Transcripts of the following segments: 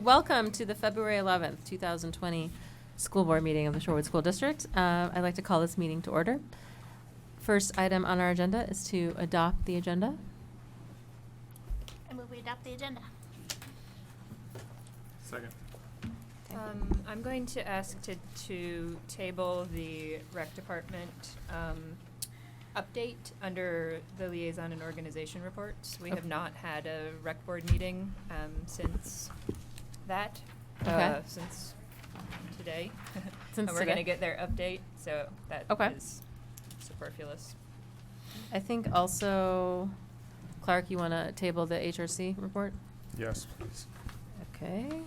Welcome to the February 11th, 2020 school board meeting of the Shorewood School District. I'd like to call this meeting to order. First item on our agenda is to adopt the agenda. I move we adopt the agenda. Second. I'm going to ask to table the rec department update under the liaison and organization reports. We have not had a rec board meeting since that, Okay. since today. Since and we're today. going to get their update, so that Okay. is superfluous. I think also, Clark, you want to table the HRC report? Yes, please. Okay.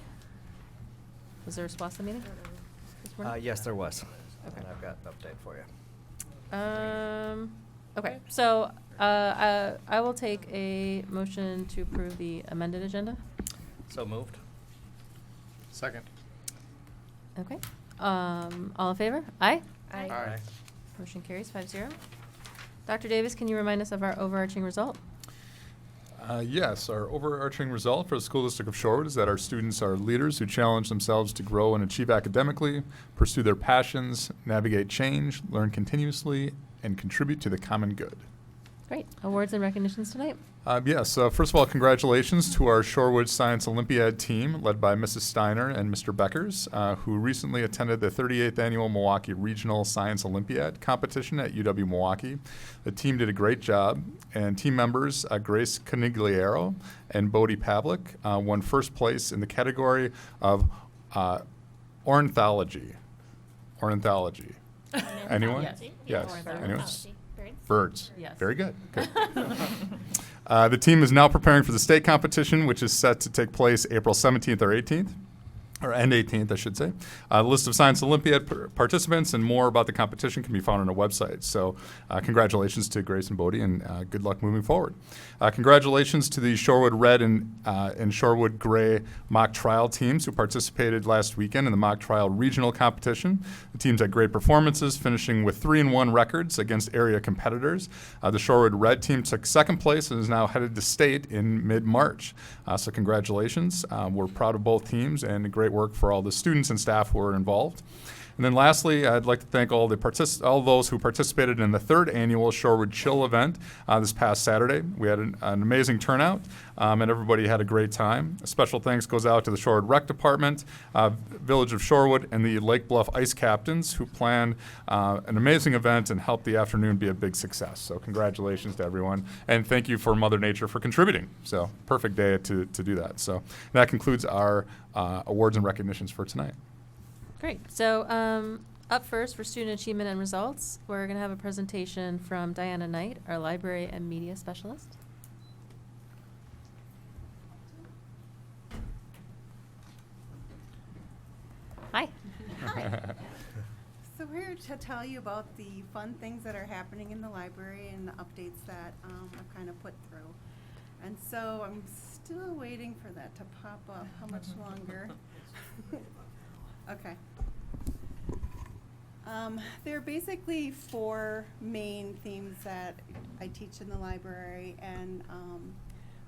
Was there a response to the meeting? this morning? Yes, there was. Okay. And I've got an update for you. Okay, so I will take a motion to approve the amended agenda. So moved. Second. Okay. All in favor? Aye? Aye. Motion carries 5-0. Dr. Davis, can you remind us of our overarching result? Yes, our overarching result for the School District of Shorewood is that our students are leaders who challenge themselves to grow and achieve academically, pursue their passions, navigate change, learn continuously, and contribute to the common good. Great. Awards and recognitions tonight. Yes, first of all, congratulations to our Shorewood Science Olympiad team led by Mrs. Steiner and Mr. Beckers, who recently attended the 38th Annual Milwaukee Regional Science Olympiad competition at UW-Milwaukee. The team did a great job, and team members Grace Conigliaro and Bodie Pavlik won first place in the category of ornithology. Ornithology. Anyone? Yes. Yes. Ornithology. Anyone? Birds. Birds. Yes. Very good. Good. The team is now preparing for the state competition, which is set to take place April 17th or 18th. Or and 18th, I should say. The list of Science Olympiad participants and more about the competition can be found on our website. So congratulations to Grace and Bodie, and good luck moving forward. Congratulations to the Shorewood Red and Shorewood Gray mock trial teams who participated last weekend in the mock trial regional competition. The teams had great performances, finishing with 3-1 records against area competitors. The Shorewood Red team took second place and is now headed to state in mid-March. So congratulations. We're proud of both teams and great work for all the students and staff who were involved. And then lastly, I'd like to thank all those who participated in the third annual Shorewood Chill event this past Saturday. We had an amazing turnout, and everybody had a great time. A special thanks goes out to the Shorewood Rec Department, Village of Shorewood, and the Lake Bluff Ice Captains who planned an amazing event and helped the afternoon be a big success. So congratulations to everyone, and thank you for Mother Nature for contributing. So perfect day to do that. So that concludes our awards and recognitions for tonight. Great. So up first for student achievement and results, we're going to have a presentation from Diana Knight, our library and media specialist. Hi. Hi. So we're here to tell you about the fun things that are happening in the library and the updates that I've kind of put through. And so I'm still waiting for that to pop up. How much longer? Okay. There are basically 4 main themes that I teach in the library, and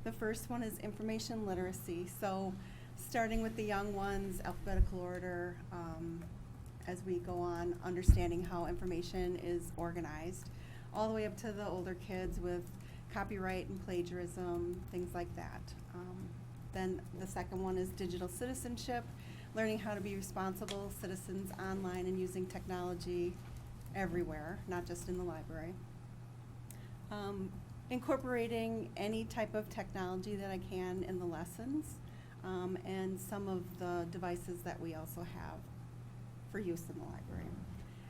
the first one is information literacy. So starting with the young ones, alphabetical order, as we go on, understanding how information is organized, all the way up to the older kids with copyright and plagiarism, things like that. Then the second one is digital citizenship, learning how to be responsible citizens online and using technology everywhere, not just in the library. Incorporating any type of technology that I can in the lessons, and some of the devices that we also have for use in the library.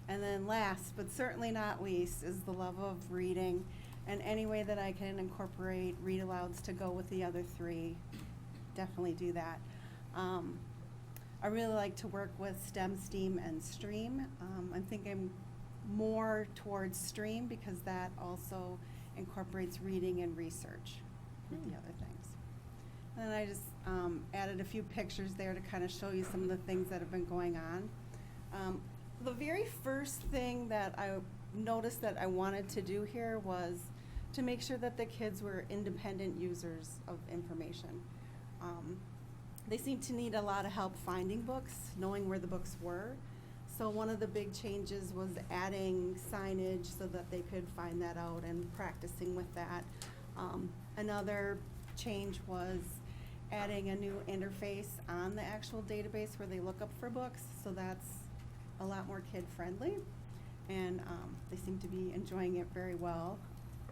And then last, but certainly not least, is the love of reading, and any way that I can incorporate read-alouds to go with the other 3, definitely do that. I really like to work with STEM, STEAM, and STREAM. I'm thinking more towards STREAM because that also incorporates reading and research with the other things. And then I just added a few pictures there to kind of show you some of the things that have been going on. The very first thing that I noticed that I wanted to do here was to make sure that the kids were independent users of information. they seem to need a lot of help finding books, knowing where the books were. So one of the big changes was adding signage so that they could find that out and practicing with that. Another change was adding a new interface on the actual database where they look up for books, so that's a lot more kid-friendly. And they seem to be enjoying it very well,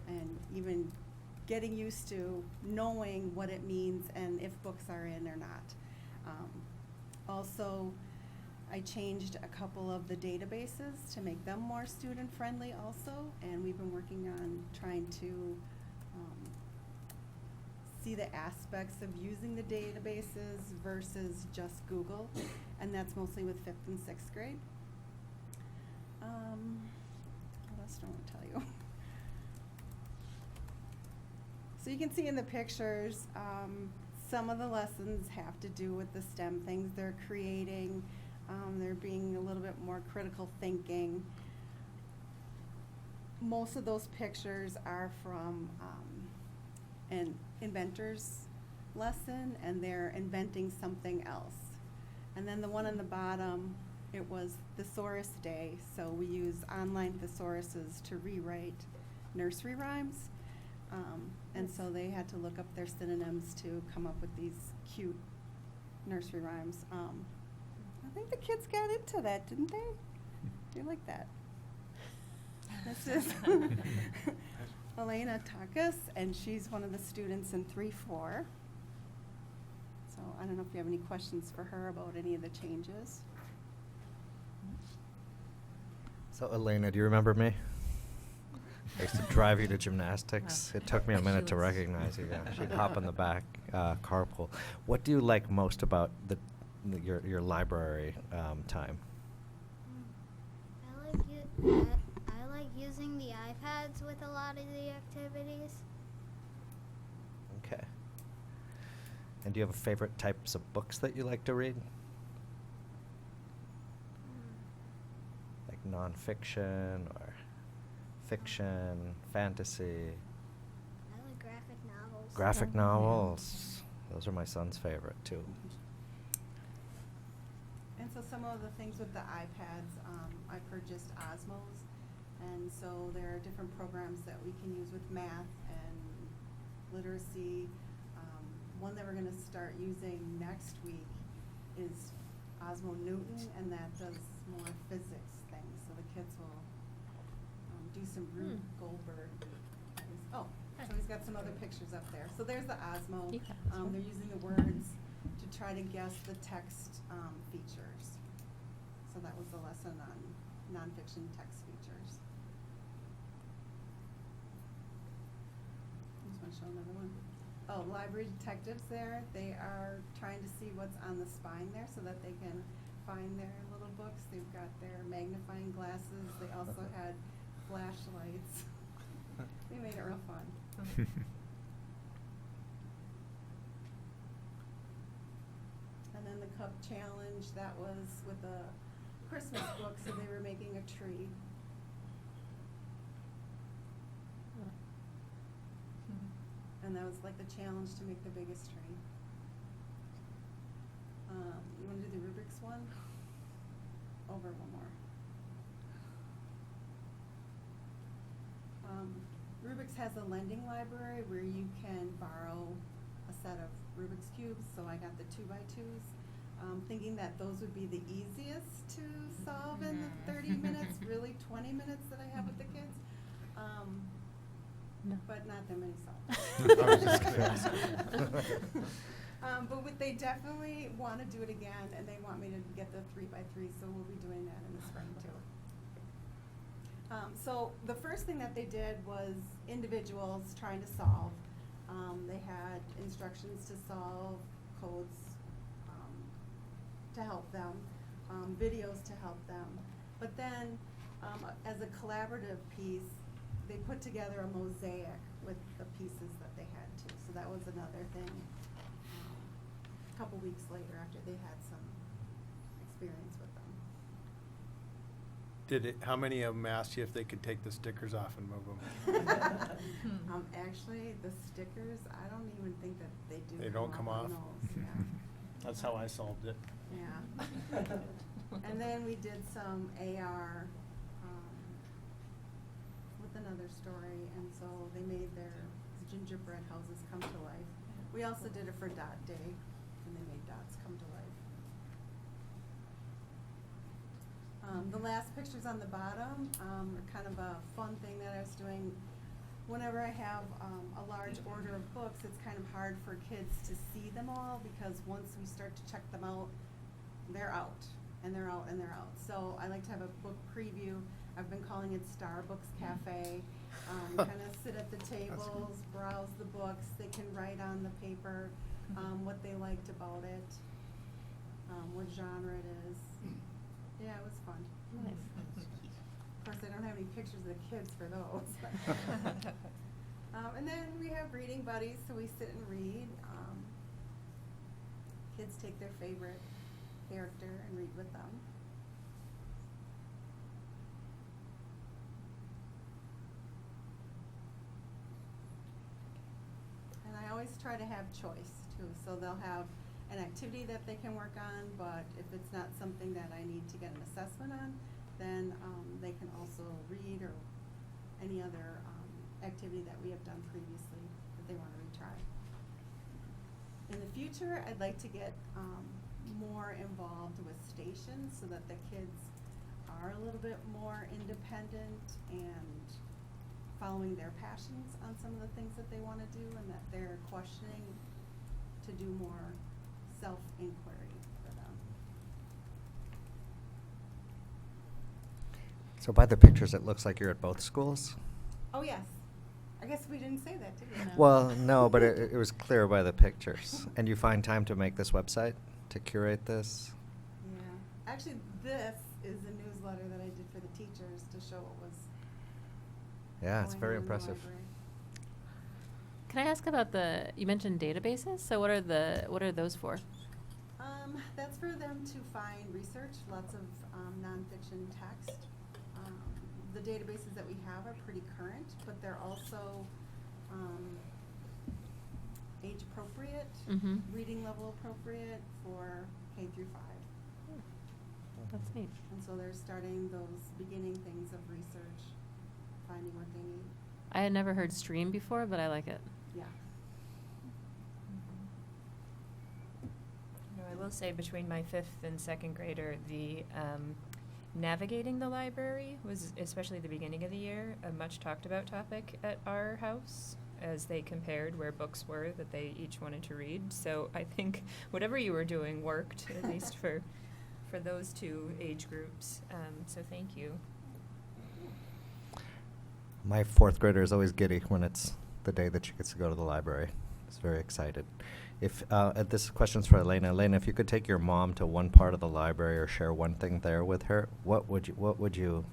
and even getting used to knowing what it means and if books are in or not. Also, I changed a couple of the databases to make them more student-friendly also, and we've been working on trying to see the aspects of using the databases versus just Google, and that's mostly with 5th and 6th grade. What else do I want to tell you? So you can see in the pictures, some of the lessons have to do with the STEM things they're creating. They're being a little bit more critical thinking. Most of those pictures are from an inventor's lesson, and they're inventing something else. And then the one on the bottom, it was Thesaurus Day, so we use online thesauruses to rewrite nursery rhymes. And so they had to look up their synonyms to come up with these cute nursery rhymes. I think the kids got into that, didn't they? They like that. This is Elena Takas, and she's one of the students in 3-4. So I don't know if you have any questions for her about any of the changes. So Elena, do you remember me? I used to drive you to gymnastics. Wow. It took me a minute to She looks- recognize you. Yeah. She'd hop in the back carpool. What do you like most about your library time? I like using the iPads with a lot of the activities. Okay. And do you have favorite types of books that you like to read? Like nonfiction or fiction, fantasy? I like graphic novels. Graphic Oh, yeah. novels. Those are my son's favorite too. And so some of the things with the iPads, I purchased Osmos, and so there are different programs that we can use with math and literacy. One that we're going to start using next week is Osmo Newton, and that does more physics things, so the kids will do some Rube Goldberg things. Oh, so he's got some other pictures up there. So there's the Osmo. You got this one. They're using the words to try to guess the text features. So that was the lesson on nonfiction text features. I just want to show another one. Oh, library detectives there. They are trying to see what's on the spine there so that they can find their little books. They've got their magnifying glasses. They also had flashlights. They made it real fun. And then the cup challenge, that was with a Christmas book, so they were making a tree. And that was like the challenge to make the biggest tree. You want to do the Rubik's one? Over one more. Rubik's has a lending library where you can borrow a set of Rubik's Cubes, so I got the 2x2s, thinking that those would be the easiest to solve in the 30 minutes, really 20 minutes that I have with the kids. No. But not that many solved. I was just gonna ask. But they definitely want to do it again, and they want me to get the 3x3, so we'll be doing that in the spring too. So the first thing that they did was individuals trying to solve. They had instructions to solve, codes to help them, videos to help them. But then, as a collaborative piece, they put together a mosaic with the pieces that they had too. So that was another thing. A couple weeks later, after they had some experience with them. How many of them asked you if they could take the stickers off and move them? Actually, the stickers, I don't even think that they do. They don't come off? those, yeah. That's how I solved it. Yeah. And then we did some AR with another story, and so they made their gingerbread houses come to life. We also did it for Dot Day, and they made dots come to life. The last pictures on the bottom are kind of a fun thing that I was doing. Whenever I have a large order of books, it's kind of hard for kids to see them all, because once we start to check them out, they're out, and they're out, and they're out. So I like to have a book preview. I've been calling it Starbucks Cafe. Kind of sit at the tables, browse the books. They can write on the paper what they liked about it, what genre it is. Yeah, it was fun. Nice. Of course, I don't have any pictures of the kids for those. And then we have reading buddies, so we sit and read. Kids take their favorite character and read with them. And I always try to have choice too, so they'll have an activity that they can work on, but if it's not something that I need to get an assessment on, then they can also read or any other activity that we have done previously that they want to retry. In the future, I'd like to get more involved with stations so that the kids are a little bit more independent and following their passions on some of the things that they want to do, and that they're questioning to do more self-inquiry for them. So by the pictures, it looks like you're at both schools? Oh, yes. I guess we didn't say that, did we? No. Well, no, but it was clear by the pictures. And you find time to make this website, to curate this? Yeah. Actually, this is a newsletter that I did for the teachers to show what was Yeah, it's going very on in the impressive. library. Can I ask about you mentioned databases? So what are those for? That's for them to find research, lots of nonfiction text. The databases that we have are pretty current, but they're also age appropriate, Mm-hmm. reading level appropriate for K through 5. That's neat. And so they're starting those beginning things of research, finding what they need. I had never heard Stream before, but I like it. Yeah. I will say between my 5th and 2nd grader, the navigating the library was, especially the beginning of the year, a much talked about topic at our house as they compared where books were that they each wanted to read. So I think whatever you were doing worked, at least for those two age groups. So thank you. My 4th grader is always giddy when it's the day that she gets to go to the library. He's very excited. If this question's for Elena. Elena, if you could take your mom to one part of the library or share one thing there with her, what would you do?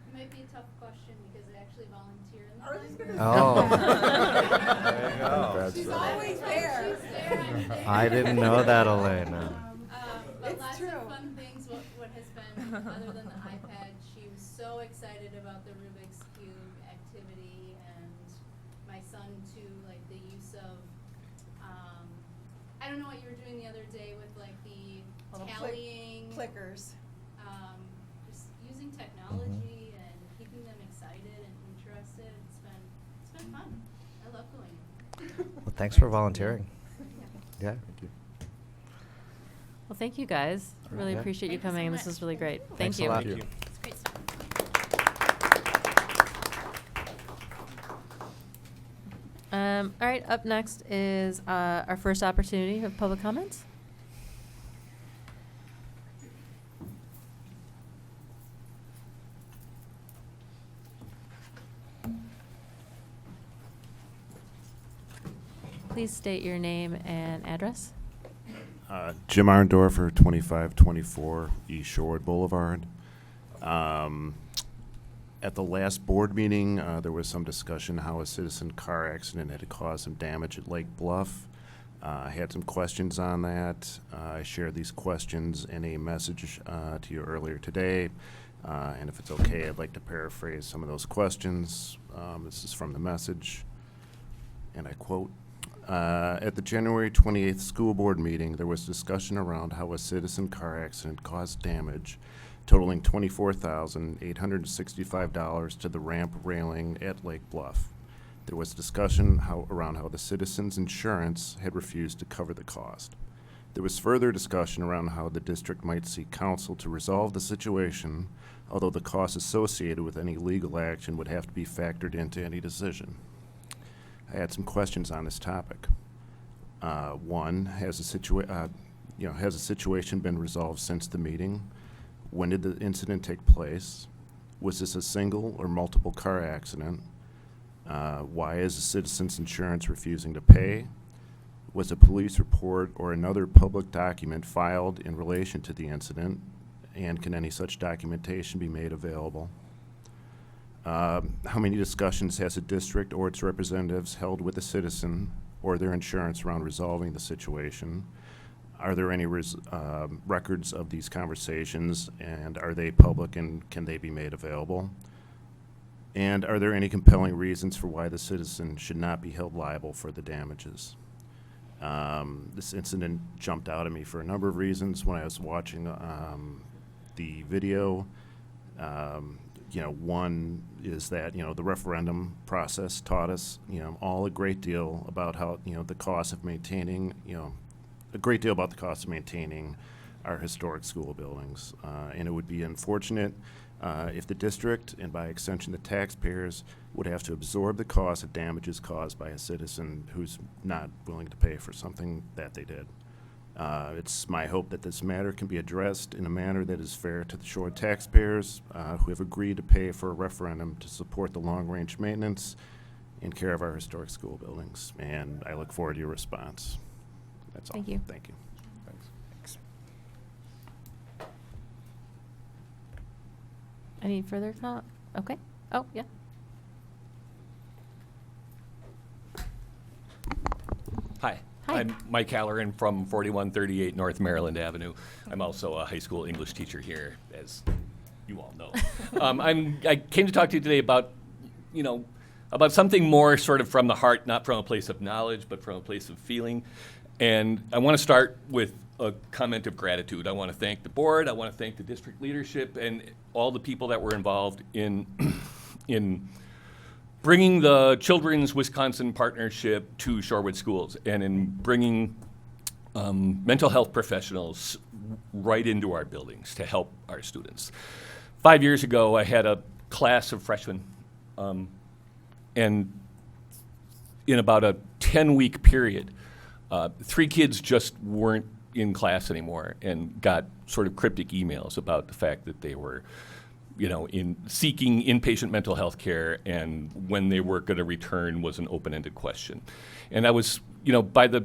It might be a tough question because I actually volunteer in the I was just gonna library. Oh. There you go. She's always there. She's there, I'm there. I didn't know that, Elena. But It's lots true. of fun things. What has been, other than the iPad, she was so excited about the Rubik's Cube activity, and my son too, like the use of, I don't know what you were doing the other day with like the Little tallying. Clickers. Just using technology and keeping them excited and interested. It's been fun. I love doing it. Well, thanks for volunteering. Yeah. Thank you. Well, thank you guys. Really Yeah. appreciate you Thank you so coming. This much. was really great. Thanks Thank you. a lot. Thank you. It's great stuff. All right, up next is our first opportunity of public comments. Please state your name and address. Jim Arndorfer, 2524 East Shorewood Boulevard. At the last board meeting, there was some discussion how a citizen car accident had caused some damage at Lake Bluff. I had some questions on that. I shared these questions in a message to you earlier today. And if it's okay, I'd like to paraphrase some of those questions. This is from the message, and I quote, at the January 28th school board meeting, there was discussion around how a citizen car accident caused damage totaling $24,865 to the ramp railing at Lake Bluff. There was discussion around how the citizen's insurance had refused to cover the cost. There was further discussion around how the district might seek counsel to resolve the situation, although the costs associated with any legal action would have to be factored into any decision. I had some questions on this topic. One, has a situation been resolved since the meeting? When did the incident take place? Was this a single or multiple car accident? Why is the citizen's insurance refusing to pay? Was a police report or another public document filed in relation to the incident? And can any such documentation be made available? How many discussions has the district or its representatives held with the citizen or their insurance around resolving the situation? Are there any records of these conversations, and are they public, and can they be made available? And are there any compelling reasons for why the citizen should not be held liable for the damages? This incident jumped out at me for a number of reasons when I was watching the video. One is that, the referendum process taught us, all a great deal about how, the cost of maintaining, a great deal about the cost of maintaining our historic school buildings. And it would be unfortunate if the district, and by extension the taxpayers, would have to absorb the cost of damages caused by a citizen who's not willing to pay for something that they did. It's my hope that this matter can be addressed in a manner that is fair to the Shore taxpayers who have agreed to pay for a referendum to support the long-range maintenance and care of our historic school buildings. And I look forward to your response. That's all. Thank you. Thank you. Thanks. Any further comment? Okay. Oh, yeah. Hi. Hi. I'm Mike Halloran from 4138 North Maryland Avenue. I'm also a high school English teacher here, as you all know. I came to talk to you today about, about something more sort of from the heart, not from a place of knowledge, but from a place of feeling. And I want to start with a comment of gratitude. I want to thank the board. I want to thank the district leadership and all the people that were involved in bringing the Children's Wisconsin Partnership to Shorewood schools and in bringing mental health professionals right into our buildings to help our students. 5 years ago, I had a class of freshmen, and in about a 10-week period, 3 kids just weren't in class anymore and got sort of cryptic emails about the fact that they were in seeking inpatient mental health care, and when they were going to return was an open-ended question. And I was, by the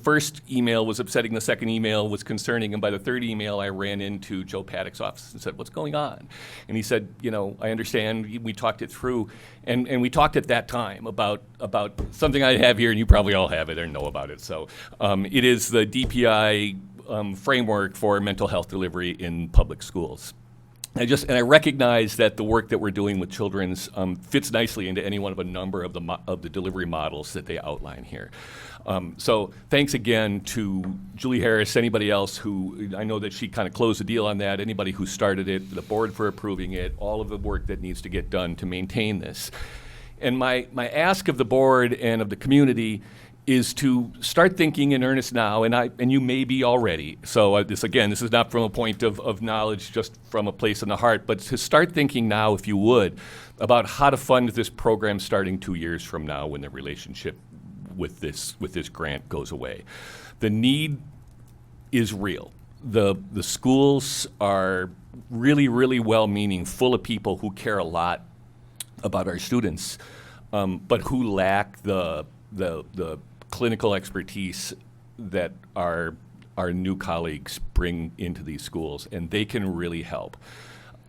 first email was upsetting, the second email was concerning, and by the third email I ran into Joe Paddock's office and said, "What's going on?" And he said, "I understand." We talked it through, and we talked at that time about something I have here, and you probably all have it or know about it. So it is the DPI framework for mental health delivery in public schools. I recognize that the work that we're doing with Children's fits nicely into any one of a number of the delivery models that they outline here. So thanks again to Julie Harris, anybody else who, I know that she kind of closed the deal on that, anybody who started it, the board for approving it, all of the work that needs to get done to maintain this. And my ask of the board and of the community is to start thinking in earnest now, and you may be already. So this is not from a point of knowledge, just from a place in the heart, but to start thinking now, if you would, about how to fund this program starting 2 years from now when the relationship with this grant goes away. The need is real. The schools are really, really well-meaning, full of people who care a lot about our students, but who lack the clinical expertise that our new colleagues bring into these schools, and they can really help.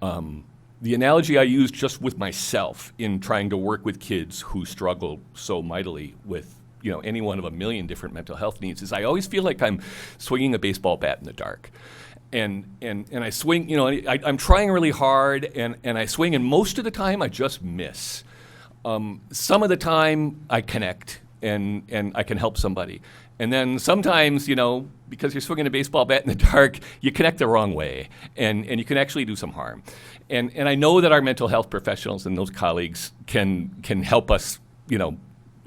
The analogy I use just with myself in trying to work with kids who struggle so mightily with any one of a million different mental health needs is I always feel like I'm swinging a baseball bat in the dark. and I swing, you know, I'm trying really hard, and I swing, and most of the time I just miss. Some of the time I connect, and I can help somebody. And then sometimes, you know, because you're swinging a baseball bat in the dark, you connect the wrong way, and you can actually do some harm. And I know that our mental health professionals and those colleagues can help us, you know,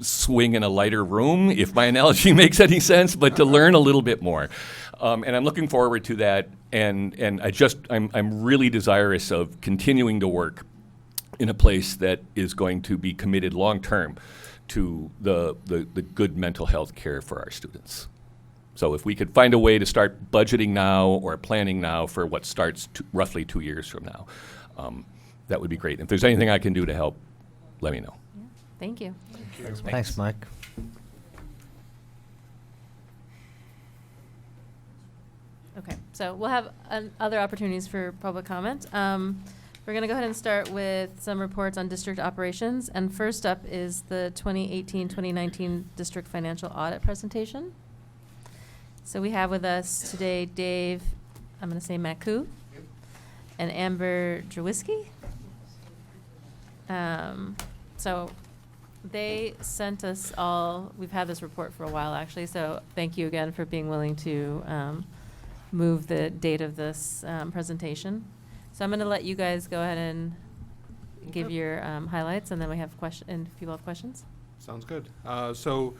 swing in a lighter room, if my analogy makes any sense, but to learn a little bit more. And I'm looking forward to that, and I'm really desirous of continuing to work in a place that is going to be committed long-term to the good mental health care for our students. So if we could find a way to start budgeting now or planning now for what starts roughly 2 years from now, that would be great. If there's anything I can do to help, let me know. Yeah. Thank you. Thanks, Mike. Okay, so we'll have other opportunities for public comment. We're going to go ahead and start with some reports on district operations. And first up is the 2018-2019 district financial audit presentation. So we have with us today Dave, I'm going to say Maku, and Amber Drawiski. So they sent us all, we've had this report for a while actually, so thank you again for being willing to move the date of this presentation. So I'm going to let you guys go ahead and give your highlights, and then we have if people have questions. Sounds good. So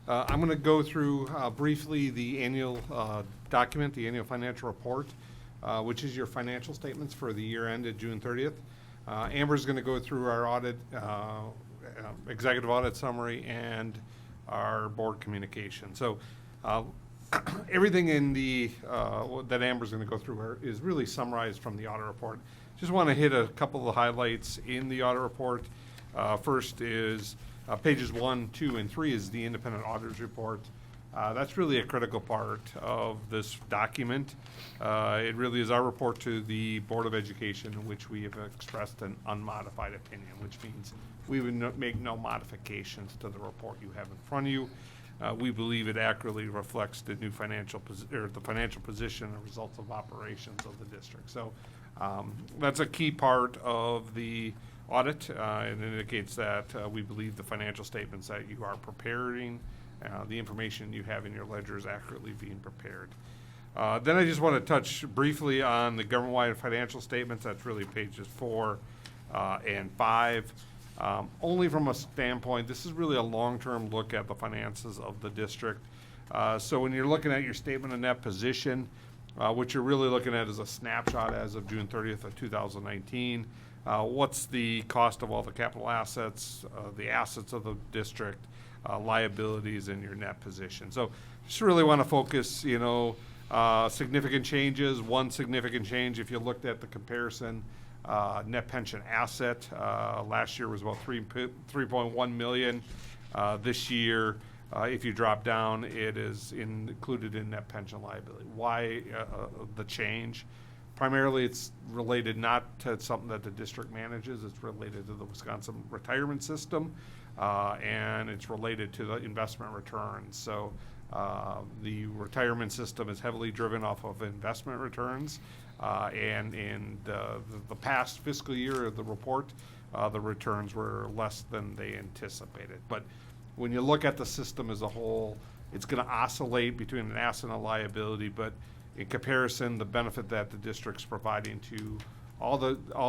I'm going to go through briefly the annual document, the annual financial report, which is your financial statements for the year ended June 30th. Amber's going to go through our audit, executive audit summary, and our board communication. So everything in the that Amber's going to go through is really summarized from the audit report. Just want to hit a couple of the highlights in the audit report. First is pages 1, 2, and 3 is the independent auditor's report. That's really a critical part of this document. It really is our report to the Board of Education, in which we have expressed an unmodified opinion, which means we would make no modifications to the report you have in front of you. We believe it accurately reflects the new financial position and results of operations of the district. So that's a key part of the audit, and it indicates that we believe the financial statements that you are preparing, the information you have in your ledger is accurately being prepared. Then I just want to touch briefly on the government-wide financial statements. That's really pages 4 and 5. Only from a standpoint, this is really a long-term look at the finances of the district. So when you're looking at your statement of net position, what you're really looking at is a snapshot as of June 30th of 2019. What's the cost of all the capital assets, the assets of the district, liabilities, and your net position. So just really want to focus, significant changes. One significant change, if you looked at the comparison, net pension asset last year was about 3.1 million. This year, if you drop down, it is included in net pension liability. Why the change? Primarily, it's related not to something that the district manages. It's related to the Wisconsin retirement system, and it's related to the investment returns. So the retirement system is heavily driven off of investment returns. And in the past fiscal year of the report, the returns were less than they anticipated. But when you look at the system as a whole, it's going to oscillate between an asset and a liability. But in comparison, the benefit that the district's providing to all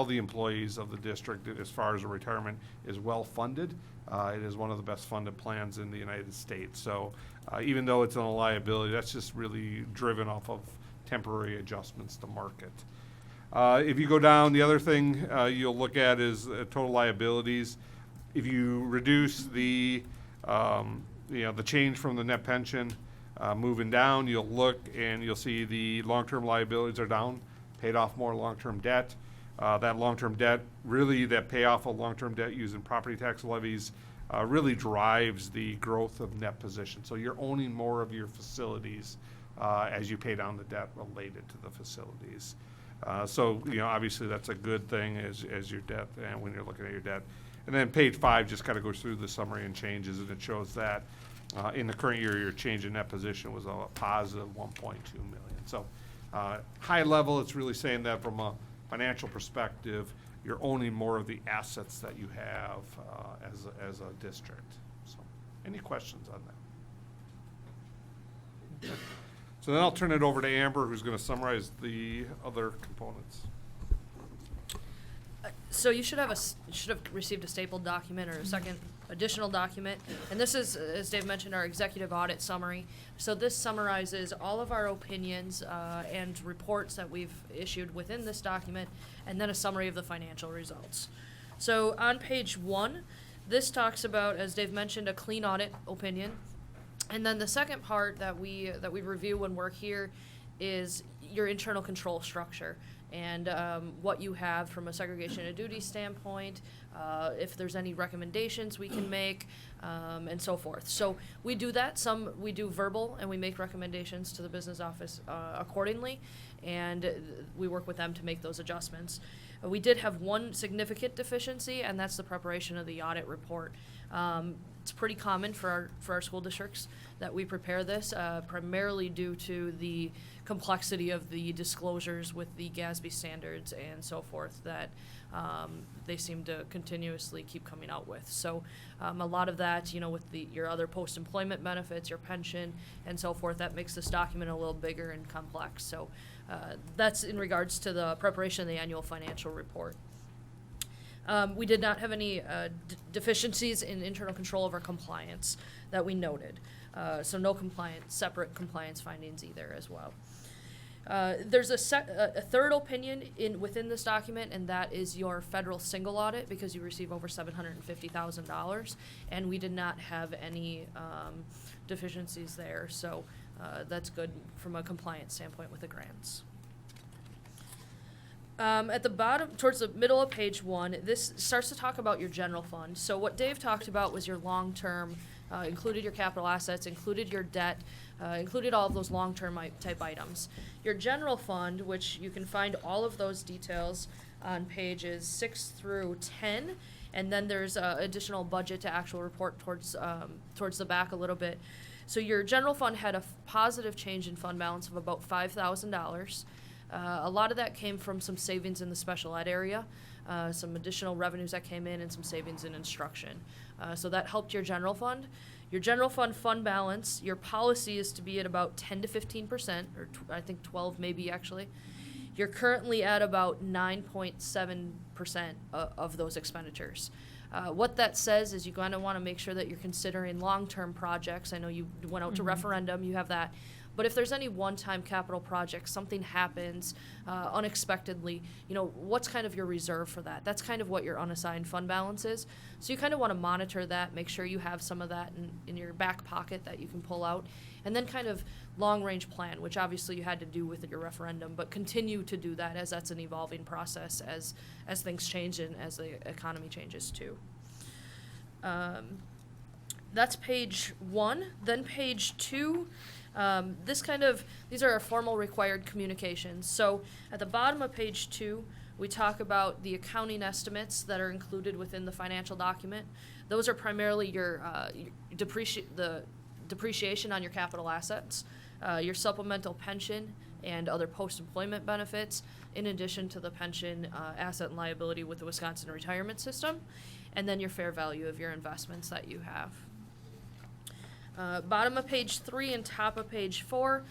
the employees of the district as far as a retirement is well funded. It is one of the best funded plans in the United States. So even though it's on a liability, that's just really driven off of temporary adjustments to market. If you go down, the other thing you'll look at is total liabilities. If you reduce the change from the net pension moving down, you'll look and you'll see the long-term liabilities are down, paid off more long-term debt. That long-term debt, really that payoff of long-term debt using property tax levies really drives the growth of net position. So you're owning more of your facilities as you pay down the debt related to the facilities. So obviously that's a good thing as your debt, and when you're looking at your debt. And then page 5 just kind of goes through the summary and changes, and it shows that in the current year, your change in net position was a positive 1.2 million. So High level, it's really saying that from a financial perspective, you're owning more of the assets that you have as a district. So, any questions on that? So then I'll turn it over to Amber, who's going to summarize the other components. So you should have received a stapled document or a second additional document. And this is, as Dave mentioned, our executive audit summary. So this summarizes all of our opinions and reports that we've issued within this document, and then a summary of the financial results. So on page 1, this talks about, as Dave mentioned, a clean audit opinion. And then the second part that we review when we're here is your internal control structure and what you have from a segregation of duty standpoint, if there's any recommendations we can make, and so forth. So we do that. Some we do verbal, and we make recommendations to the business office accordingly, and we work with them to make those adjustments. We did have one significant deficiency, and that's the preparation of the audit report. It's pretty common for our school districts that we prepare this, primarily due to the complexity of the disclosures with the GASB standards and so forth that they seem to continuously keep coming out with. So a lot of that, with your other post-employment benefits, your pension, and so forth, that makes this document a little bigger and complex. So that's in regards to the preparation of the annual financial report. We did not have any deficiencies in internal control of our compliance that we noted. So no separate compliance findings either as well. There's a third opinion within this document, and that is your federal single audit, because you receive over $750,000, and we did not have any deficiencies there. So that's good from a compliance standpoint with the grants. At the bottom, towards the middle of page 1, this starts to talk about your general fund. So what Dave talked about was your long-term, included your capital assets, included your debt, included all of those long-term type items. Your general fund, which you can find all of those details on pages 6 through 10, and then there's additional budget to actual report towards the back a little bit. So your general fund had a positive change in fund balance of about $5,000. A lot of that came from some savings in the special ed area, some additional revenues that came in, and some savings in instruction. So that helped your general fund. Your general fund balance, your policy is to be at about 10 to 15%, or I think 12 maybe actually. You're currently at about 9.7% of those expenditures. What that says is you're going to want to make sure that you're considering long-term projects. I know you went out to referendum, you have that. But if there's any one-time capital project, something happens unexpectedly, what's kind of your reserve for that? That's kind of what your unassigned fund balance is. So you kind of want to monitor that, make sure you have some of that in your back pocket that you can pull out. And then kind of long-range plan, which obviously you had to do with your referendum, but continue to do that as that's an evolving process as things change and as the economy changes too. That's page 1. Then page 2. These are our formal required communications. So at the bottom of page 2, we talk about the accounting estimates that are included within the financial document. Those are primarily your depreciation on your capital assets, your supplemental pension, and other post-employment benefits, in addition to the pension asset and liability with the Wisconsin retirement system, and then your fair value of your investments that you have. Bottom of page 3 and top of page 4,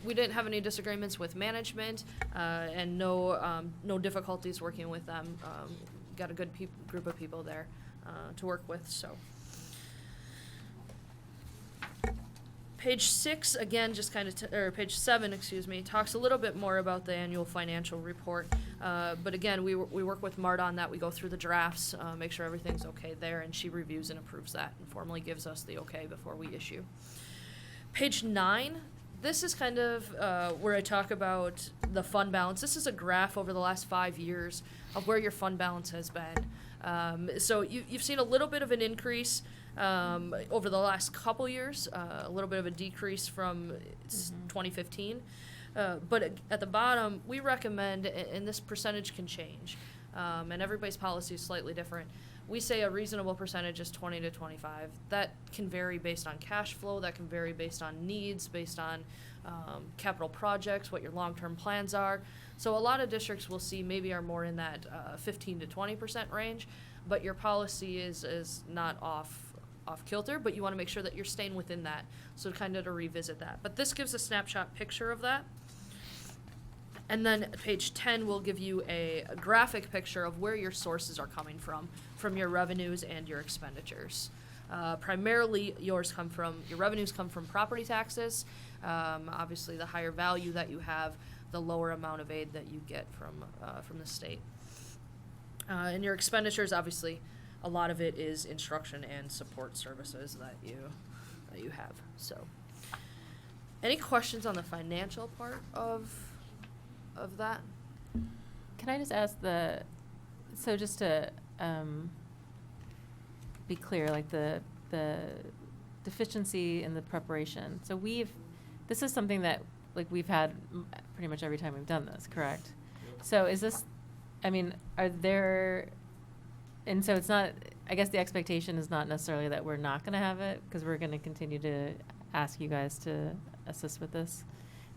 we didn't have any disagreements with management and no difficulties working with them. Got a good group of people there to work with. So page 6 again, just kind of or page 7, excuse me, talks a little bit more about the annual financial report. But again, we work with Marta on that. We go through the drafts, make sure everything's okay there, and she reviews and approves that and formally gives us the okay before we issue. Page 9, this is kind of where I talk about the fund balance. This is a graph over the last 5 years of where your fund balance has been. So you've seen a little bit of an increase over the last couple years, a little bit of a decrease from 2015. But at the bottom, we recommend, and this percentage can change, and everybody's policy is slightly different. We say a reasonable percentage is 20 to 25. That can vary based on cash flow. That can vary based on needs, based on capital projects, what your long-term plans are. So a lot of districts we'll see maybe are more in that 15 to 20% range, but your policy is not off kilter, but you want to make sure that you're staying within that. So kind of to revisit that. But this gives a snapshot picture of that. And then page 10 will give you a graphic picture of where your sources are coming from your revenues and your expenditures. Primarily, your revenues come from property taxes. Obviously, the higher value that you have, the lower amount of aid that you get from the state. And your expenditures, obviously, a lot of it is instruction and support services that you have. So, any questions on the financial part of that? Can I just ask so just to be clear, like the deficiency in the preparation. So this is something that like we've had pretty much every time we've done this, correct? Yep. So is this, I mean, and so it's not, I guess the expectation is not necessarily that we're not going to have it, because we're going to continue to ask you guys to assist with this.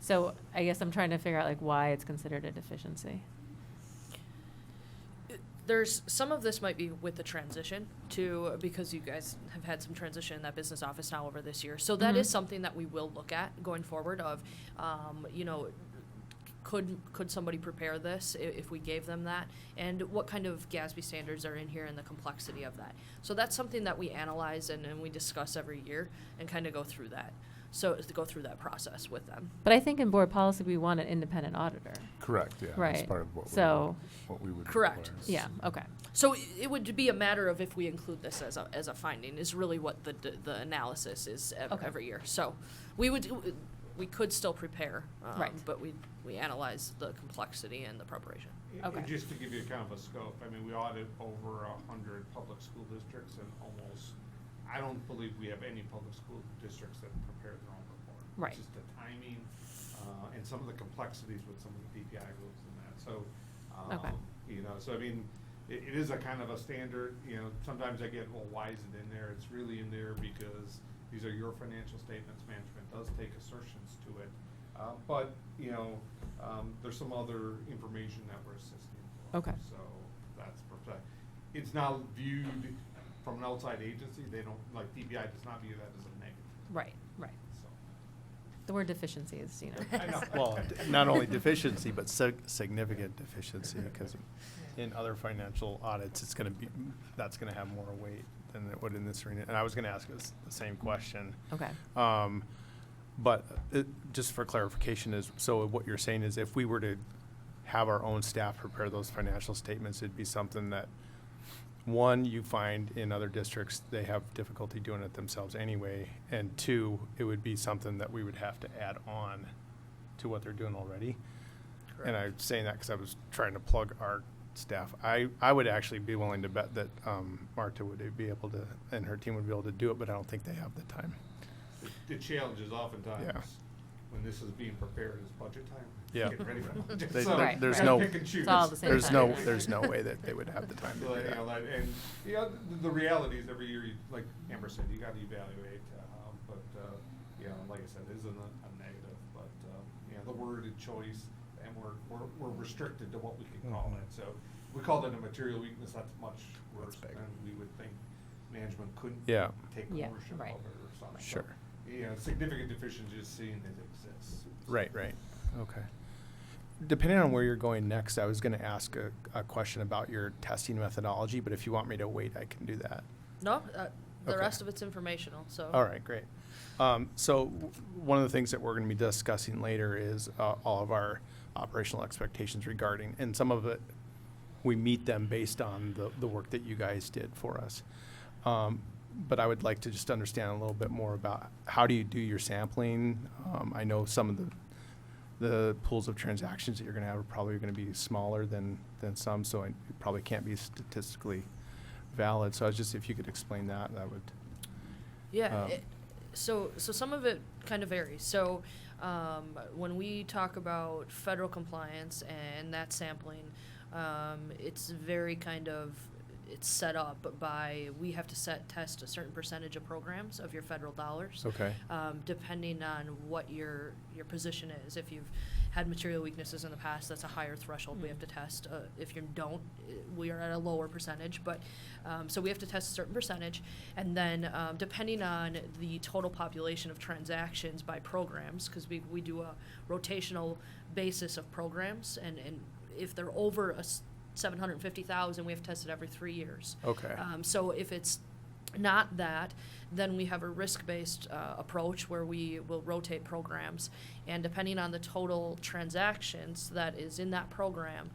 So I guess I'm trying to figure out like why it's considered a deficiency. There's some of this might be with the transition too, because you guys have had some transition in that business office now over this year. So that is something that we will look at going forward of, could somebody prepare this if we gave them that, and what kind of GASB standards are in here and the complexity of that. So that's something that we analyze and we discuss every year and kind of go through that. So to go through that process with them. But I think in board policy, we want an independent auditor. Correct, yeah. That's Right. part of what we would. Correct. require. Yeah, okay. So it would be a matter of if we include this as a finding is really what the analysis is Okay. every year. So we could still prepare, Right. but we analyze the complexity and the preparation. Okay. Just to give you kind of a scope, I mean, we audit over 100 public school districts, and I don't believe we have any public school districts that prepare their own report. Right. It's just the timing, and some of the complexities with some of the DPI rules and that. So, Okay. So I mean, it is a kind of a standard, sometimes I get, well, why is it in there? It's really in there because these are your financial statements. Management does take assertions to it. But, there's some other information that we're assisting for. Okay. So that's, it's not viewed from an outside agency. They don't, like DPI does not view that as a negative. Right. So. The word deficiency is, I know. Well, not only deficiency, but significant deficiency, because in other financial audits, that's going to have more weight than it would in this arena. And I was going to ask us the same question. Okay. But just for clarification, so what you're saying is if we were to have our own staff prepare those financial statements, it'd be something that, one, you find in other districts, they have difficulty doing it themselves anyway, and two, it would be something that we would have to add on to what they're doing already. Correct. And I'm saying that because I was trying to plug our staff. I would actually be willing to bet that Marta would be able to, and her team would be able to do it, but I don't think they have the time. The challenge is oftentimes Yeah. when this is being prepared is budget time. Yeah. Getting ready for budget. They- So, Right, there's right. no- pick and choose. It's all the same There's time. no way that they would have the time to So, do that. and the reality is every year, like Amber said, you got to evaluate. But like I said, it isn't a negative. But the worded choice, and we're restricted to what we can call it. So we called it a material weakness. That's much worse That's big. than we would think. Management couldn't Yeah. take Yeah, ownership right. of it or something. Sure. So, significant deficiencies seen as exists. Right. Okay. Depending on where you're going next, I was going to ask a question about your testing methodology, but if you want me to wait, I can do that. No, the Okay. rest of it's informational. So. All right, great. So one of the things that we're going to be discussing later is all of our operational expectations regarding, and some of it, we meet them based on the work that you guys did for us. But I would like to just understand a little bit more about how do you do your sampling? I know some of the pools of transactions that you're going to have are probably going to be smaller than some, so it probably can't be statistically valid. So I was just, if you could explain that would. Yeah. So some of it kind of varies. So when we talk about federal compliance and that sampling, it's very kind of it's set up by, we have to test a certain percentage of programs of your federal dollars. Okay. Depending on what your position is. If you've had material weaknesses in the past, that's a higher threshold we have to test. If you don't, we are at a lower percentage. But so we have to test a certain percentage, and then depending on the total population of transactions by programs, because we do a rotational basis of programs, and if they're over 750,000, we have tested every 3 years. Okay. So if it's not that, then we have a risk-based approach where we will rotate programs, and depending on the total transactions that is in that program,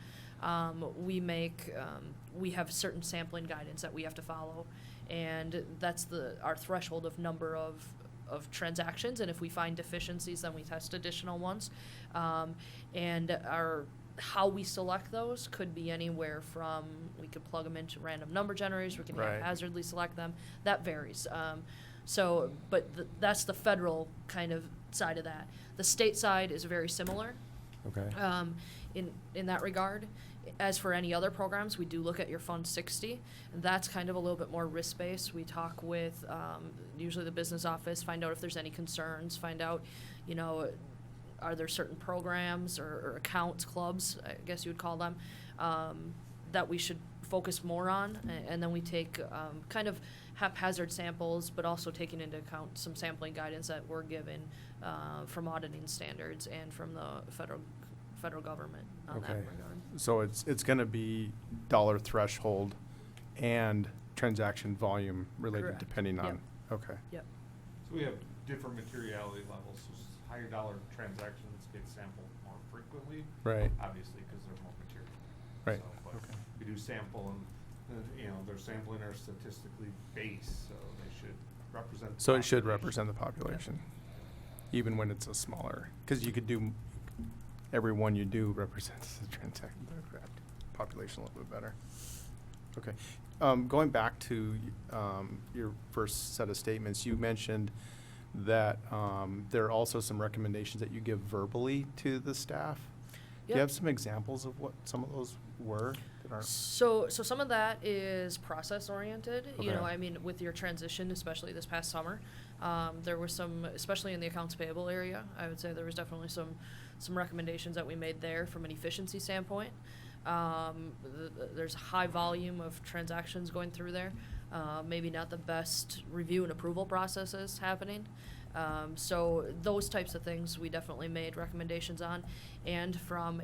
we have certain sampling guidance that we have to follow, and that's our threshold of number of transactions. And if we find deficiencies, then we test additional ones, and how we select those could be anywhere from, we could plug them into random number generators, we can Right. haphazardly select them. That varies. But that's the federal kind of side of that. The state side is very similar. Okay. In that regard. As for any other programs, we do look at your Fund 60, and that's kind of a little bit more risk-based. We talk with usually the business office, find out if there's any concerns, find out, are there certain programs or accounts, clubs, I guess you would call them, that we should focus more on, and then we take kind of haphazard samples, but also taking into account some sampling guidance that we're given from auditing standards and from the federal government on that Okay. regard. So it's going to be dollar threshold and transaction volume related, Correct. depending on. Yep. Okay. Yep. So we have different materiality levels, so higher dollar transactions get sampled more frequently. Right. Obviously, because they're more material. Right. So, but Okay. we do sample, and their sampling are statistically based, so they should represent. the So it should population. represent the population, even when it's a smaller, because you could do, every one you do represents the transaction, the population a little bit better. Okay. Going back to your first set of statements, you mentioned that there are also some recommendations that you give verbally to the staff. Do you Yep. have some examples of what some of those were that aren't? So some of that is process oriented. Okay. With your transition, especially this past summer, there were some, especially in the accounts payable area, I would say there was definitely some recommendations that we made there from an efficiency standpoint. There's a high volume of transactions going through there. Maybe not the best review and approval processes happening. So those types of things we definitely made recommendations on, and from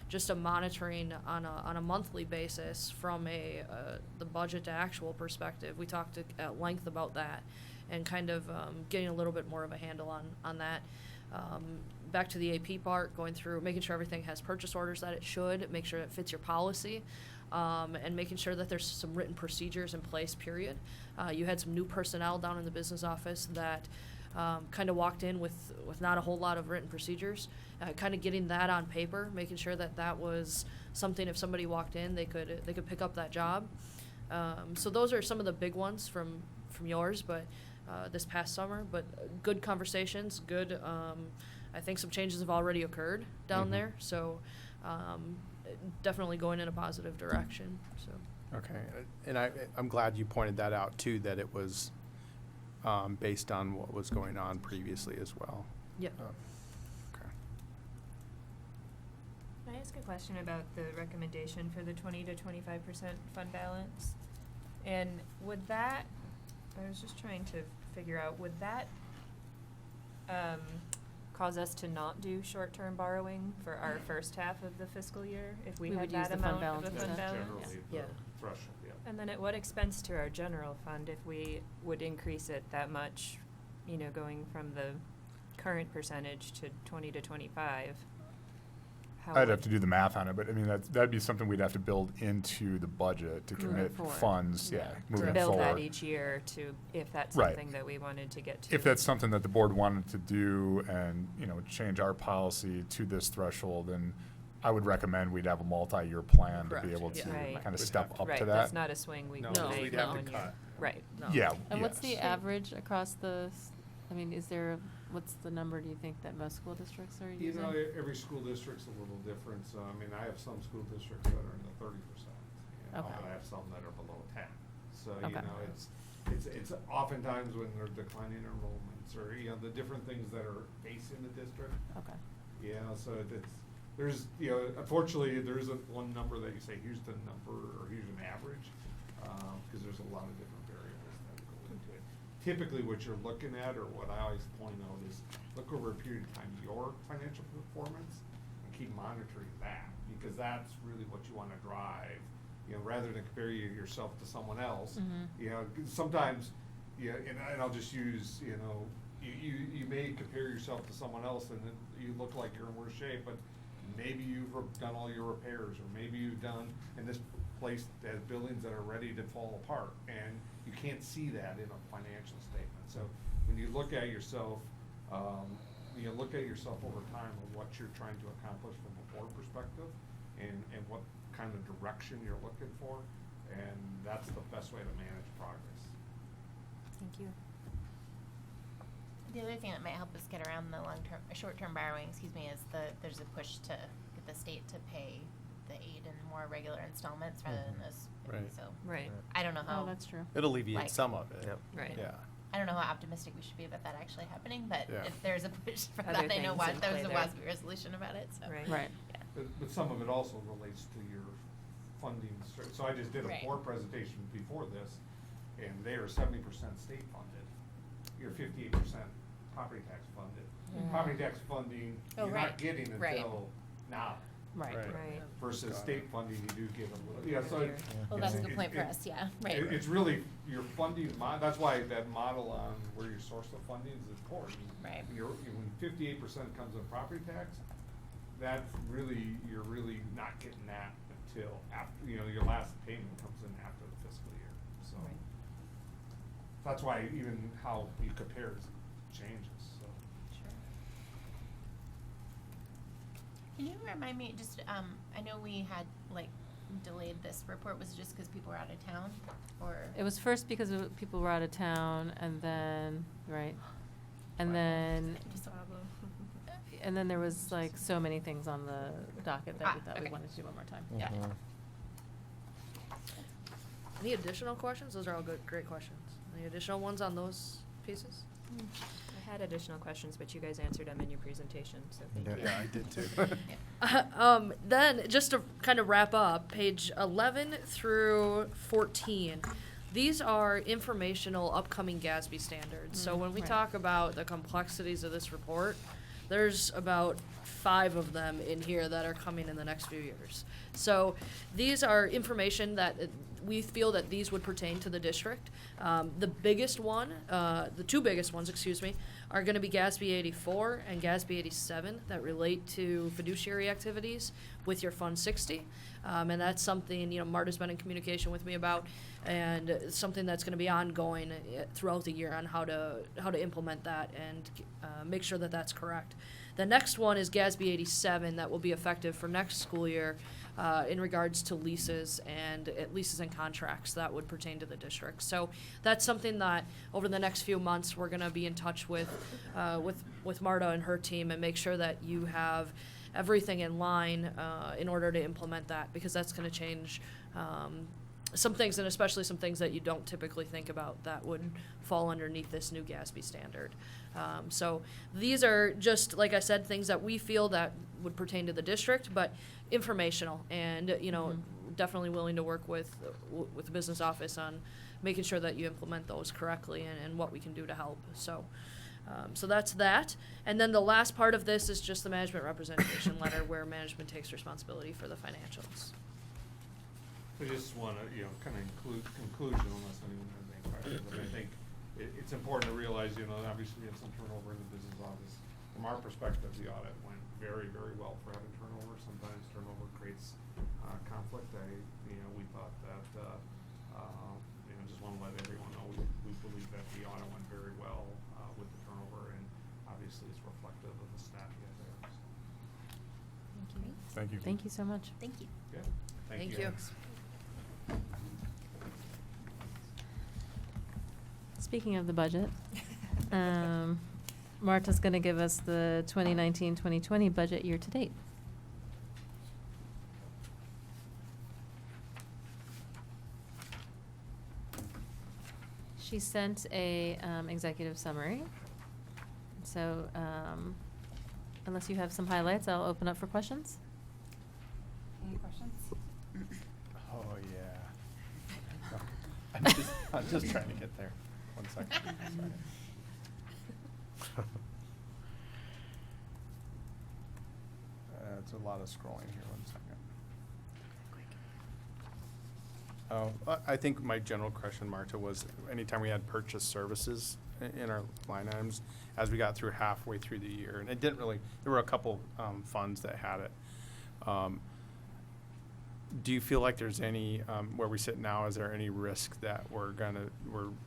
just a monitoring on a monthly basis from the budget to actual perspective. We talked at length about that, and kind of getting a little bit more of a handle on that. Back to the AP part, going through, making sure everything has purchase orders that it should, make sure it fits your policy, and making sure that there's some written procedures in place, period. You had some new personnel down in the business office that kind of walked in with not a whole lot of written procedures, kind of getting that on paper, making sure that was something, if somebody walked in, they could pick up that job. So those are some of the big ones from yours, but this past summer, but good conversations, good, I think some changes have already occurred down Mhm. there, so definitely going in a positive direction, so. Okay, and I'm glad you pointed that out too, that it was based on what was going on previously as well. Yep. Okay. Can I ask a question about the recommendation for the 20 to 25% fund balance? And would that, I was just trying to figure out, would that cause us to not do short-term borrowing for our first half of the fiscal year if we We had would use that the fund amount balance of a fund instead. balance? Generally, Yeah. the threshold, yeah. And then at what expense to our general fund if we would increase it that much, going from the current percentage to 20 to 25? How I'd have would- to do the math on it, but I mean, that'd be something we'd have to build into the budget to Moving commit forward. funds, Yeah. moving build that forward. each year to, if that's Right. something that we wanted to get to. If that's something that the board wanted to do and, change our policy to this threshold, then I would recommend we'd have a multi-year plan to Correct, be able yeah. to Right. kind of Would step have up Right, to that's that. not a swing we No, can No, make we'd have to one year. cut. Right. No. Yeah. And what's the yes. average across what's the number, do you think, that most school districts are using? Every school district's a little different, so, I have some school districts that are in the 30%, and Okay. I have some that are below 10. So, Okay. you know, it's oftentimes when they're declining enrollments or, you know, the different things that are facing the district. Okay. Yeah, so there's, you know, unfortunately, there isn't one number that you say, here's the number, or here's an average, because there's a lot of different variables that go into it. Typically, what you're looking at, or what I always point out, is look over a period of time, your financial performance, and keep monitoring that, because that's really what you wanna drive, you know, rather than compare yourself to someone else. Mhm. You know, 'cause sometimes, yeah, and I'll just use, you know, you may compare yourself to someone else and then you look like you're in worse shape, but maybe you've done all your repairs, or maybe you've done, and this place has buildings that are ready to fall apart, and you can't see that in a financial statement. So when you look at yourself, you look at yourself over time and what you're trying to accomplish from a board perspective, and what kind of direction you're looking for, and that's the best way to manage progress. Thank you. The other thing that might help us get around the short-term borrowing, is there's a push to get the state to pay the aid in more regular installments rather than this. Right. So Right. I don't know how. Oh, that's true. It alleviates Like- some of it. Yep. Right. Yeah. I don't know how optimistic we should be about that actually happening, but Yeah. if there's a push for Other that, I know things in there was play a there. WASB resolution about it, so. Right. Right. Yeah. But some of it also relates to your funding. So I just did a Right. board presentation before this, and they are 70% state funded. You're 58% property tax funded. Yeah. Property tax funding, Oh, you're right. not getting Right. until now. Right. Right. Right. Versus Got state it. funding, you do get a little, yeah, so. Earlier. Well, that's a good it- point for it- us, yeah, right. It's really your funding that's why that model on where your source of funding is important. Right. When 58% comes in property tax, that's really, you're really not getting that until after, your last payment comes in after the fiscal year, so. Right. That's why even how you compare it changes, so. Sure. Can you remind me, I know we had, delayed this report, was it just because people were out of town, or? It was first because people were out of town, and then, right, and then, and then there was like so many things on the docket that we thought we okay. wanted to do one more time. Yeah. Mhm. Any additional questions? Those are all good, great questions. Any additional ones on those pieces? I had additional questions, but you guys answered them in your presentation, so thank you. Yeah, I did too. Then, just to kind of wrap up, page 11 through 14, these are informational upcoming GASB standards. So when we right. talk about the complexities of this report, there's about 5 of them in here that are coming in the next few years. So these are information that we feel that these would pertain to the district. The biggest one, the 2 biggest ones, excuse me, are going to be GASB 84 and GASB 87 that relate to fiduciary activities with your Fund 60. And that's something, Marta's been in communication with me about, and it's something that's going to be ongoing throughout the year on how to implement that and make sure that that's correct. The next one is GASB 87 that will be effective for next school year in regards to leases and leases and contracts that would pertain to the district. So that's something that over the next few months we're going to be in touch with Marta and her team and make sure that you have everything in line in order to implement that, because that's going to change some things, and especially some things that you don't typically think about that would fall underneath this new GASB standard. So these are just, like I said, things that we feel that would pertain to the district, but informational, and definitely willing to work with the business office on making sure that you implement those correctly and what we can do to help. So that's that. And then the last part of this is just the management representation letter where management takes responsibility for the financials. I just want to, kind of conclusion unless anyone has any questions. I think it's important to realize, obviously we had some turnover in the business office. From our perspective, the audit went very, very well for having turnover. Sometimes turnover creates conflict. We thought that, just want to let everyone know we believe that the audit went very well with the turnover, and obviously it's reflective of the staff you have there. So. Thank you. Thank you. Thank you so much. Thank you. Yeah. Thank you. Speaking of the budget, Marta's going to give us the 2019-2020 budget year to date. She sent a executive summary. So unless you have some highlights, I'll open up for questions. Any questions? Oh, yeah. I'm just trying to get there. One second. Sorry. It's a lot of scrolling here. One second. Oh, I think my general question, Marta, was anytime we had purchase services in our line items, as we got through halfway through the year, and it didn't really, there were a couple funds that had it. Do you feel like there's any, where we sit now, is there any risk that we're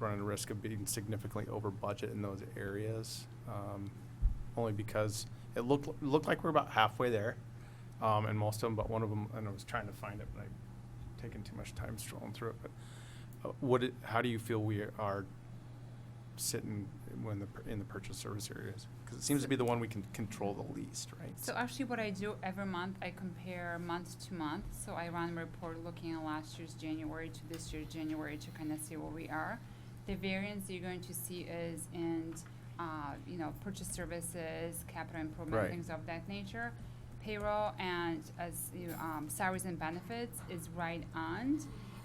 running a risk of being significantly over budget in those areas? Only because it looked like we're about halfway there, in most of them, but one of them, and I was trying to find it, but I've taken too much time strolling through it, but how do you feel we are sitting in the purchase service areas? Because it seems to be the one we can control the least, right? So actually what I do every month, I compare month to month. So I run a report looking at last year's January to this year's January to kind of see where we are. The variance you're going to see is in, purchase services, capital improvement, Right. things of that nature. Payroll and salaries and benefits is right on.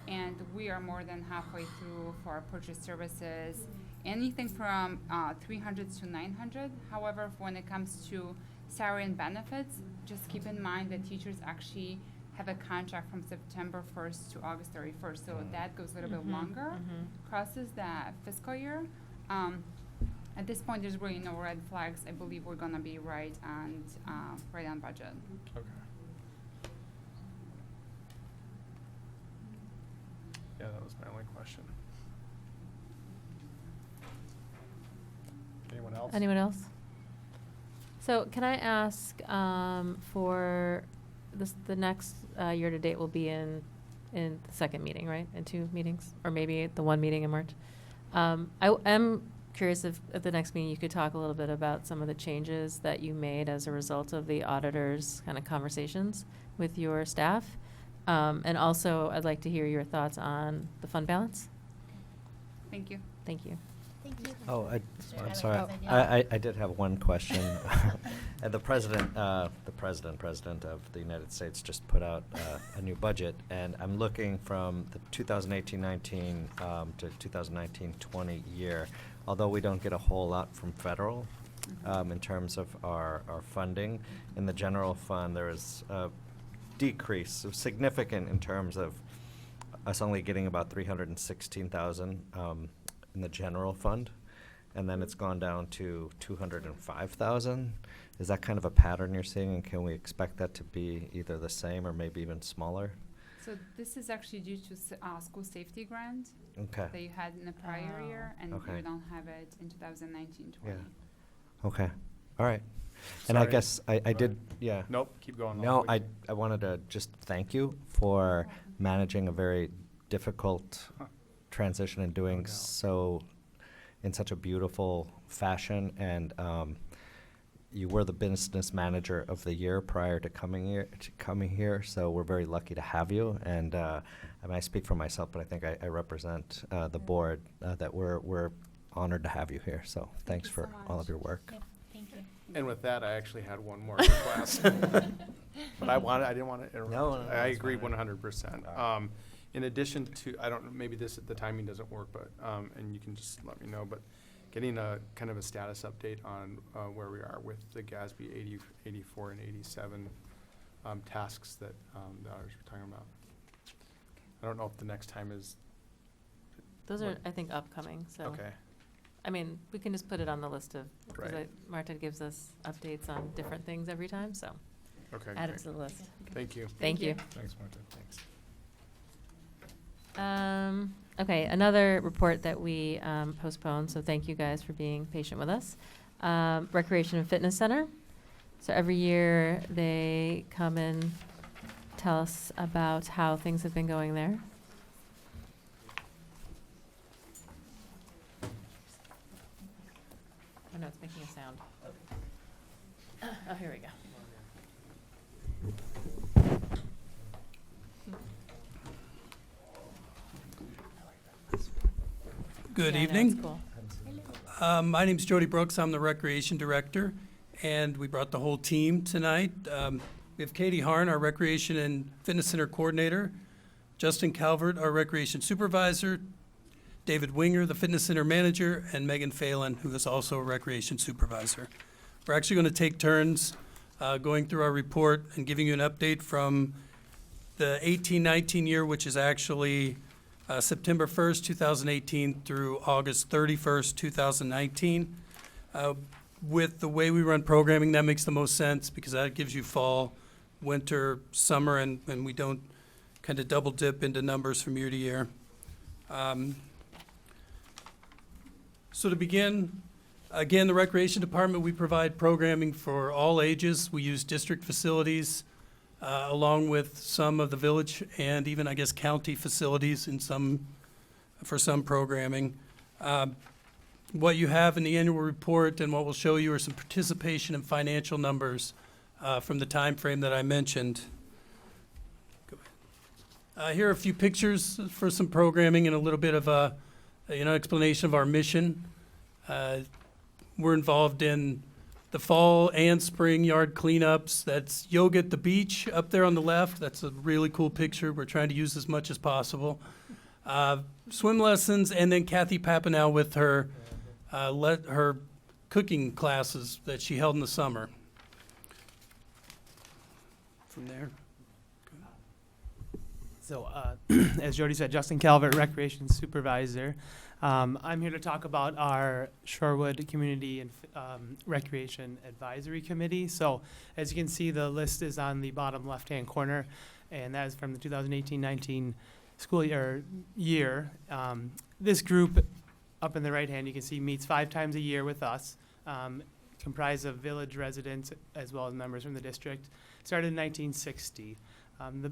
And we are more than halfway through for our purchase services. Anything from 300 to 900. However, when it comes to salary and benefits, just keep in mind that teachers actually have a contract from September 1st to August 31st. So that goes a little bit longer, crosses that fiscal year. At this point, there's really no red flags. I believe we're going to be right on budget. Okay. Yeah, that was my only question. Anyone else? Anyone else? So can I ask for the next year-to-date will be in the second meeting, right? In 2 meetings? Or maybe the 1 meeting in March? I am curious if at the next meeting you could talk a little bit about some of the changes that you made as a result of the auditor's kind of conversations with your staff. And also, I'd like to hear your thoughts on the fund balance. Thank you. Thank you. Thank you. Oh, Mr. I'm Alex sorry. said yes. I did have one question. And the president of the United States just put out a new budget, and I'm looking from the 2018-19 to 2019-20 year. Although we don't get a whole lot from federal in terms of our funding, in the general fund there is a decrease, significant in terms of us only getting about $316,000 in the general fund, and then it's gone down to $205,000. Is that kind of a pattern you're seeing, and can we expect that to be either the same or maybe even smaller? So this is actually due to school safety grant Okay. that you had in the prior year, and Okay. you don't have it in 2019-20. Yeah. Okay. All right. And I Sorry. guess I did, yeah. Nope, keep going. No, I wanted to just thank you for managing a very difficult transition and doing doubt. so in such a beautiful fashion. And you were the business manager of the year prior to coming here. So we're very lucky to have you. And I mean, I speak for myself, but I think I represent the board that we're honored to have you here. So thanks you for so all of much. your work. Yep, thank you. And with that, I actually had one more request. But I didn't want to interrupt. No, I that's agree fine. 100%. In addition to, I don't know, maybe the timing doesn't work, but, and you can just let me know, but getting a kind of a status update on where we are with the GASB 80, 84 and 87 tasks that the others were talking about. I don't know if the next time is, Those are, What? I think, upcoming, so. okay. I mean, we can just put it on the list of, because Right. Marta gives us updates on different things every time, so Okay, add it great. to the list. Thank you. Thank you. Thanks, Martha. Thanks. Okay, another report that we postponed, so thank you guys for being patient with us. Recreation and Fitness Center. So every year, they come and tell us about how things have been going there. Oh, no, it's making a sound. Oh, here we go. Good Yeah, I know, evening. it's cool. My name's Jody Brooks. I'm the Recreation Director, and we brought the whole team tonight. We have Katie Harn, our Recreation and Fitness Center Coordinator, Justin Calvert, our Recreation Supervisor, David Winger, the Fitness Center Manager, and Megan Phelan, who is also a Recreation Supervisor. We're actually going to take turns going through our report and giving you an update from the 18-19 year, which is actually September 1st, 2018 through August 31st, 2019. With the way we run programming, that makes the most sense because that gives you fall, winter, summer, and we don't kind of double dip into numbers from year to year. So to begin, again, the Recreation Department, we provide programming for all ages. We use district facilities along with some of the village and even, I guess, county facilities for some programming. What you have in the annual report and what we'll show you are some participation and financial numbers from the time frame that I mentioned. Here are a few pictures for some programming and a little bit of a explanation of our mission. We're involved in the fall and spring yard cleanups. That's yoga at the beach up there on the left. That's a really cool picture. We're trying to use as much as possible. Swim lessons, and then Kathy Papanow with her her cooking classes that she held in the summer. From there. So, as Jody said, Justin Calvert, Recreation Supervisor. I'm here to talk about our Shorewood Community and Recreation Advisory Committee. So, as you can see, the list is on the bottom left-hand corner, and that is from the 2018-19 school year. This group, up in the right hand, you can see meets 5 times a year with us, comprised of village residents as well as members from the district. Started in 1960.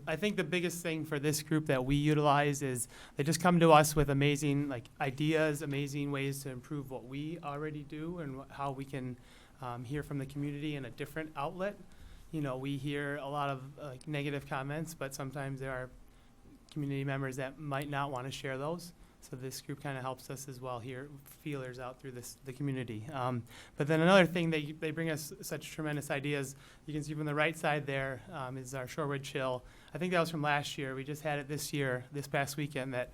I think the biggest thing for this group that we utilize is they just come to us with amazing ideas, amazing ways to improve what we already do and how we can hear from the community in a different outlet. You know, we hear a lot of negative comments, but sometimes there are community members that might not want to share those. So this group kind of helps us as well hear feelers out through the community. But then another thing, they bring us such tremendous ideas. You can see from the right side there is our Shorewood Chill. I think that was from last year. We just had it this past weekend that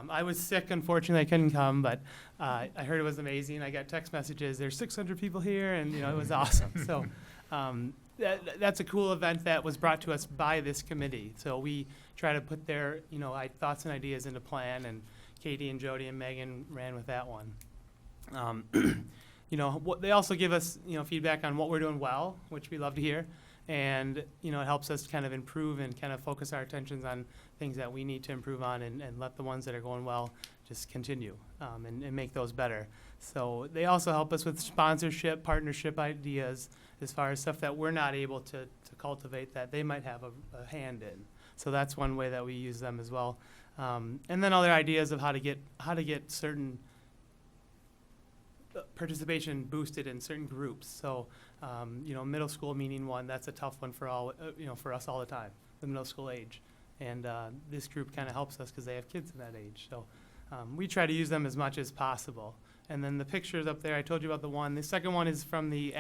I was sick, unfortunately I couldn't come, but I heard it was amazing. I got text messages, there's 600 people here, and it was awesome. So that's a cool event that was brought to us by this committee. So we try to put their thoughts and ideas into plan, and Katie and Jody and Megan ran with that one. They also give us feedback on what we're doing well, which we love to hear, and it helps us kind of improve and kind of focus our attentions on things that we need to improve on, and let the ones that are going well just continue and make those better. So they also help us with sponsorship, partnership ideas as far as stuff that we're not able to cultivate that they might have a hand in. So that's one way that we use them as well. And then other ideas of how to get certain participation boosted in certain groups. So, middle school meaning one, that's a tough one for for us all the time, the middle school age. And this group kind of helps us because they have kids in that age. So we try to use them as much as possible. And then the pictures up there, I told you about the one. The second one is from the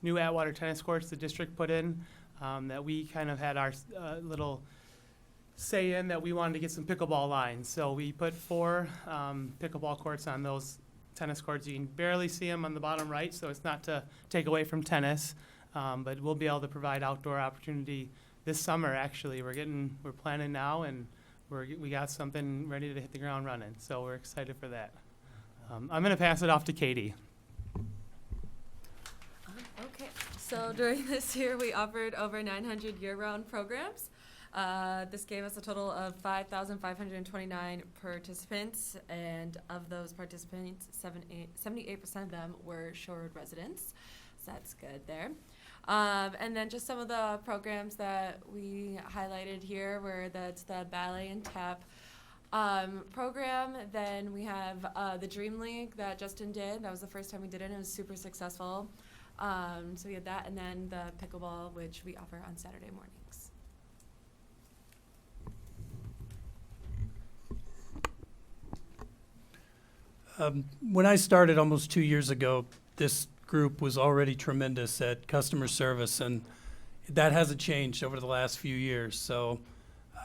new Atwater tennis courts the district put in, that we kind of had our little say in that we wanted to get some pickleball lines. So we put 4 pickleball courts on those tennis courts. You can barely see them on the bottom right, so it's not to take away from tennis, but we'll be able to provide outdoor opportunity this summer. Actually, we're planning now, and we got something ready to hit the ground running. So we're excited for that. I'm going to pass it off to Katie. Okay, so during this year, we offered over 900 year-round programs. This gave us a total of 5,529 participants, and of those participants, 78% of them were Shorewood residents, so that's good there. And then just some of the programs that we highlighted here were that's the ballet and tap program. Then we have the Dream League that Justin did. That was the first time we did it, and it was super successful. So we had that, and then the pickleball, which we offer on Saturday mornings. When I started almost 2 years ago, this group was already tremendous at customer service, and that hasn't changed over the last few years. So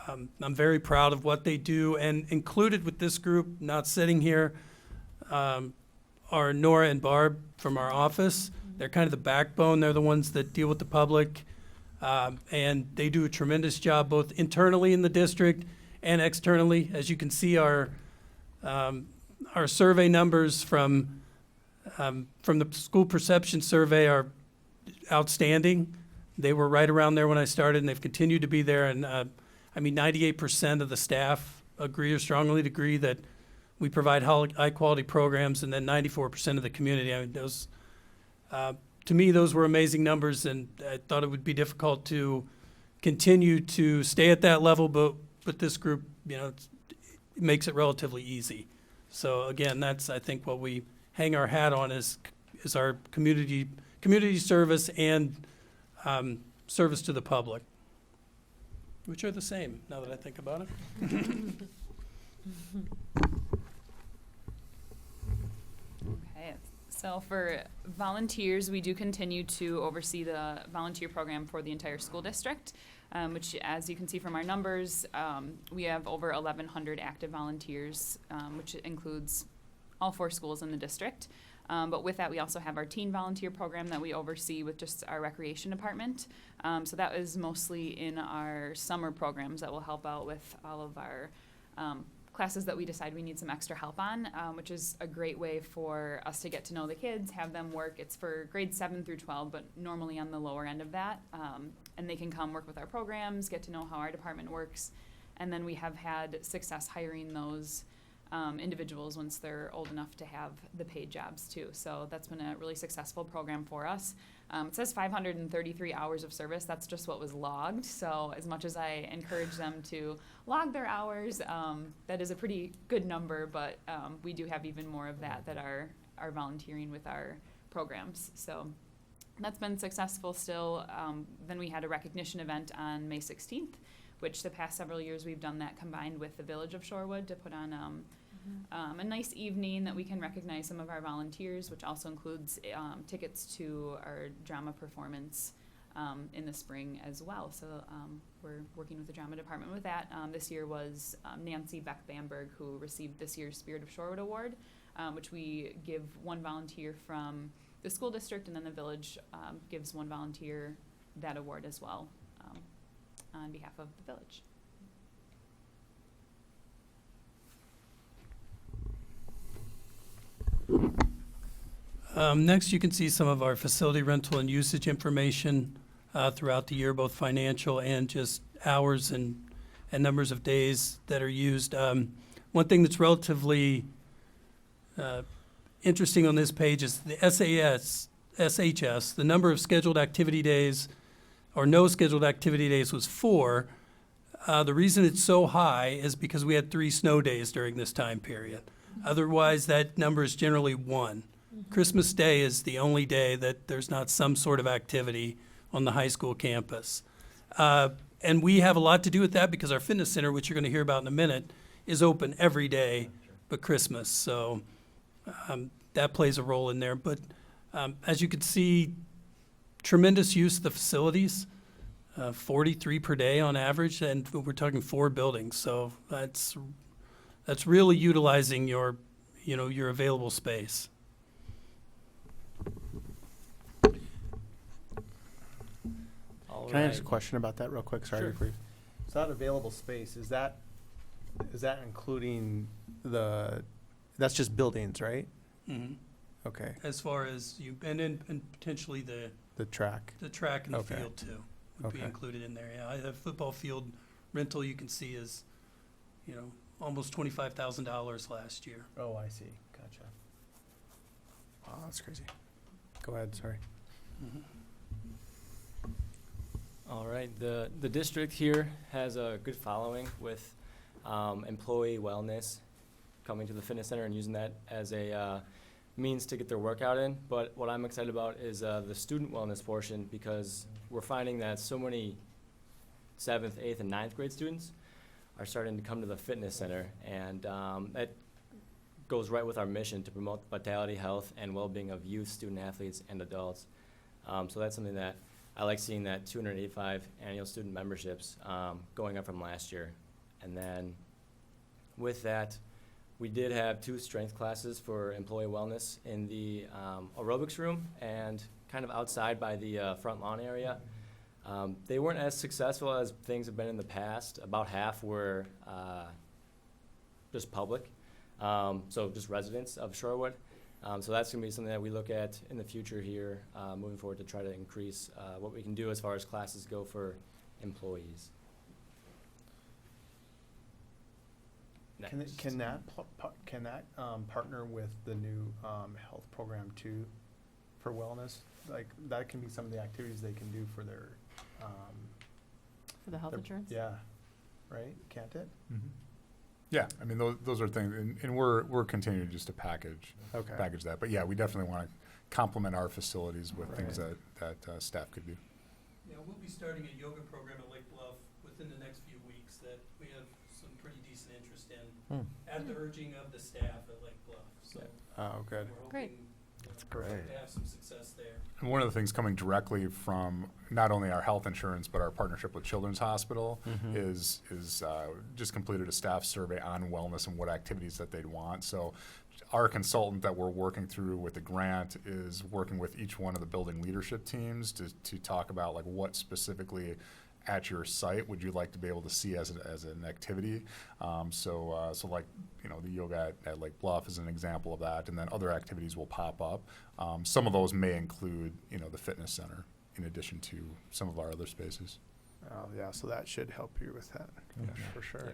I'm very proud of what they do. And included with this group, not sitting here, are Nora and Barb from our office. They're kind of the backbone. They're the ones that deal with the public. And they do a tremendous job both internally in the district and externally. As you can see, our survey numbers from the school perception survey are outstanding. They were right around there when I started, and they've continued to be there. And 98% of the staff agree or strongly agree that we provide high-quality programs, and then 94% of the community. I mean, those, to me, those were amazing numbers, and I thought it would be difficult to continue to stay at that level, but this group, it makes it relatively easy. So again, that's, I think, what we hang our hat on is our community service and service to the public, which are the same now that I think about it. Okay, so for volunteers, we do continue to oversee the volunteer program for the entire school district, which, as you can see from our numbers, we have over 1,100 active volunteers, which includes all 4 schools in the district. But with that, we also have our teen volunteer program that we oversee with just our recreation department. So that is mostly in our summer programs that will help out with all of our classes that we decide we need some extra help on, which is a great way for us to get to know the kids, have them work. It's for grades 7 through 12, but normally on the lower end of that. And they can come work with our programs, get to know how our department works. And then we have had success hiring those individuals once they're old enough to have the paid jobs too. So that's been a really successful program for us. It says 533 hours of service. That's just what was logged. So as much as I encourage them to log their hours, that is a pretty good number, but we do have even more of that are volunteering with our programs. So that's been successful still. Then we had a recognition event on May 16th, which the past several years we've done that combined with the Village of Shorewood to put on a nice evening that we can recognize some of our volunteers, which also includes tickets to our drama performance in the spring as well. So we're working with the drama department with that. This year was Nancy Beck Bamberg, who received this year's Spirit of Shorewood Award, which we give one volunteer from the school district, and then the village gives one volunteer that award as well on behalf of the village. Next, you can see some of our facility rental and usage information throughout the year, both financial and just hours and numbers of days that are used. One thing that's relatively interesting on this page is the SHS, the number of scheduled activity days or no scheduled activity days was 4. The reason it's so high is because we had 3 snow days during this time period. Otherwise, that number is generally 1. Christmas Day is the only day that there's not some sort of activity on the high school campus. And we have a lot to do with that because our fitness center, which you're going to hear about in a minute, is open every day but Christmas. So that plays a role in there. But as you can see, tremendous use of the facilities, 43 per day on average, and we're talking 4 buildings. So that's really utilizing your available space. Can I ask a question about that real quick? Sorry. Sure. So that available space, is that including that's just buildings, right? Mm-hmm. Okay. As far as and potentially The track. the track and the Okay. field too would be Okay. included in there. Yeah, the football field rental you can see is, almost $25,000 last year. Oh, I see. Gotcha. Wow, that's crazy. Go ahead, sorry. Mm-hmm. All right, the district here has a good following with employee wellness, coming to the fitness center and using that as a means to get their workout in. But what I'm excited about is the student wellness portion, because we're finding that so many 7th, 8th, and 9th grade students are starting to come to the fitness center, and that goes right with our mission to promote the vitality, health, and well-being of youth, student athletes, and adults. So that's something that I like seeing, that 285 annual student memberships going up from last year. And then with that, we did have 2 strength classes for employee wellness in the aerobics room and kind of outside by the front lawn area. They weren't as successful as things have been in the past. About half were just public, so just residents of Shorewood. So that's going to be something that we look at in the future here, moving forward, to try to increase what we can do as far as classes go for employees. Next. Can that partner with the new health program too, for wellness? Like, that can be some of the activities they can do for their For the health insurance? Yeah, right? Can't it? Mm-hmm. Yeah, I mean, those are things, and we're continuing just to package that. But yeah, we definitely want to complement our facilities with things that staff could do. Yeah, we'll be starting a yoga program at Lake Bluff within the next few weeks that we have some pretty decent interest in, at the urging of the staff at Lake Bluff. So good. we're hoping Great. That's great. to have some success there. And one of the things coming directly from not only our health insurance, but our partnership with Children's Hospital is just completed a staff survey on wellness and what activities that they'd want. So our consultant that we're working through with the grant is working with each one of the building leadership teams to talk about, like, what specifically at your site would you like to be able to see as an activity. So like, you know, the yoga at Lake Bluff is an example of that, and then other activities will pop up. Some of those may include, you know, the fitness center in addition to some of our other spaces. Oh, yeah, so that should help you with that, for sure.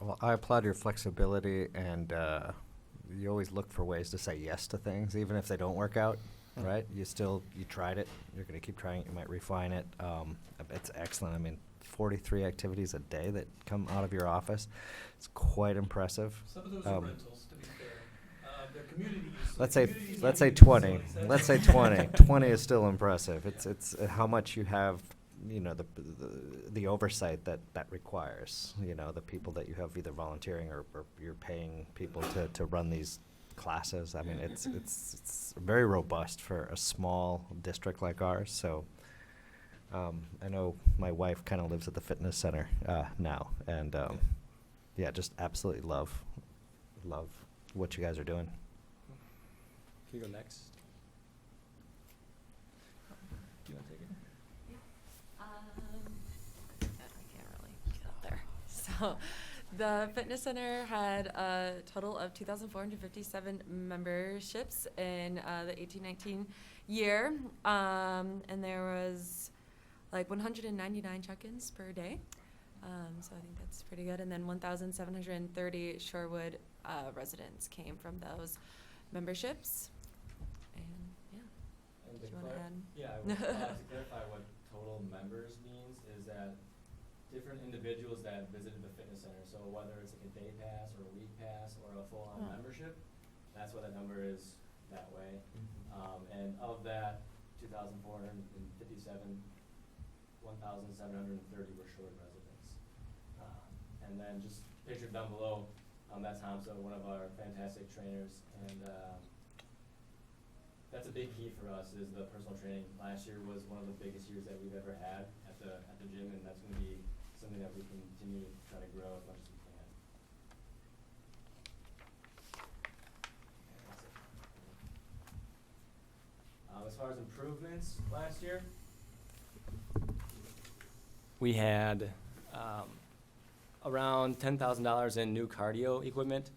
Well, I applaud your flexibility, and you always look for ways to say yes to things, even if they don't work out, right? You tried it. You're going to keep trying it. You might refine it. It's excellent. I mean, 43 activities a day that come out of your office. It's quite impressive. Some of those are rentals, to be fair. They're community use. Let's say 20. Let's say 20. 20 is still impressive. It's how much you have, you know, the oversight that requires, you know, the people that you have either volunteering or you're paying people to run these classes. I mean, it's very robust for a small district like ours. So I know my wife kind of lives at the fitness center now, and yeah, just absolutely love what you guys are doing. Can you go next? Do you want to take it? I can't really get up there. So the fitness center had a total of 2,457 memberships in the 18-19 year. And there was like 199 check-ins per day. So I think that's pretty good. And then 1,730 Shorewood residents came from those memberships. And yeah. And Do you want to add? Yeah, I would like to clarify what total members means is that different individuals that visited the fitness center, so whether it's like a day pass or a week pass or a full-on membership, that's why that number is that way. And of that 2,457, 1,730 were Shorewood residents. And then just pictured down below, that's Hamza, one of our fantastic trainers, and that's a big key for us is the personal training. Last year was one of the biggest years that we've ever had at the gym, and that's going to be something that we continue to try to grow as much as we can. As far as improvements last year, we had around $10,000 in new cardio equipment.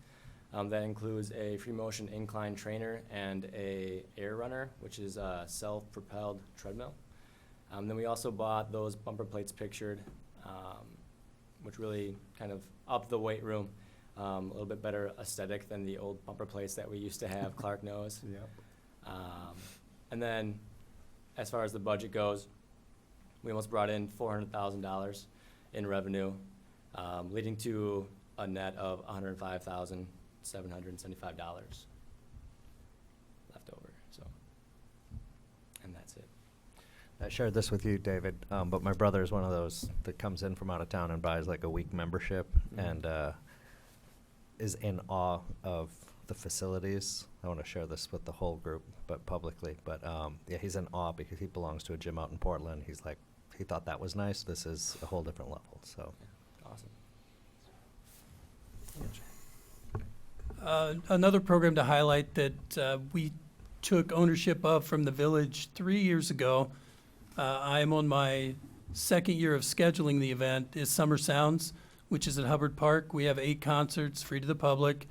That includes a free motion incline trainer and a air runner, which is a self-propelled treadmill. Then we also bought those bumper plates pictured, which really kind of upped the weight room. A little bit better aesthetic than the old bumper plates that we used to have, Clark knows. Yep. And then as far as the budget goes, we almost brought in $400,000 in revenue, leading to a net of $105,775 left over. So, and that's it. I shared this with you, David, but my brother is one of those that comes in from out of town and buys like a week membership, and is in awe of the facilities. I want to share this with the whole group, but publicly. But yeah, he's in awe because he belongs to a gym out in Portland. He's like, he thought that was nice. This is a whole different level. So Awesome. Another program to highlight that we took ownership of from the village 3 years ago. I am on my second year of scheduling the event is Summer Sounds, which is at Hubbard Park. We have 8 concerts free to the public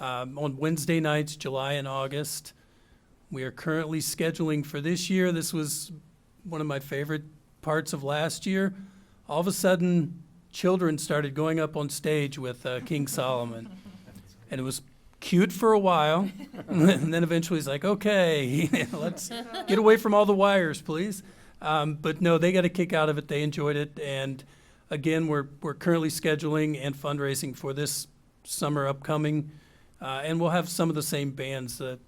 on Wednesday nights, July and August. We are currently scheduling for this year. This was one of my favorite parts of last year. All of a sudden, children started going up on stage with King Solomon. And it was cute for a while. And then eventually he's like, okay, let's get away from all the wires, please. But no, they got a kick out of it. They enjoyed it. And again, we're currently scheduling and fundraising for this summer upcoming. And we'll have some of the same bands that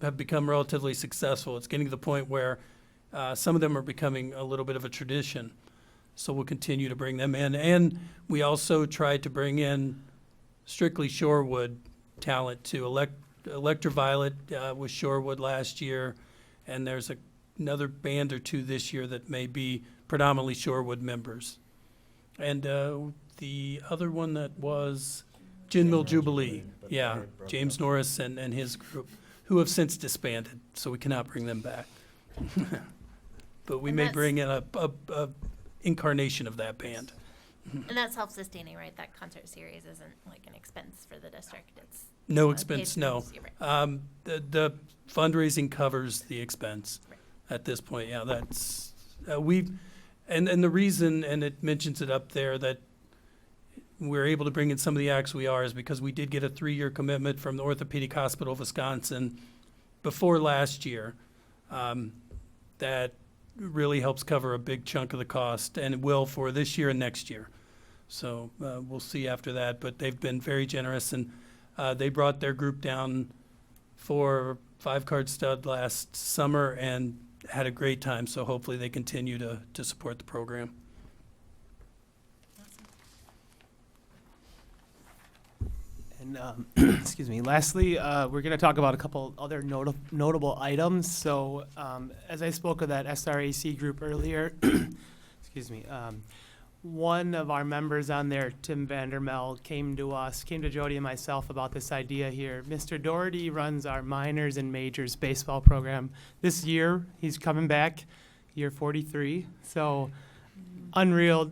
have become relatively successful. It's getting to the point where some of them are becoming a little bit of a tradition. So we'll continue to bring them in. And we also tried to bring in strictly Shorewood talent too. Electraviolet was Shorewood last year. And there's another band or two this year that may be predominantly Shorewood members. And the other one that was Gin Mill Jubilee. Yeah, James Norris and his group, who have since disbanded, so we cannot bring them back. But we And may that's- bring in a incarnation of that band. And that's self-sustaining, right? That concert series isn't like an expense for the district. It's No paid expense, for no. this year, right? The fundraising covers the expense at this point. Yeah, that's and the reason, and it mentions it up there, that we're able to bring in some of the acts we are is because we did get a 3-year commitment from the Orthopedic Hospital of Wisconsin before last year. That really helps cover a big chunk of the cost, and it will for this year and next year. So we'll see after that, but they've been very generous, and they brought their group down for 5-card stud last summer and had a great time, so hopefully they continue to support the program. And excuse me. Lastly, we're going to talk about a couple other notable items. So, as I spoke of that SRAC group earlier, excuse me. One of our members on there, Tim Vandermel, came to Jody and myself about this idea here. Mr. Doherty runs our minors and majors baseball program. This year, he's coming back, year 43. So, unreal,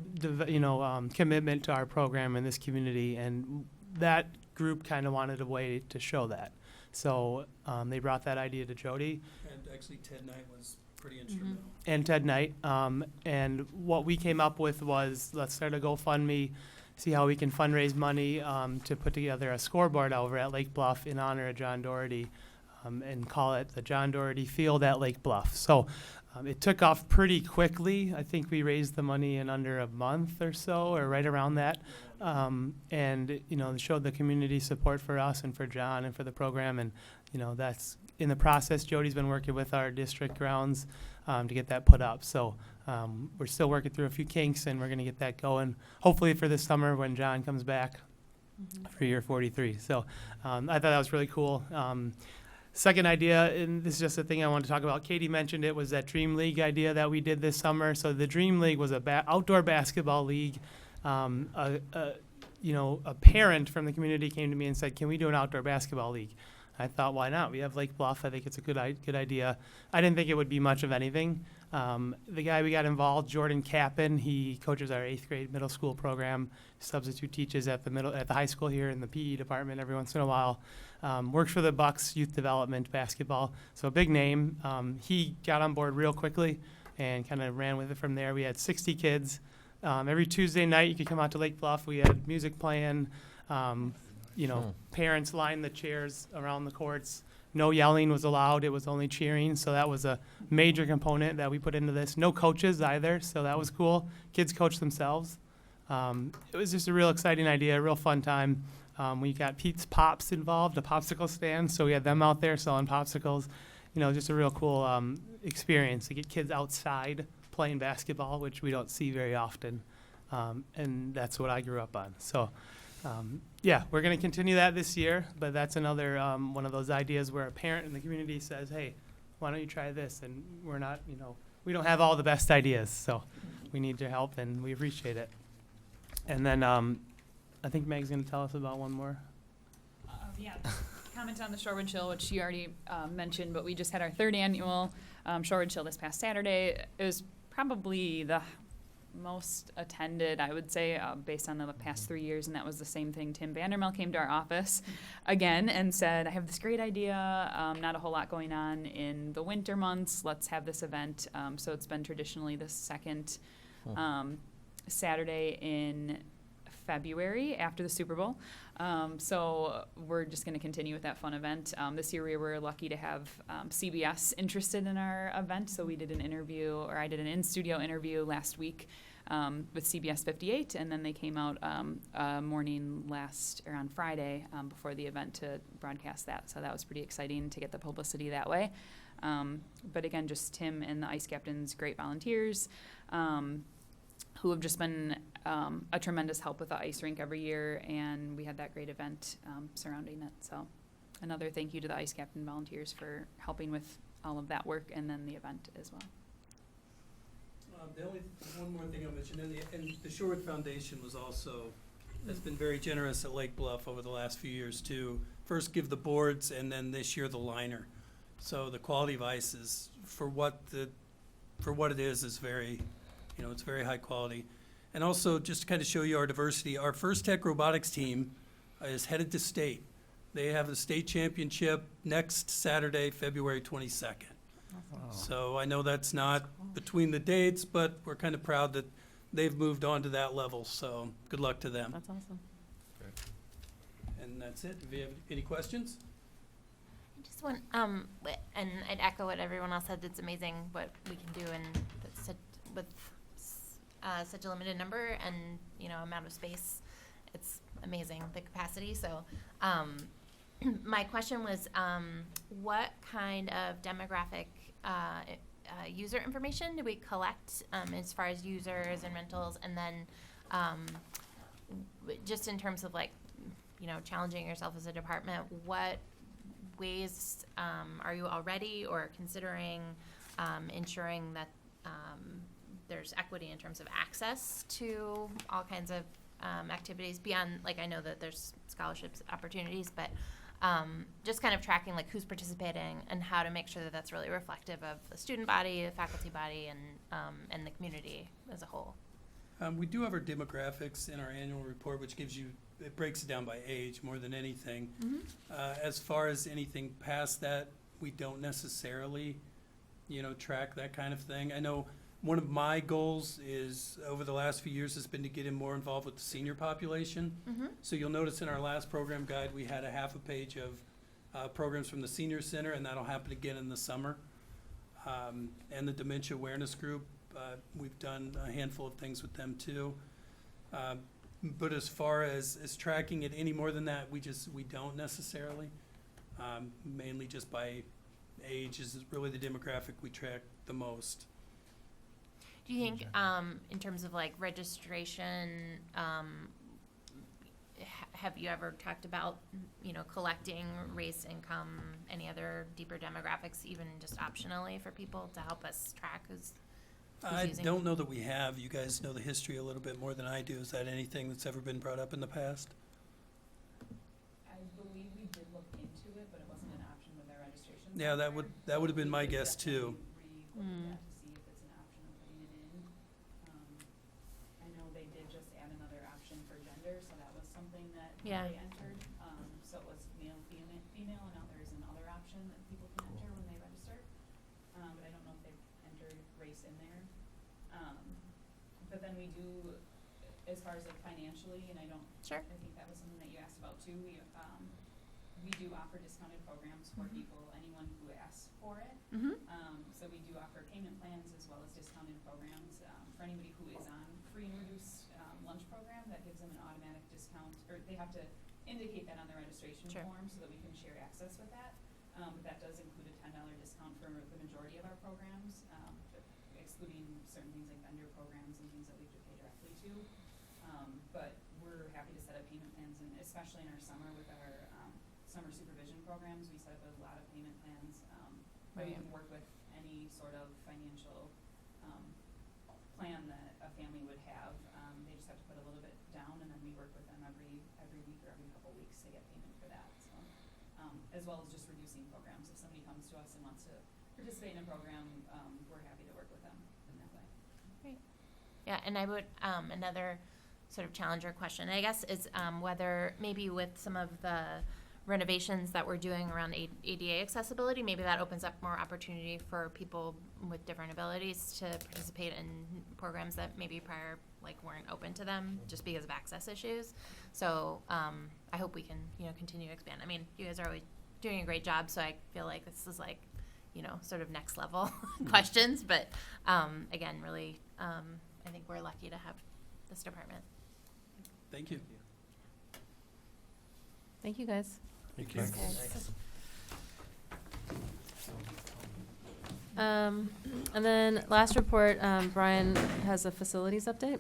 commitment to our program in this community, and that group kind of wanted a way to show that. So they brought that idea to Jody. And actually Ted Knight was pretty instrumental. And Ted Knight. And what we came up with was, let's start a GoFundMe, see how we can fundraise money to put together a scoreboard over at Lake Bluff in honor of John Doherty, and call it the John Doherty Field at Lake Bluff. So it took off pretty quickly. I think we raised the money in under a month or so, or right around that. And, showed the community support for us and for John and for the program. And, that's in the process. Jody's been working with our district grounds to get that put up. So we're still working through a few kinks, and we're going to get that going, hopefully for this summer when John comes back for year 43. So I thought that was really cool. Second idea, and this is just a thing I wanted to talk about. Katie mentioned it, was that Dream League idea that we did this summer. So the Dream League was a outdoor basketball league. A parent from the community came to me and said, "Can we do an outdoor basketball league?" I thought, why not? We have Lake Bluff. I think it's a good idea. I didn't think it would be much of anything. The guy we got involved, Jordan Kappen, he coaches our 8th grade middle school program, substitute teaches at the high school here in the PE department every once in a while. Works for the Bucks Youth Development Basketball, so a big name. He got on board real quickly and kind of ran with it from there. We had 60 kids. Every Tuesday night you could come out to Lake Bluff. We had music playing. Parents lined the chairs around the courts. No yelling was allowed. It was only cheering. So that was a major component that we put into this. No coaches either, so that was cool. Kids coach themselves. It was just a real exciting idea, a real fun time. We got Pete's Pops involved, a popsicle stand, so we had them out there selling popsicles. Just a real cool experience to get kids outside playing basketball, which we don't see very often. And that's what I grew up on. So Yeah, we're going to continue that this year, but that's another one of those ideas where a parent in the community says, hey, why don't you try this? And we're not, we don't have all the best ideas, so we need your help, and we appreciate it. And then I think Meg's going to tell us about one more. Yeah, comment on the Shorewood Chill, which she already mentioned, but we just had our 3rd annual Shorewood Chill this past Saturday. It was probably the most attended, I would say, based on the past 3 years, and that was the same thing. Tim Vandermel came to our office again and said, I have this great idea, not a whole lot going on in the winter months, let's have this event. So it's been traditionally the 2nd Saturday in February after the Super Bowl. So we're just going to continue with that fun event. This year we were lucky to have CBS interested in our event, so we did an interview, or I did an in-studio interview last week with CBS 58, and then they came out morning on Friday before the event to broadcast that. So that was pretty exciting to get the publicity that way. But again, just Tim and the ice captains, great volunteers, who have just been a tremendous help with the ice rink every year, and we had that great event surrounding it. So another thank you to the ice captain volunteers for helping with all of that work, and then the event as well. The only one more thing I'll mention, and the Shorewood Foundation has been very generous at Lake Bluff over the last few years too. First give the boards, and then this year the liner. So the quality of ice is, for what it is very, it's very high quality. And also, just to kind of show you our diversity, our First Tech robotics team is headed to state. They have the state championship next Saturday, February 22nd. So I know that's not between the dates, but we're kind of proud that they've moved on to that level. So good luck to them. That's awesome. And that's it. Do you have any questions? I just want, and I'd echo what everyone else said. It's amazing what we can do with such a limited number and amount of space. It's amazing, the capacity. So my question was, what kind of demographic user information do we collect as far as users and rentals, and then just in terms of challenging yourself as a department, what ways are you already or considering ensuring that there's equity in terms of access to all kinds of activities beyond, I know that there's scholarships opportunities, but just kind of tracking who's participating and how to make sure that that's really reflective of the student body, the faculty body, and the community as a whole. We do have our demographics in our annual report, which it breaks it down by age more than anything. As far as anything past that, we don't necessarily, track that kind of thing. I know one of my goals is, over the last few years, has been to get more involved with the senior population. So you'll notice in our last program guide, we had a half a page of programs from the Senior Center, and that'll happen again in the summer. And the Dementia Awareness Group, we've done a handful of things with them too. But as far as tracking it any more than that, we don't necessarily. Mainly just by age is really the demographic we track the most. Do you think, in terms of registration, have you ever talked about, collecting race, income, any other deeper demographics, even just optionally for people to help us track who's I using? don't know that we have. You guys know the history a little bit more than I do. Is that anything that's ever been brought up in the past? I believe we did look into it, but it wasn't an option with our registration. Yeah, that would have been my guess too. Yeah. They entered, so it was male, female, and now there's another option that people can enter when they register. But I don't know if they've entered race in there. But then we do, as far as financially, and I think that was something that you asked about too. We do offer discounted programs for people, anyone who asks for it. So we do offer payment plans as well as discounted programs for anybody who is on free and reduced lunch program. That gives them an automatic discount, or they have to indicate that on the registration form so that we can share access with that. But that does include a $10 discount for the majority of our programs, excluding certain things like vendor programs and things that we have to pay directly to. But we're happy to set up payment plans, and especially in our summer with our summer supervision programs, we set up a lot of payment plans. Where we Right. can work with any sort of financial plan that a family would have. They just have to put a little bit down, and then we work with them every week or every couple weeks to get payment for that. So, as well as just reducing programs. If somebody comes to us and wants to participate in a program, we're happy to work with them in that way. Great. Yeah, and I would, another sort of challenger question, I guess, is whether maybe with some of the renovations that we're doing around ADA accessibility, maybe that opens up more opportunity for people with different abilities to participate in programs that maybe prior weren't open to them just because of access issues. So I hope we can continue to expand. I mean, you guys are always doing a great job, so I feel like this is sort of next level questions. But again, really, I think we're lucky to have this department. Thank you. Thank you, guys. Thank you. And then last report, Brian has a facilities update.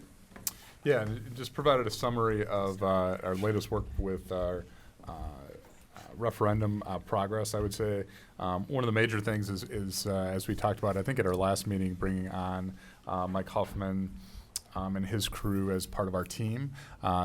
Yeah, and it just provided a summary of our latest work with our referendum progress, I would say. One of the major things is as we talked about, I think at our last meeting, bringing on Mike Huffman and his crew as part of our team.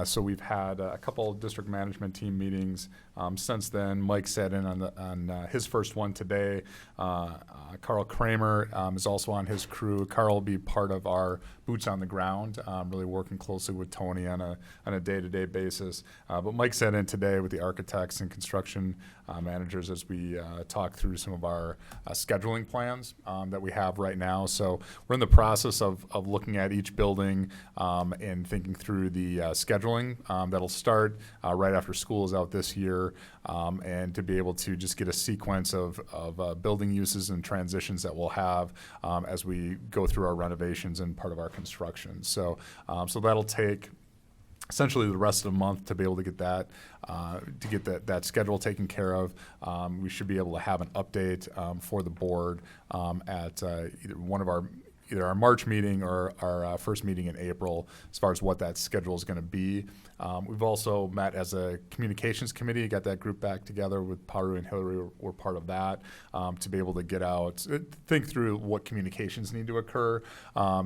So we've had a couple of district management team meetings since then. Mike sat in on his first one today. Carl Kramer is also on his crew. Carl will be part of our boots on the ground, really working closely with Tony on a day-to-day basis. But Mike sat in today with the architects and construction managers as we talk through some of our scheduling plans that we have right now. So we're in the process of looking at each building and thinking through the scheduling that'll start right after school is out this year, and to be able to just get a sequence of building uses and transitions that we'll have as we go through our renovations and part of our construction. So that'll take essentially the rest of the month to be able to get that schedule taken care of. We should be able to have an update for the board at either our March meeting or our first meeting in April as far as what that schedule is going to be. We've also met as a communications committee, got that group back together with Paru and Hillary were part of that, to be able to get out, think through what communications need to occur.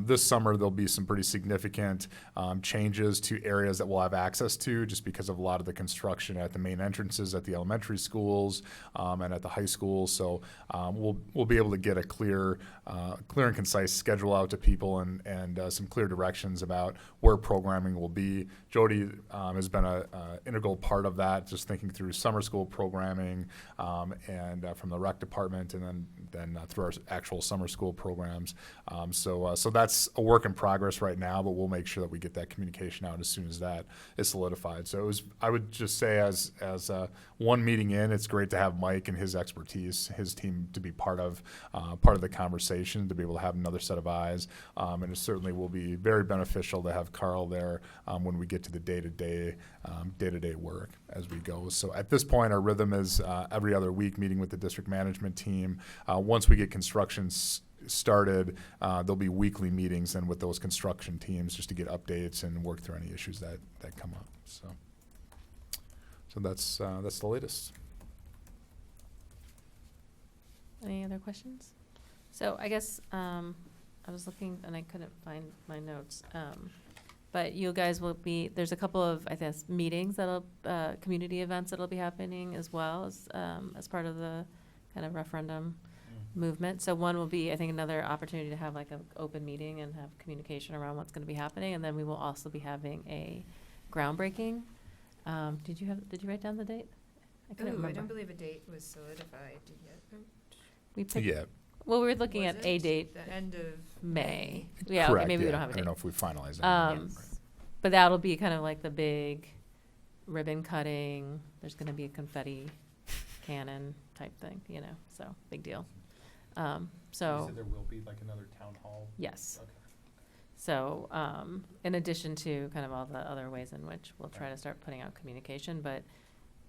This summer there'll be some pretty significant changes to areas that we'll have access to just because of a lot of the construction at the main entrances at the elementary schools and at the high schools. So we'll be able to get a clear and concise schedule out to people and some clear directions about where programming will be. Jody has been an integral part of that, just thinking through summer school programming and from the rec department, and then through our actual summer school programs. So that's a work in progress right now, but we'll make sure that we get that communication out as soon as that is solidified. So I would just say as one meeting in, it's great to have Mike and his expertise, his team to be part of the conversation, to be able to have another set of eyes, and it certainly will be very beneficial to have Carl there when we get to the day-to-day work as we go. So at this point, our rhythm is every other week meeting with the district management team. Once we get construction started, there'll be weekly meetings and with those construction teams just to get updates and work through any issues that come up. So that's the latest. Any other questions? So I guess I was looking and I couldn't find my notes. But you guys will be, there's a couple of, I guess, meetings community events that'll be happening as well as part of the kind of referendum movement. So one will be, I think, another opportunity to have like an open meeting and have communication around what's going to be happening. And then we will also be having a groundbreaking. Did you write down the date? I couldn't remember. I don't believe a date was solidified yet. We picked, Yeah. Well, we were looking Was at a it? date. The end of May. Yeah, Correct, okay, maybe we yeah. don't have a I date. don't know if we finalized it. But that'll be kind of like the big ribbon cutting. There's going to be a confetti cannon type thing, so big deal. You So said there will be like another town hall? yes. Okay. So in addition to kind of all the other ways in which we'll try to start putting out communication, but